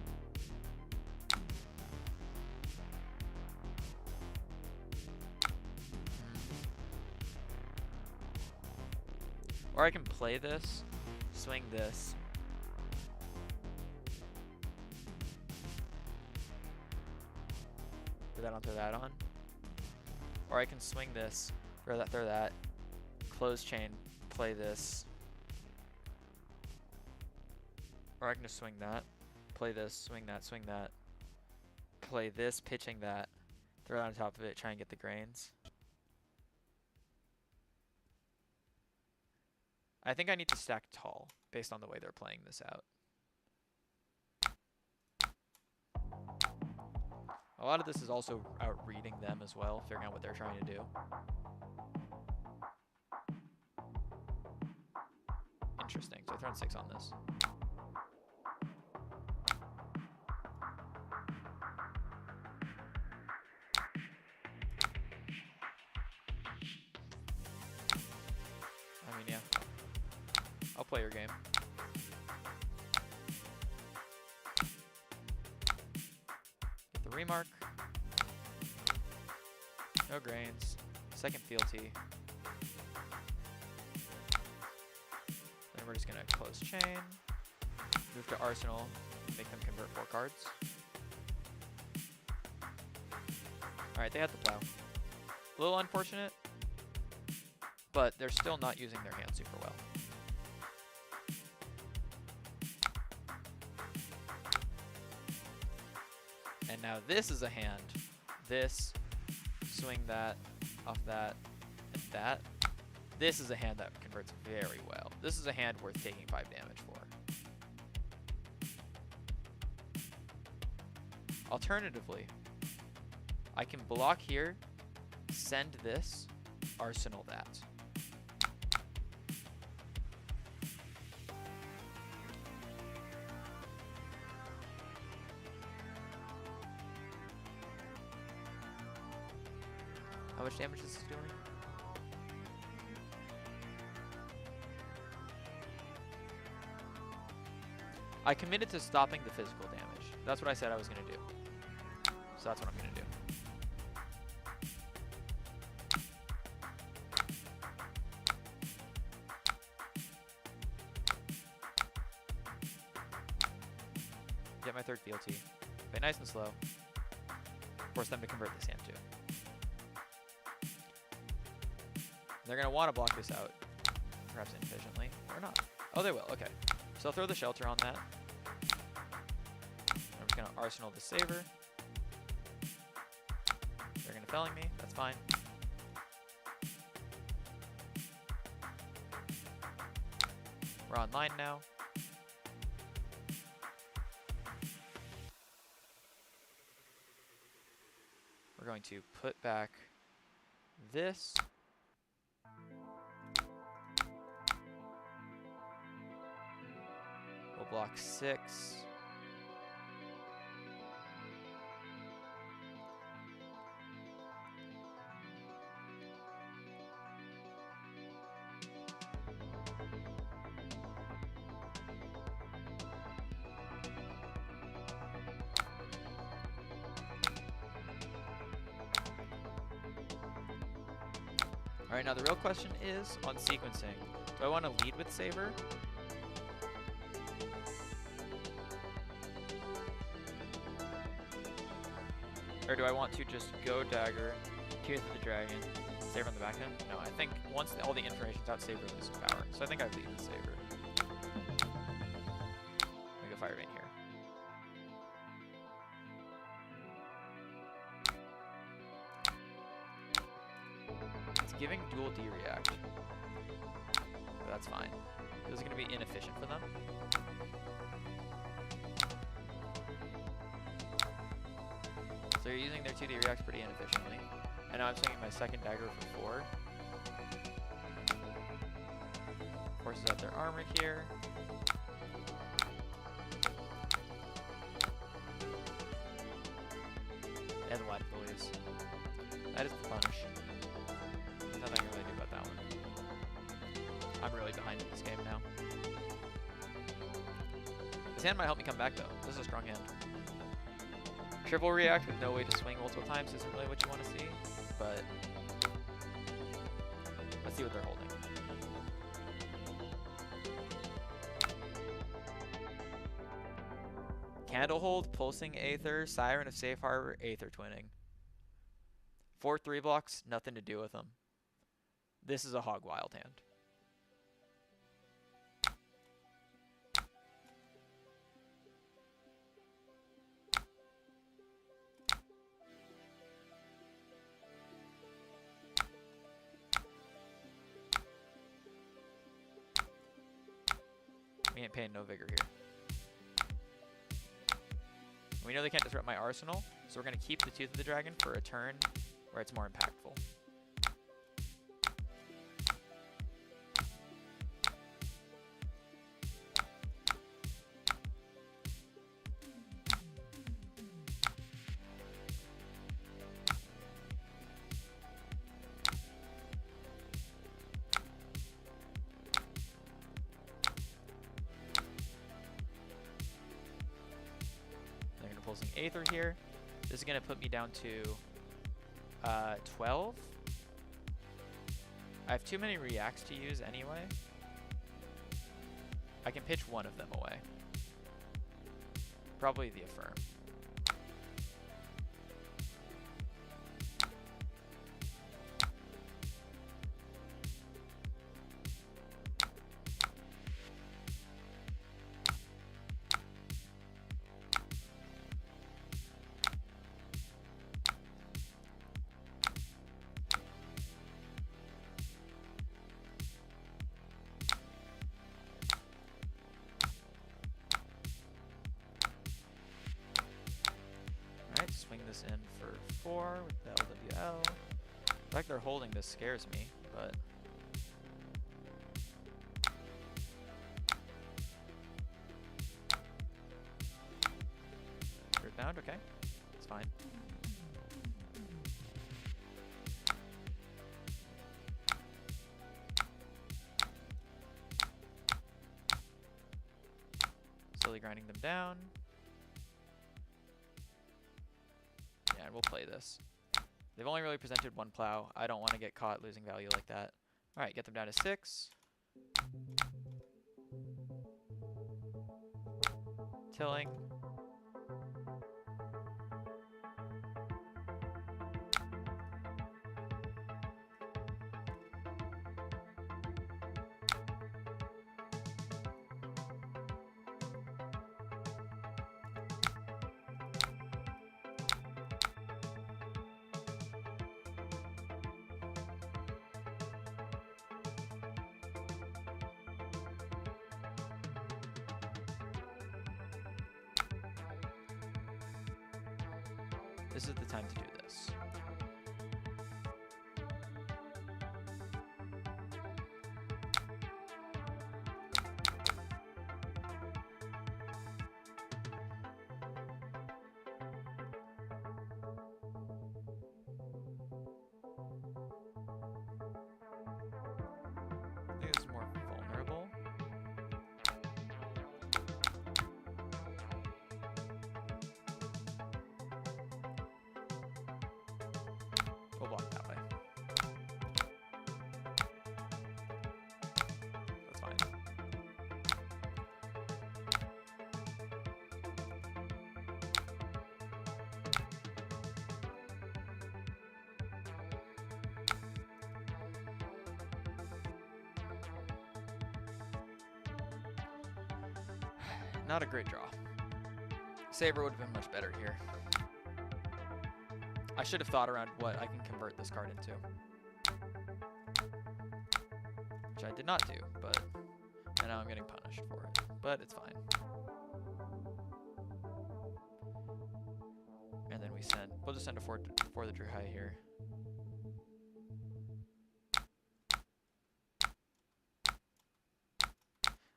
S1: Or I can play this, swing this. Throw that on. Or I can swing this, throw that, close chain, play this. Or I can just swing that, play this, swing that, play this, pitching that, throw it on top of it, try and get the grains. I think I need to stack tall based on the way they're playing this out. A lot of this is also out reading them as well, figuring out what they're trying to do. Interesting. So I throw 6 on this. I mean, yeah. I'll play your game. Get the remark. No grains. Second fealty. Then we're just gonna close chain. Move to Arsenal. Make them convert 4 cards. Alright, they had the plow. A little unfortunate, but they're still not using their hand super well. And now this is a hand. This, swing that, off that, and that. This is a hand that converts very well. This is a hand worth taking 5 damage for. Alternatively, I can block here, send this, arsenal that. How much damage is this doing? I committed to stopping the physical damage. That's what I said I was going to do. So that's what I'm going to do. Get my third fealty. Play nice and slow. Force them to convert this hand too. They're going to want to block this out. Perhaps inefficiently. Or not. Oh, they will. Okay. So I'll throw the shelter on that. I'm just going to arsenal the saver. They're going to felling me. That's fine. We're online now. We're going to put back this. We'll block 6. Alright, now the real question is on sequencing. Do I want to lead with Saber? Or do I want to just go Dagger, Tears of the Dragon, Saber on the back end? No, I think once all the information's out, Saber loses power. So I think I lead with Saber. Let me go Fire Vein here. It's giving dual D react. But that's fine. This is going to be inefficient for them. So you're using their 2D reacts pretty inefficiently. And now I'm swinging my second dagger for 4. Forces out their armor here. And what believes. That is the punish. There's nothing I can really do about that one. I'm really behind in this game now. This hand might help me come back though. This is a strong hand. Triple react with no way to swing multiple times isn't really what you want to see, but let's see what they're holding. Candlehold, Pulsing Aether, Siren of Safe Harbor, Aether Twinning. 4 3 blocks, nothing to do with them. This is a Hog Wild hand. We ain't paying no vigor here. We know they can't disrupt my arsenal, so we're going to keep the Tooth of the Dragon for a turn where it's more impactful. Pulsing Aether here. This is going to put me down to 12. I have too many reacts to use anyway. I can pitch one of them away. Probably the Affirm. fact they're holding this scares me, but... Bound, okay. It's fine. Slowly grinding them down. Yeah, and we'll play this. They've only really presented one plow. I don't want to get caught losing value like that. Alright, get them down to 6. Tilling. This is the time to do this. I think this is more vulnerable. We'll block that way. That's fine. Not a great draw. Saber would have been much better here. I should have thought around what I can convert this card into. Which I did not do, but... And now I'm getting punished for it. But it's fine. And then we send... We'll just send a for the Drew High here.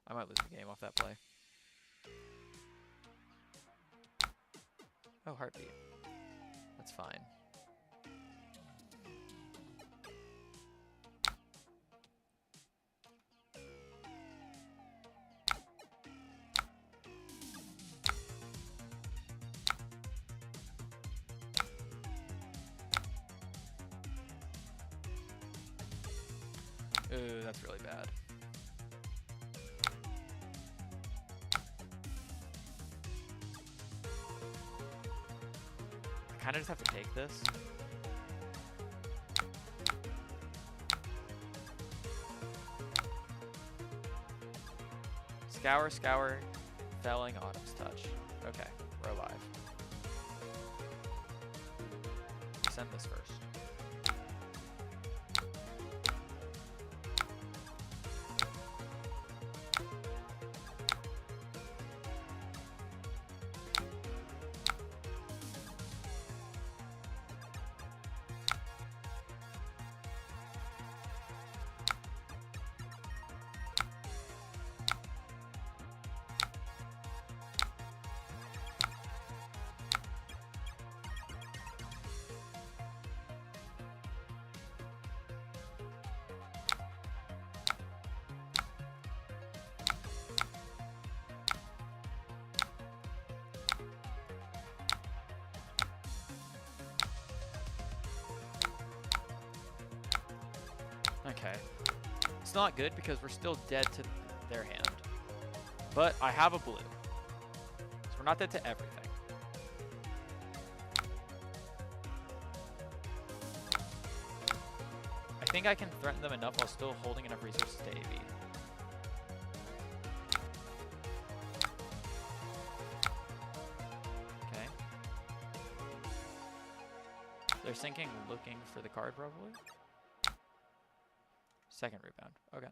S1: I might lose the game off that play. Oh, heartbeat. That's fine. Ooh, that's really bad. I kind of just have to take this. Scour, Scour, Felling, Autumn's Touch. Okay, we're alive. Send this first. Okay. It's not good because we're still dead to their hand. But I have a blue. So we're not dead to everything. I think I can threaten them enough while still holding enough resources to AV. Okay. They're sinking, looking for the card probably. Second rebound. Okay.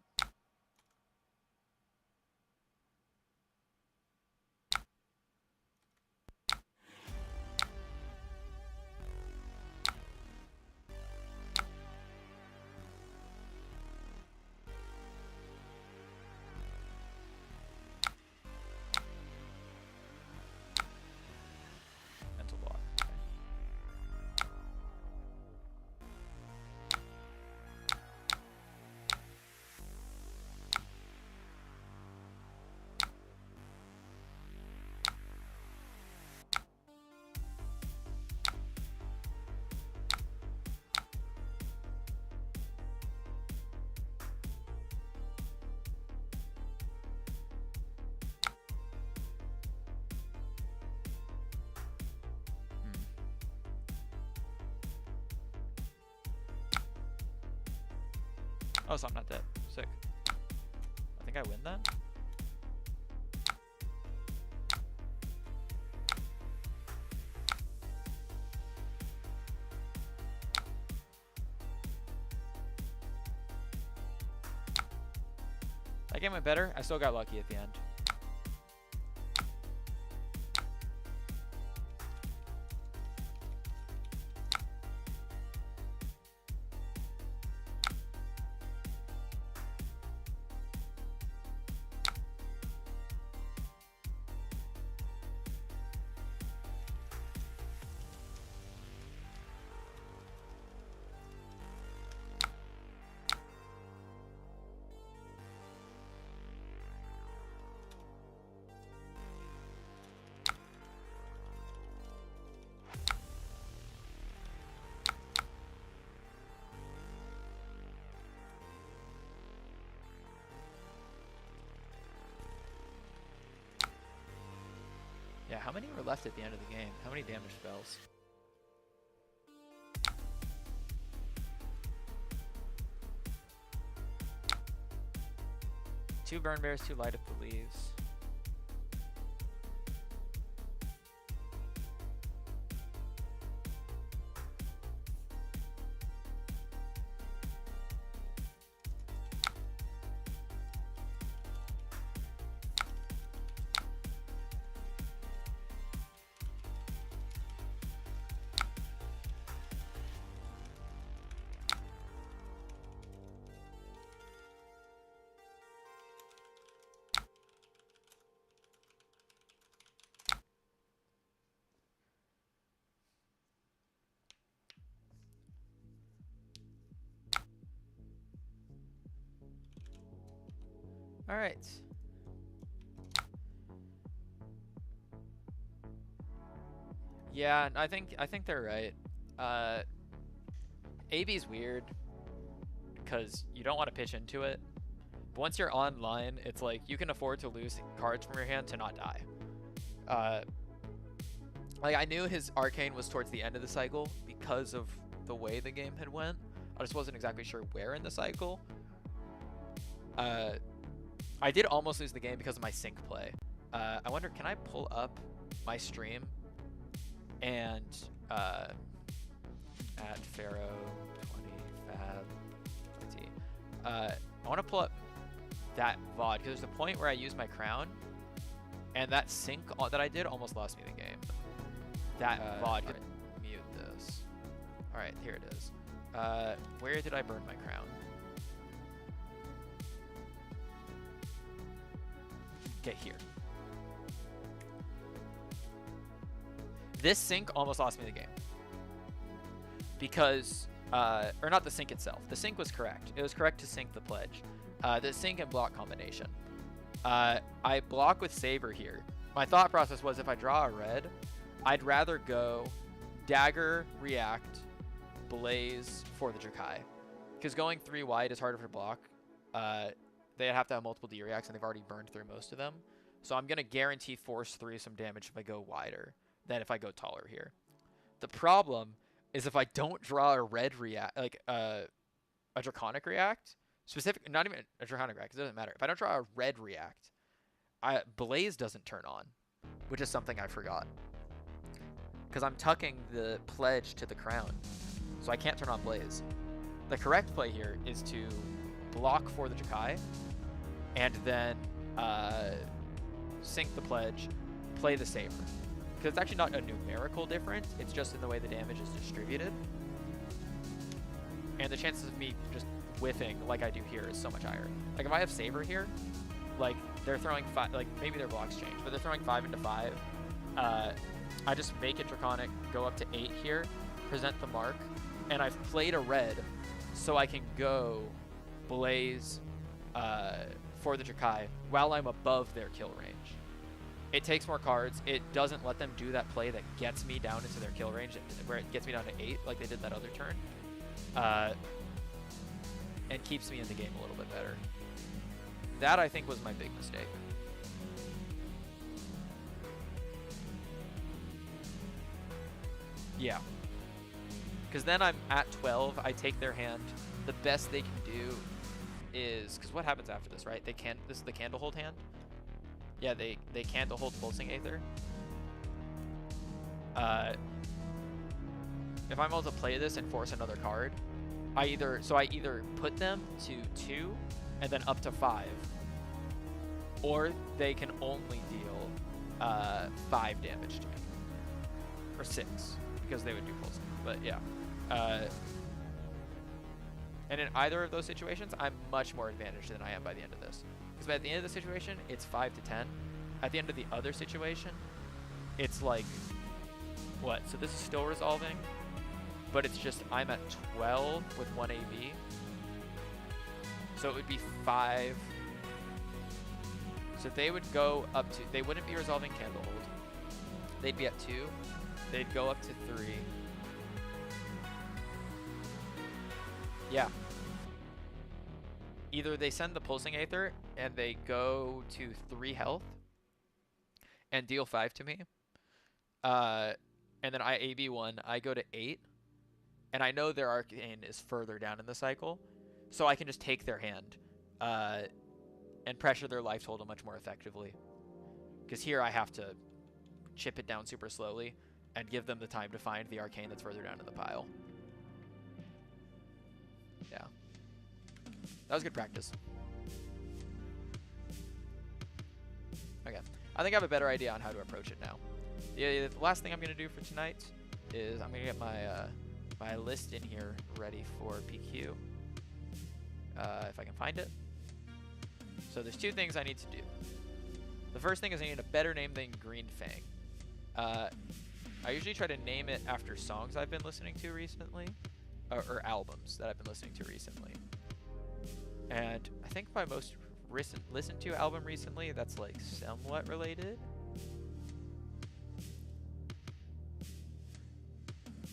S1: Oh, so I'm not dead. Sick. I think I win then. That game went better. I still got lucky at the end. Yeah, how many were left at the end of the game? How many damage spells? Two burn bears, two light up the leaves. All right. Yeah, I think they're right. AB's weird because you don't want to pitch into it. But once you're online, it's like you can afford to lose cards from your hand to not die. Like I knew his arcane was towards the end of the cycle because of the way the game had went. I just wasn't exactly sure where in the cycle. I did almost lose the game because of my sync play. I wonder, can I pull up my stream and at Pharaoh 20 Fab T. I want to pull up that VOD because there's a point where I used my crown and that sync that I did almost lost me the game. That VOD. Mute this. All right, here it is. Where did I burn my crown? Okay, here. This sync almost lost me the game. Because, or not the sync itself. The sync was correct. It was correct to sync the pledge. The sync and block combination. I block with Saber here. My thought process was if I draw a red, I'd rather go Dagger, React, Blaze for the Drakai. Because going 3 wide is harder for block. They have to have multiple D-reacts, and they've already burned through most of them. So I'm going to guarantee force 3 some damage if I go wider than if I go taller here. The problem is if I don't draw a red react, like a Draconic react, not even a Draconic react, because it doesn't matter. If I don't draw a red react, Blaze doesn't turn on, which is something I forgot. Because I'm tucking the pledge to the crown, so I can't turn on Blaze. The correct play here is to block for the Drakai, and then sync the pledge, play the Saber. Because it's actually not a numerical difference, it's just in the way the damage is distributed. And the chances of me just whiffing like I do here is so much higher. Like if I have Saber here, like they're throwing 5, like maybe their blocks change, but they're throwing 5 into 5. I just make it Draconic, go up to 8 here, present the mark, and I've played a red so I can go Blaze for the Drakai while I'm above their kill range. It takes more cards. It doesn't let them do that play that gets me down into their kill range, where it gets me down to 8 like they did that other turn, and keeps me in the game a little bit better. That, I think, was my big mistake. Yeah. Because then I'm at 12, I take their hand. The best they can do is, because what happens after this, right? This is the candle hold hand. Yeah, they candle hold pulsing aether. If I'm able to play this and force another card, I either put them to 2 and then up to 5, or they can only deal 5 damage to me, or 6 because they would do pulsing. But yeah, and in either of those situations, I'm much more advantaged than I am by the end of this. Because at the end of the situation, it's 5 to 10. At the end of the other situation, it's like what? So this is still resolving, but it's just I'm at 12 with 1 AV. So it would be 5. So they would go up to, they wouldn't be resolving candle hold. They'd be at 2. They'd go up to 3. Yeah. Either they send the pulsing aether and they go to 3 health and deal 5 to me. And then I AB 1, I go to 8. And I know their arcane is further down in the cycle, so I can just take their hand and pressure their life total much more effectively. Because here I have to chip it down super slowly and give them the time to find the arcane that's further down in the pile. Yeah. That was good practice. Okay. I think I have a better idea on how to approach it now. The last thing I'm going to do for tonight is I'm going to get my my list in here ready for PQ. If I can find it. So there's 2 things I need to do. The first thing is I need a better name than Green Fang. I usually try to name it after songs I've been listening to recently, or albums that I've been listening to recently. And I think my most listened to album recently that's like somewhat related,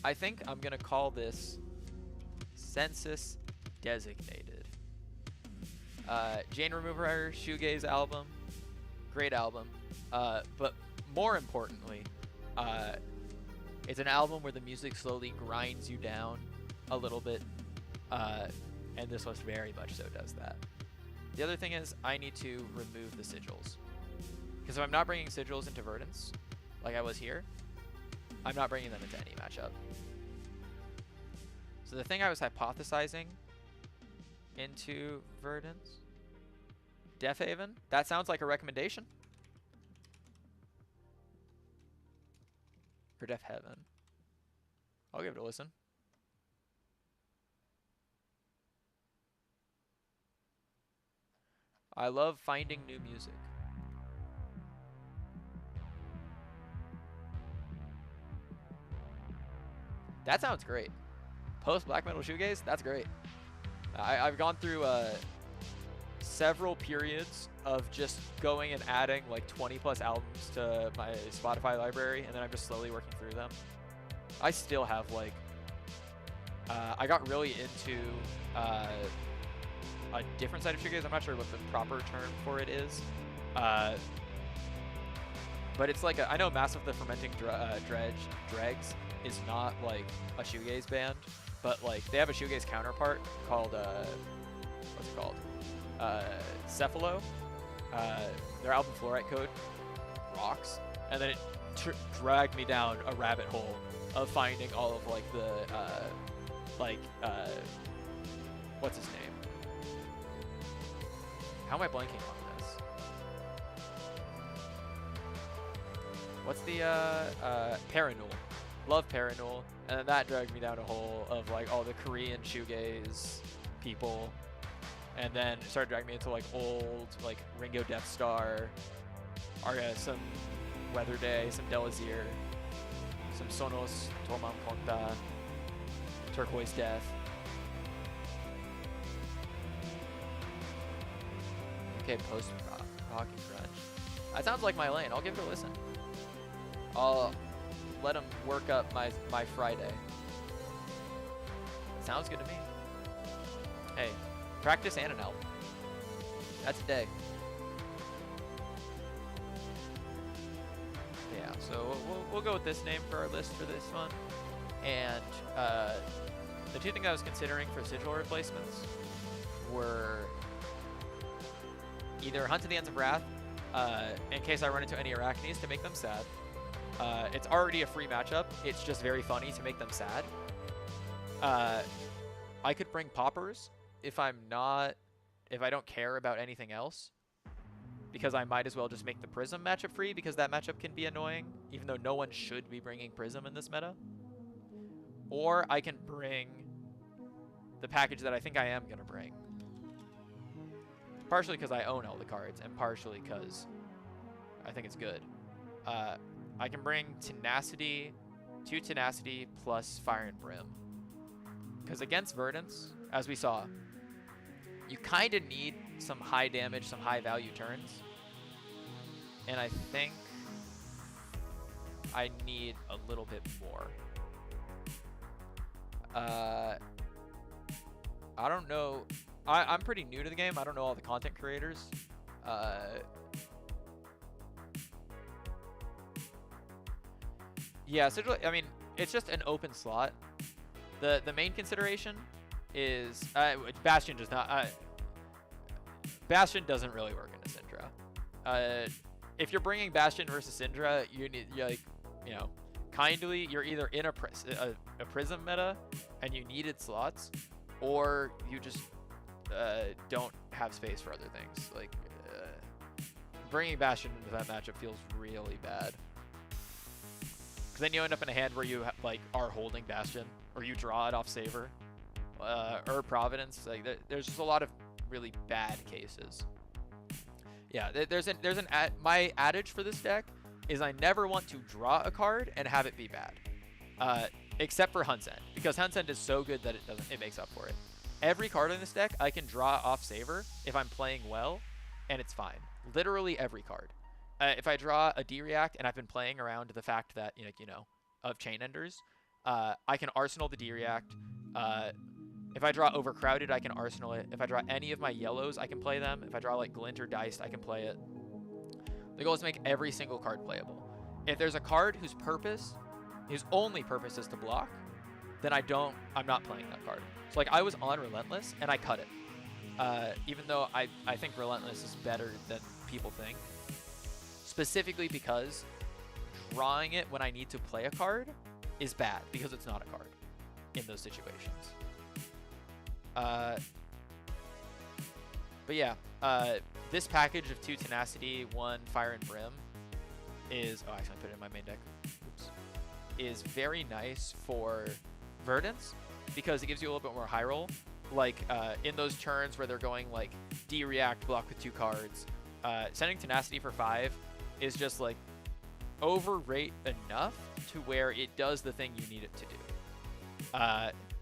S1: I think I'm gonna call this Census Designated. Jane Remover shoegaze album, great album, but more importantly, it's an album where the music slowly grinds you down a little bit, and this was very much so does that. The other thing is I need to remove the sigils, because if I'm not bringing sigils into Verdance, like I was here, I'm not bringing them into any matchup. So the thing I was hypothesizing into Verdance, Death Haven, that sounds like a recommendation for Death Heaven. I'll give it a listen. I love finding new music. That sounds great. Post black metal shoegaze, that's great. I've gone through several periods of just going and adding like 20 plus albums to my Spotify library, and then I'm just slowly working through them. I still have like, I got really into a different side of shoegaze. I'm not sure what the proper term for it is. But it's like, I know Massive the Fermenting Dregs is not like a shoegaze band, but like they have a shoegaze counterpart called, what's it called? Cephalo. Their album Fluorite Code rocks. And then it dragged me down a rabbit hole of finding all of like the, what's his name? How am I blanking on this? What's the, Paranul. Love Paranul. And then that dragged me down a hole of like all the Korean shoegaze people. And then it started dragging me into like old, like Ringo Death Star, some Weather Day, some Delazir, some Sonos Tomam Konta, Turquoise Death. Okay, post-rock and grunge. That sounds like my lane. I'll give it a listen. I'll let them work up my Friday. Sounds good to me. Hey, practice and an album. That's a day. Yeah, so we'll go with this name for our list for this one. And the 2 things I was considering for sigil replacements were either Hunt to the Ends of Wrath, in case I run into any Arachnes to make them sad. It's already a free matchup. It's just very funny to make them sad. I could bring Poppers if I don't care about anything else, because I might as well just make the Prism matchup free, because that matchup can be annoying, even though no one should be bringing Prism in this meta. Or I can bring the package that I think I am going to bring. Partially because I own all the cards, and partially because I think it's good. I can bring Tenacity, 2 Tenacity plus Fire and Brim. Because against Verdance, as we saw, you kind of need some high damage, some high value turns. And I think I need a little bit more. I don't know. I'm pretty new to the game. I don't know all the content creators. Yeah, so I mean, it's just an open slot. The main consideration is Bastion does not. Bastion doesn't really work into Syndra. If you're bringing Bastion versus Syndra, you're kindly, you're either in a Prism meta and you needed slots, or you just don't have space for other things. Like bringing Bastion into that matchup feels really bad. Because then you end up in a hand where you are holding Bastion, or you draw it off Saver, or Providence. Like there's just a lot of really bad cases. Yeah, my adage for this deck is I never want to draw a card and have it be bad, except for Hunt's End, because Hunt's End is so good that it makes up for it. Every card in this deck I can draw off Saver if I'm playing well, and it's fine. Literally every card. If I draw a D-React and I've been playing around the fact that, of Chain Enders, I can Arsenal the D-React. If I draw Overcrowded, I can Arsenal it. If I draw any of my yellows, I can play them. If I draw like Glint or Diced, I can play it. The goal is to make every single card playable. If there's a card whose only purpose is to block, then I'm not playing that card. So like I was on Relentless and I cut it. Even though I think Relentless is better than people think. Specifically because drawing it when I need to play a card is bad, because it's not a card in those situations. But yeah, this package of 2 Tenacity, 1 Fire and Brim is... Oh, actually I put it in my main deck. Oops. Is very nice for Verdance, because it gives you a little bit more high roll. Like, in those turns where they're going, like, D-React, block with 2 cards, sending Tenacity for 5 is just, like, overrate enough to where it does the thing you need it to do.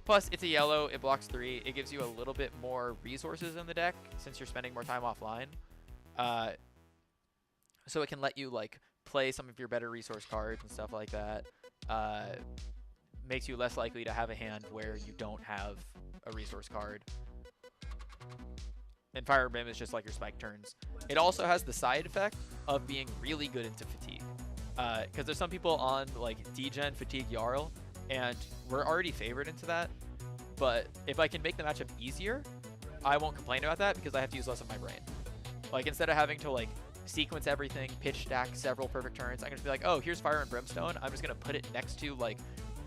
S1: Plus, it's a yellow, it blocks 3, it gives you a little bit more resources in the deck since you're spending more time offline. So it can let you, like, play some of your better resource cards and stuff like that. Makes you less likely to have a hand where you don't have a resource card. And Fire Brim is just like your spike turns. It also has the side effect of being really good into Fatigue. Because there's some people on like D-Gen Fatigue Jarl, and we're already favored into that. But if I can make the matchup easier, I won't complain about that, because I have to use less of my brain. Like, instead of having to like sequence everything, pitch stack several perfect turns, I can just be like, oh, here's Fire and Brimstone. I'm just gonna put it next to like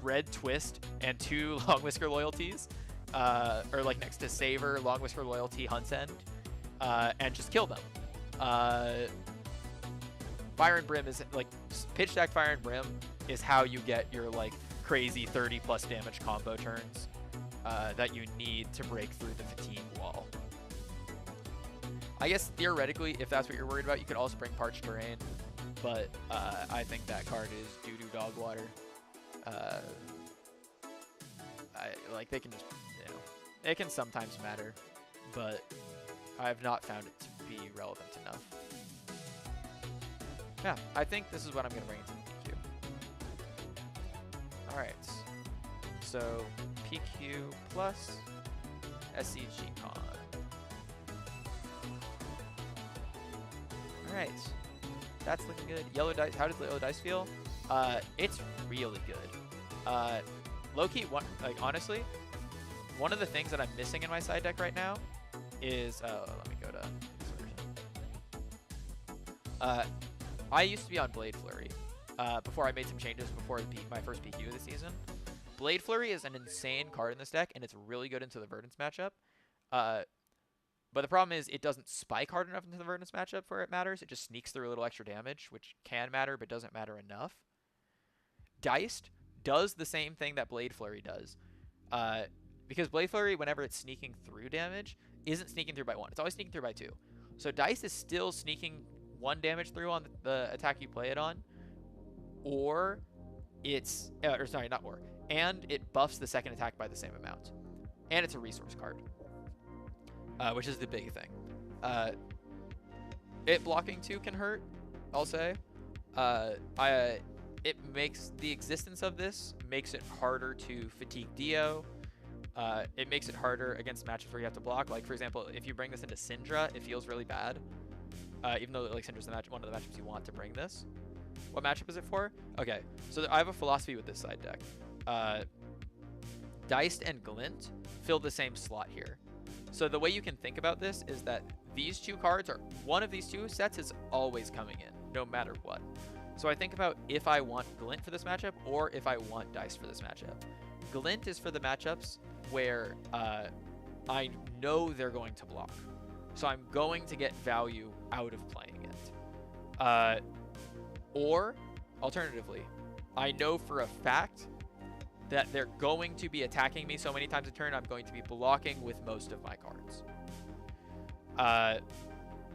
S1: Red Twist and 2 Long Whisker loyalties, or like next to Saver, Long Whisker loyalty, Hunt's End, and just kill them. Fire and Brim is like pitch stack. Fire and Brim is how you get your like crazy 30+ damage combo turns that you need to break through the fatigue wall. I guess theoretically, if that's what you're worried about, you could also bring Parched Terrain, but I think that card is doo-doo dog water. Like they can just, it can sometimes matter, but I have not found it to be relevant enough. Yeah, I think this is what I'm going to bring into the PQ. Alright, so PQ plus SCG Con. Alright, that's looking good. Yellow dice, how does the yellow dice feel? It's really good. Low-key, honestly, one of the things that I'm missing in my side deck right now is, let me go to this version. Uh, I used to be on Blade Flurry before I made some changes before my first PQ of the season. Blade Flurry is an insane card in this deck, and it's really good into the Verdance matchup. But the problem is it doesn't spike hard enough into the Verdance matchup where it matters. It just sneaks through a little extra damage, which can matter but doesn't matter enough. Diced does the same thing that Blade Flurry does. Because Blade Flurry, whenever it's sneaking through damage, isn't sneaking through by 1. It's always sneaking through by 2. So Dice is still sneaking 1 damage through on the attack you play it on. Or it's... or sorry, not or. And it buffs the second attack by the same amount. And it's a resource card. Which is the big thing. It blocking 2 can hurt, I'll say. It makes the existence of this makes it harder to fatigue Dio. It makes it harder against matchups where you have to block. Like, for example, if you bring this into Syndra, it feels really bad. Even though like Syndra's one of the matchups you want to bring this. What matchup is it for? Okay, so I have a philosophy with this side deck. Diced and Glint fill the same slot here. So the way you can think about this is that these 2 cards are one of these 2 sets is always coming in, no matter what. So I think about if I want Glint for this matchup or if I want Diced for this matchup. Glint is for the matchups where I know they're going to block. So I'm going to get value out of playing it. Or, alternatively, I know for a fact that they're going to be attacking me so many times a turn, I'm going to be blocking with most of my cards.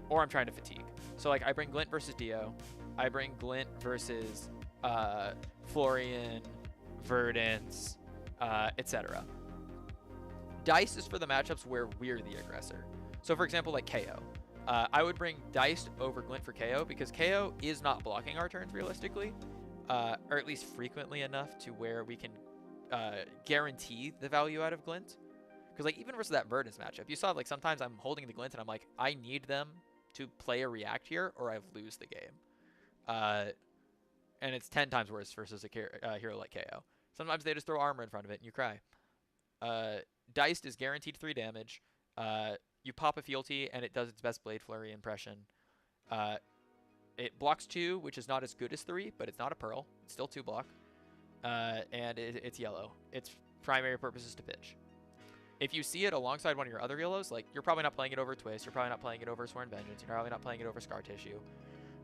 S1: Or I'm trying to fatigue. So like I bring Glint versus Dio. I bring Glint versus Florian, Verdance, etc. Dice is for the matchups where we're the aggressor. So for example, like KO. I would bring Dice over Glint for KO because KO is not blocking our turns realistically, or at least frequently enough to where we can guarantee the value out of Glint. Because like even versus that Verdance matchup, you saw like sometimes I'm holding the Glint and I'm like, I need them to play a react here or I lose the game. And it's 10 times worse versus a hero like KO. Sometimes they just throw armor in front of it and you cry. Diced is guaranteed 3 damage. You pop a fealty and it does its best Blade Flurry impression. It blocks 2, which is not as good as 3, but it's not a Pearl. It's still 2 block. And it's yellow. Its primary purpose is to pitch. If you see it alongside one of your other yellows, like you're probably not playing it over Twist, you're probably not playing it over Sworn Vengeance, you're probably not playing it over Scar Tissue.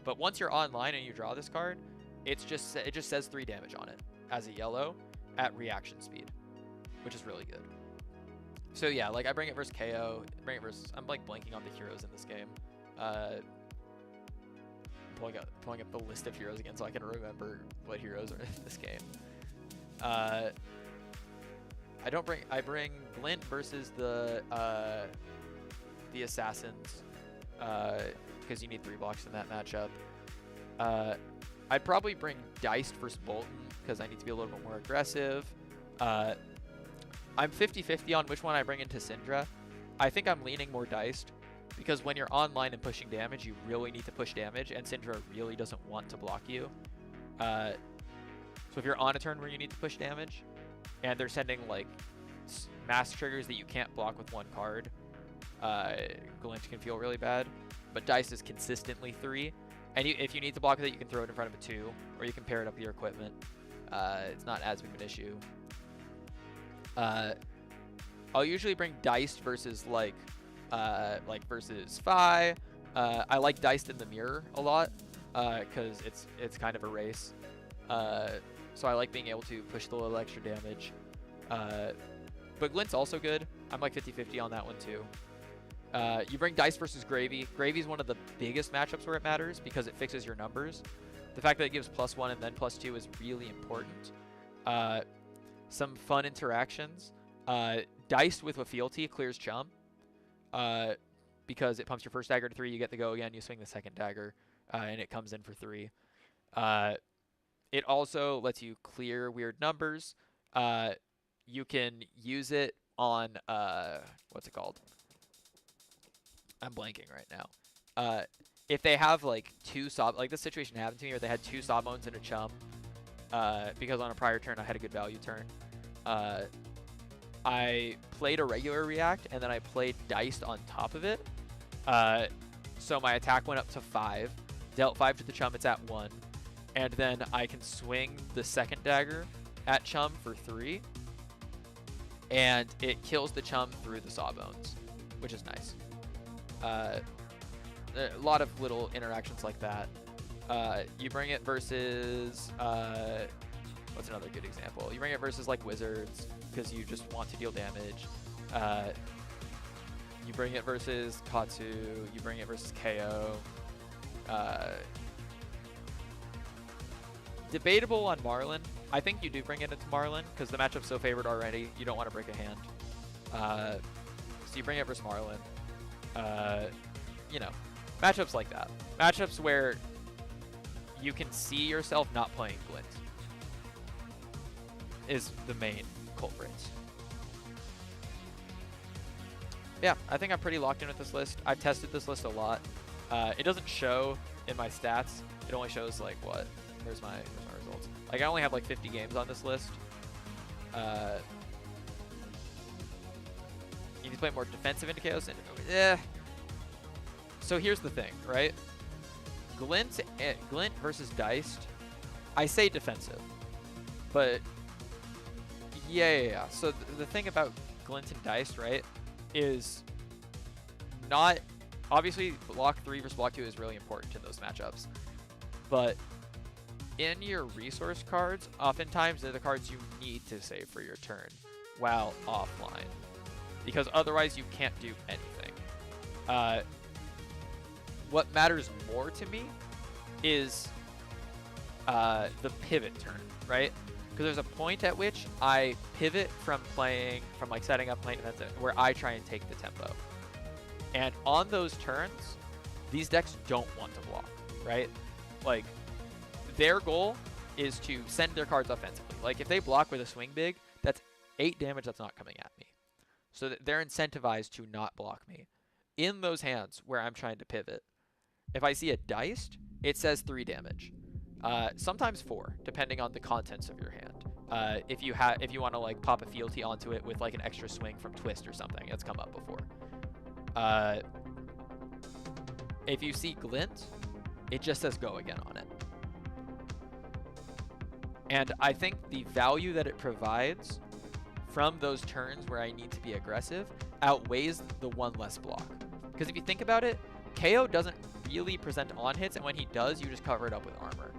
S1: But once you're online and you draw this card, it just says 3 damage on it as a yellow at reaction speed, which is really good. So yeah, like I bring it versus KO, I'm like blanking on the heroes in this game. I'm pulling up the list of heroes again so I can remember what heroes are in this game. I bring Glint versus the Assassins because you need 3 blocks in that matchup. I'd probably bring Diced versus Bolton because I need to be a little bit more aggressive. I'm 50-50 on which one I bring into Syndra. I think I'm leaning more Diced because when you're online and pushing damage, you really need to push damage, and Syndra really doesn't want to block you. So if you're on a turn where you need to push damage, and they're sending like mass triggers that you can't block with 1 card, Glint can feel really bad. But Dice is consistently 3, and if you need to block with it, you can throw it in front of a 2, or you can pair it up with your equipment. It's not as big of an issue. I'll usually bring Diced versus like versus Fi. I like Diced in the mirror a lot because it's kind of a race. So I like being able to push the little extra damage. But Glint's also good. I'm like 50-50 on that one too. You bring Dice versus Gravy. Gravy's one of the biggest matchups where it matters because it fixes your numbers. The fact that it gives +1 and then +2 is really important. Some fun interactions. Dice with a fealty clears Chum. Because it pumps your first dagger to 3, you get to go again, you swing the second dagger, and it comes in for 3. It also lets you clear weird numbers. You can use it on, what's it called? I'm blanking right now. If they have like 2 like this situation happened to me where they had 2 Sawbones and a Chum, because on a prior turn I had a good value turn. I played a regular react and then I played Diced on top of it. So my attack went up to 5 dealt 5 to the chum, it's at 1, and then I can swing the second dagger at chum for 3, and it kills the chum through the sawbones, which is nice. A lot of little interactions like that. You bring it versus, what's another good example? You bring it versus like wizards, because you just want to deal damage. You bring it versus Katsu, you bring it versus KO. Debatable on Marlin. I think you do bring it into Marlin, because the matchup's so favored already, you don't want to break a hand. So you bring it versus Marlin. You know, matchups like that. Matchups where you can see yourself not playing Glint is the main culprit. Yeah, I think I'm pretty locked in with this list. I've tested this list a lot. It doesn't show in my stats. It only shows like what? Here's my results. Like I only have like 50 games on this list. You need to play more defensive into Chaos. So here's the thing, right? Glint versus Diced. I say defensive, but yeah. So the thing about Glint and Diced, right, is not obviously block 3 versus block 2 is really important in those matchups, but in your resource cards, oftentimes they're the cards you need to save for your turn while offline, because otherwise you can't do anything. What matters more to me is the pivot turn, right? Because there's a point at which I pivot from like setting up lane events where I try and take the tempo. And on those turns, these decks don't want to block, right? Like, their goal is to send their cards offensively. Like, if they block with a swing big, that's 8 damage that's not coming at me. So they're incentivized to not block me. In those hands where I'm trying to pivot, if I see a Diced, it says 3 damage. Sometimes 4, depending on the contents of your hand. If you want to like pop a fealty onto it with like an extra swing from Twist or something, it's come up before. If you see Glint, it just says go again on it. And I think the value that it provides from those turns where I need to be aggressive outweighs the one less block. Because if you think about it, KO doesn't really present on hits, and when he does, you just cover it up with armor.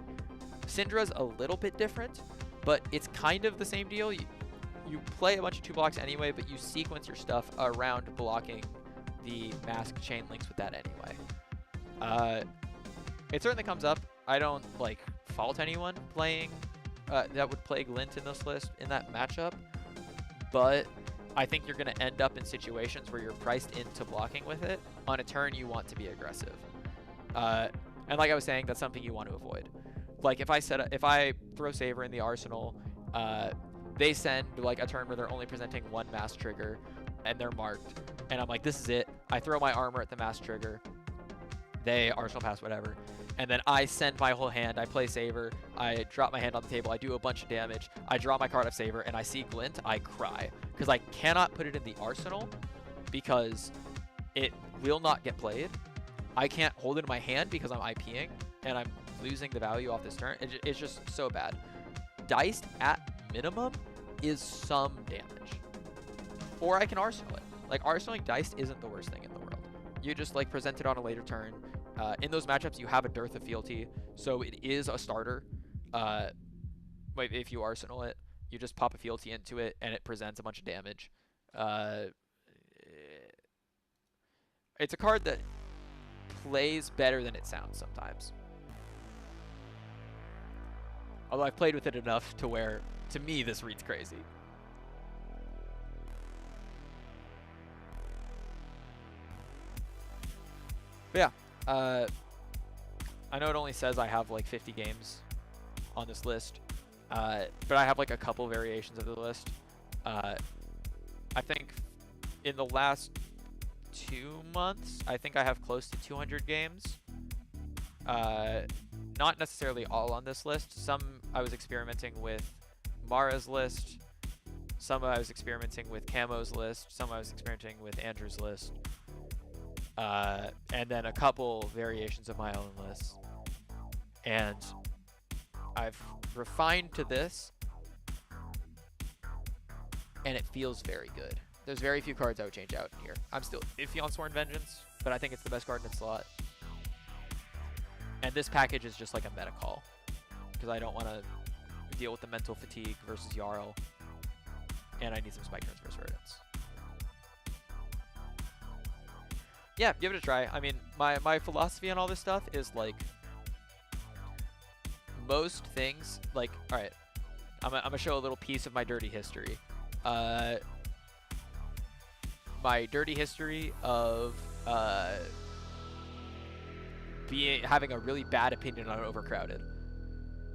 S1: Syndra's a little bit different, but it's kind of the same deal. You play a bunch of 2 blocks anyway, but you sequence your stuff around blocking the mask chain links with that anyway. It certainly comes up. I don't like fault anyone playing that would play Glint in this list in that matchup, but I think you're going to end up in situations where you're priced into blocking with it on a turn you want to be aggressive. And like I was saying, that's something you want to avoid. Like if I throw Saver in the arsenal, they send like a turn where they're only presenting 1 mass trigger and they're marked, and I'm like, this is it. I throw my armor at the mass trigger, they arsenal pass whatever, and then I send my whole hand. I play Saver, I drop my hand on the table, I do a bunch of damage, I draw my card of Saver, and I see Glint, I cry. Because I cannot put it in the arsenal because it will not get played. I can't hold it in my hand because I'm IPing, and I'm losing the value off this turn. It's just so bad. Diced at minimum is some damage. Or I can arsenal it. Like, arsenaling Diced isn't the worst thing in the world. You just, like, present it on a later turn. In those matchups, you have a dearth of fealty, so it is a starter. If you arsenal it, you just pop a fealty into it, and it presents a bunch of damage. It's a card that plays better than it sounds sometimes. Although I've played with it enough to where, to me, this reads crazy. But yeah, I know it only says I have like 50 games on this list, but I have like a couple variations of the list. I think in the last 2 months, I think I have close to 200 games. Not necessarily all on this list. Some I was experimenting with Mara's list. Some I was experimenting with Camo's list. Some I was experimenting with Andrew's list. And then a couple variations of my own list. And I've refined to this, and it feels very good. There's very few cards I would change out here. I'm still iffy on Sworn Vengeance, but I think it's the best card in its slot. And this package is just like a meta call, because I don't want to deal with the mental fatigue versus Jarl, and I need some Spike Turns versus Verdants. Yeah, give it a try. I mean, my philosophy on all this stuff is like, most things, like, all right, I'm gonna show a little piece of my dirty history. My dirty history of having a really bad opinion on Overcrowded.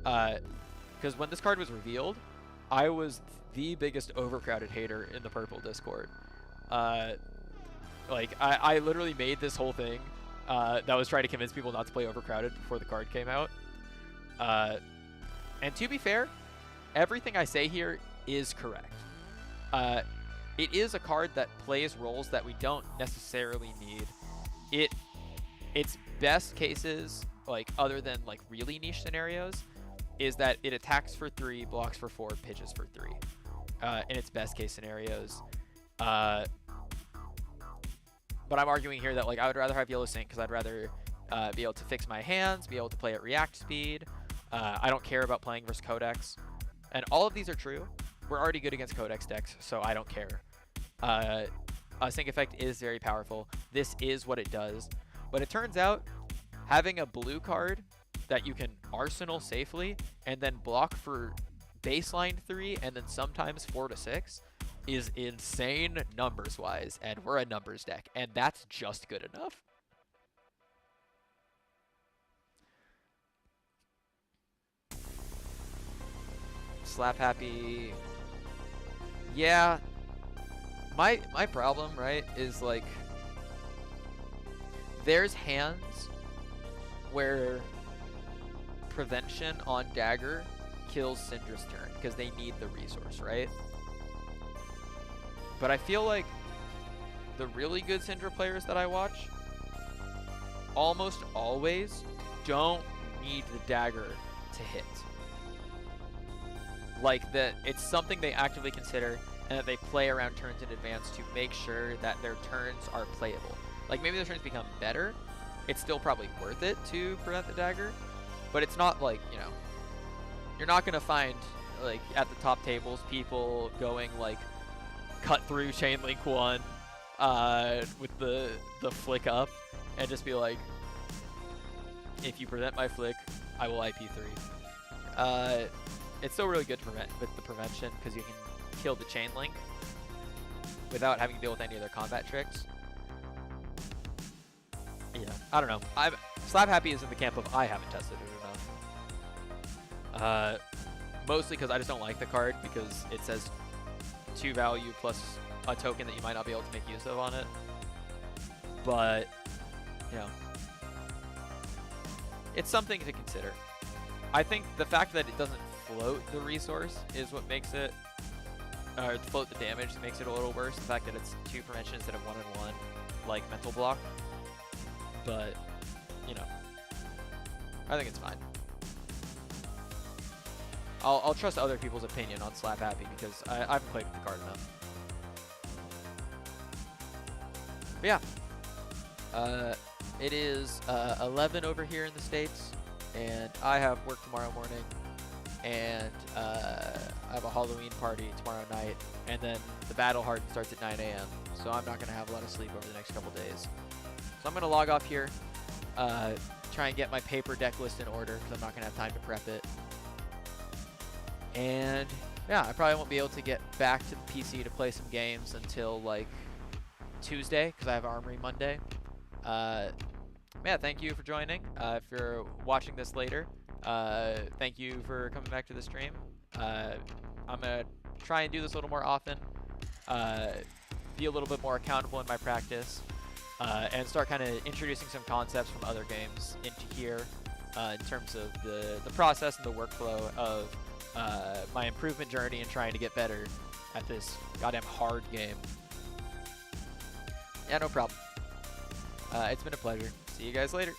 S1: Because when this card was revealed, I was the biggest Overcrowded hater in the purple Discord. Like, I literally made this whole thing that was trying to convince people not to play Overcrowded before the card came out. And to be fair, everything I say here is correct. It is a card that plays roles that we don't necessarily need. Its best cases, like other than like really niche scenarios, is that it attacks for 3, blocks for 4, pitches for 3. In its best case scenarios. But I'm arguing here that like I would rather have Yellow Sync because I'd rather be able to fix my hands, be able to play at react speed. I don't care about playing versus Codex. And all of these are true. We're already good against Codex decks, so I don't care. A Sync effect is very powerful. This is what it does. But it turns out having a blue card that you can arsenal safely and then block for baseline 3 and then sometimes 4 to 6 is insane numbers-wise, and we're a numbers deck, and that's just good enough. Slap Happy. Yeah. My problem, right, is like there's hands where prevention on Dagger kills Syndra's turn because they need the resource, right? But I feel like the really good Syndra players that I watch almost always don't need the Dagger to hit. Like, that it's something they actively consider and that they play around turns in advance to make sure that their turns are playable. Like, maybe their turns become better. It's still probably worth it to prevent the Dagger, but it's not like, you know, you're not going to find, like, at the top tables, people going, like, cut through Chain Link 1 with the flick up and just be like, if you prevent my flick, I will IP3. It's still really good to prevent with the prevention because you can kill the Chain Link without having to deal with any of their combat tricks. Yeah, I don't know. Slap Happy is in the camp of I haven't tested it enough. Mostly because I just don't like the card because it says 2 value plus a token that you might not be able to make use of on it. But, you know, it's something to consider. I think the fact that it doesn't float the resource is what makes it, or float the damage that makes it a little worse. The fact that it's 2 prevention instead of 1 and 1, like mental block. But, you know, I think it's fine. I'll trust other people's opinion on Slap Happy because I haven't played with the card enough. But yeah, it is 11 over here in the States, and I have work tomorrow morning, and I have a Halloween party tomorrow night, and then the Battle Harden starts at 9 a.m., so I'm not going to have a lot of sleep over the next couple days. So I'm going to log off here, try and get my paper deck list in order because I'm not going to have time to prep it. And yeah, I probably won't be able to get back to the PC to play some games until like Tuesday because I have Armory Monday. Yeah, thank you for joining. If you're watching this later, thank you for coming back to the stream. I'm going to try and do this a little more often, be a little bit more accountable in my practice, and start kind of introducing some concepts from other games into here in terms of the process and the workflow of my improvement journey and trying to get better at this goddamn hard game. Yeah, no problem. It's been a pleasure. See you guys later.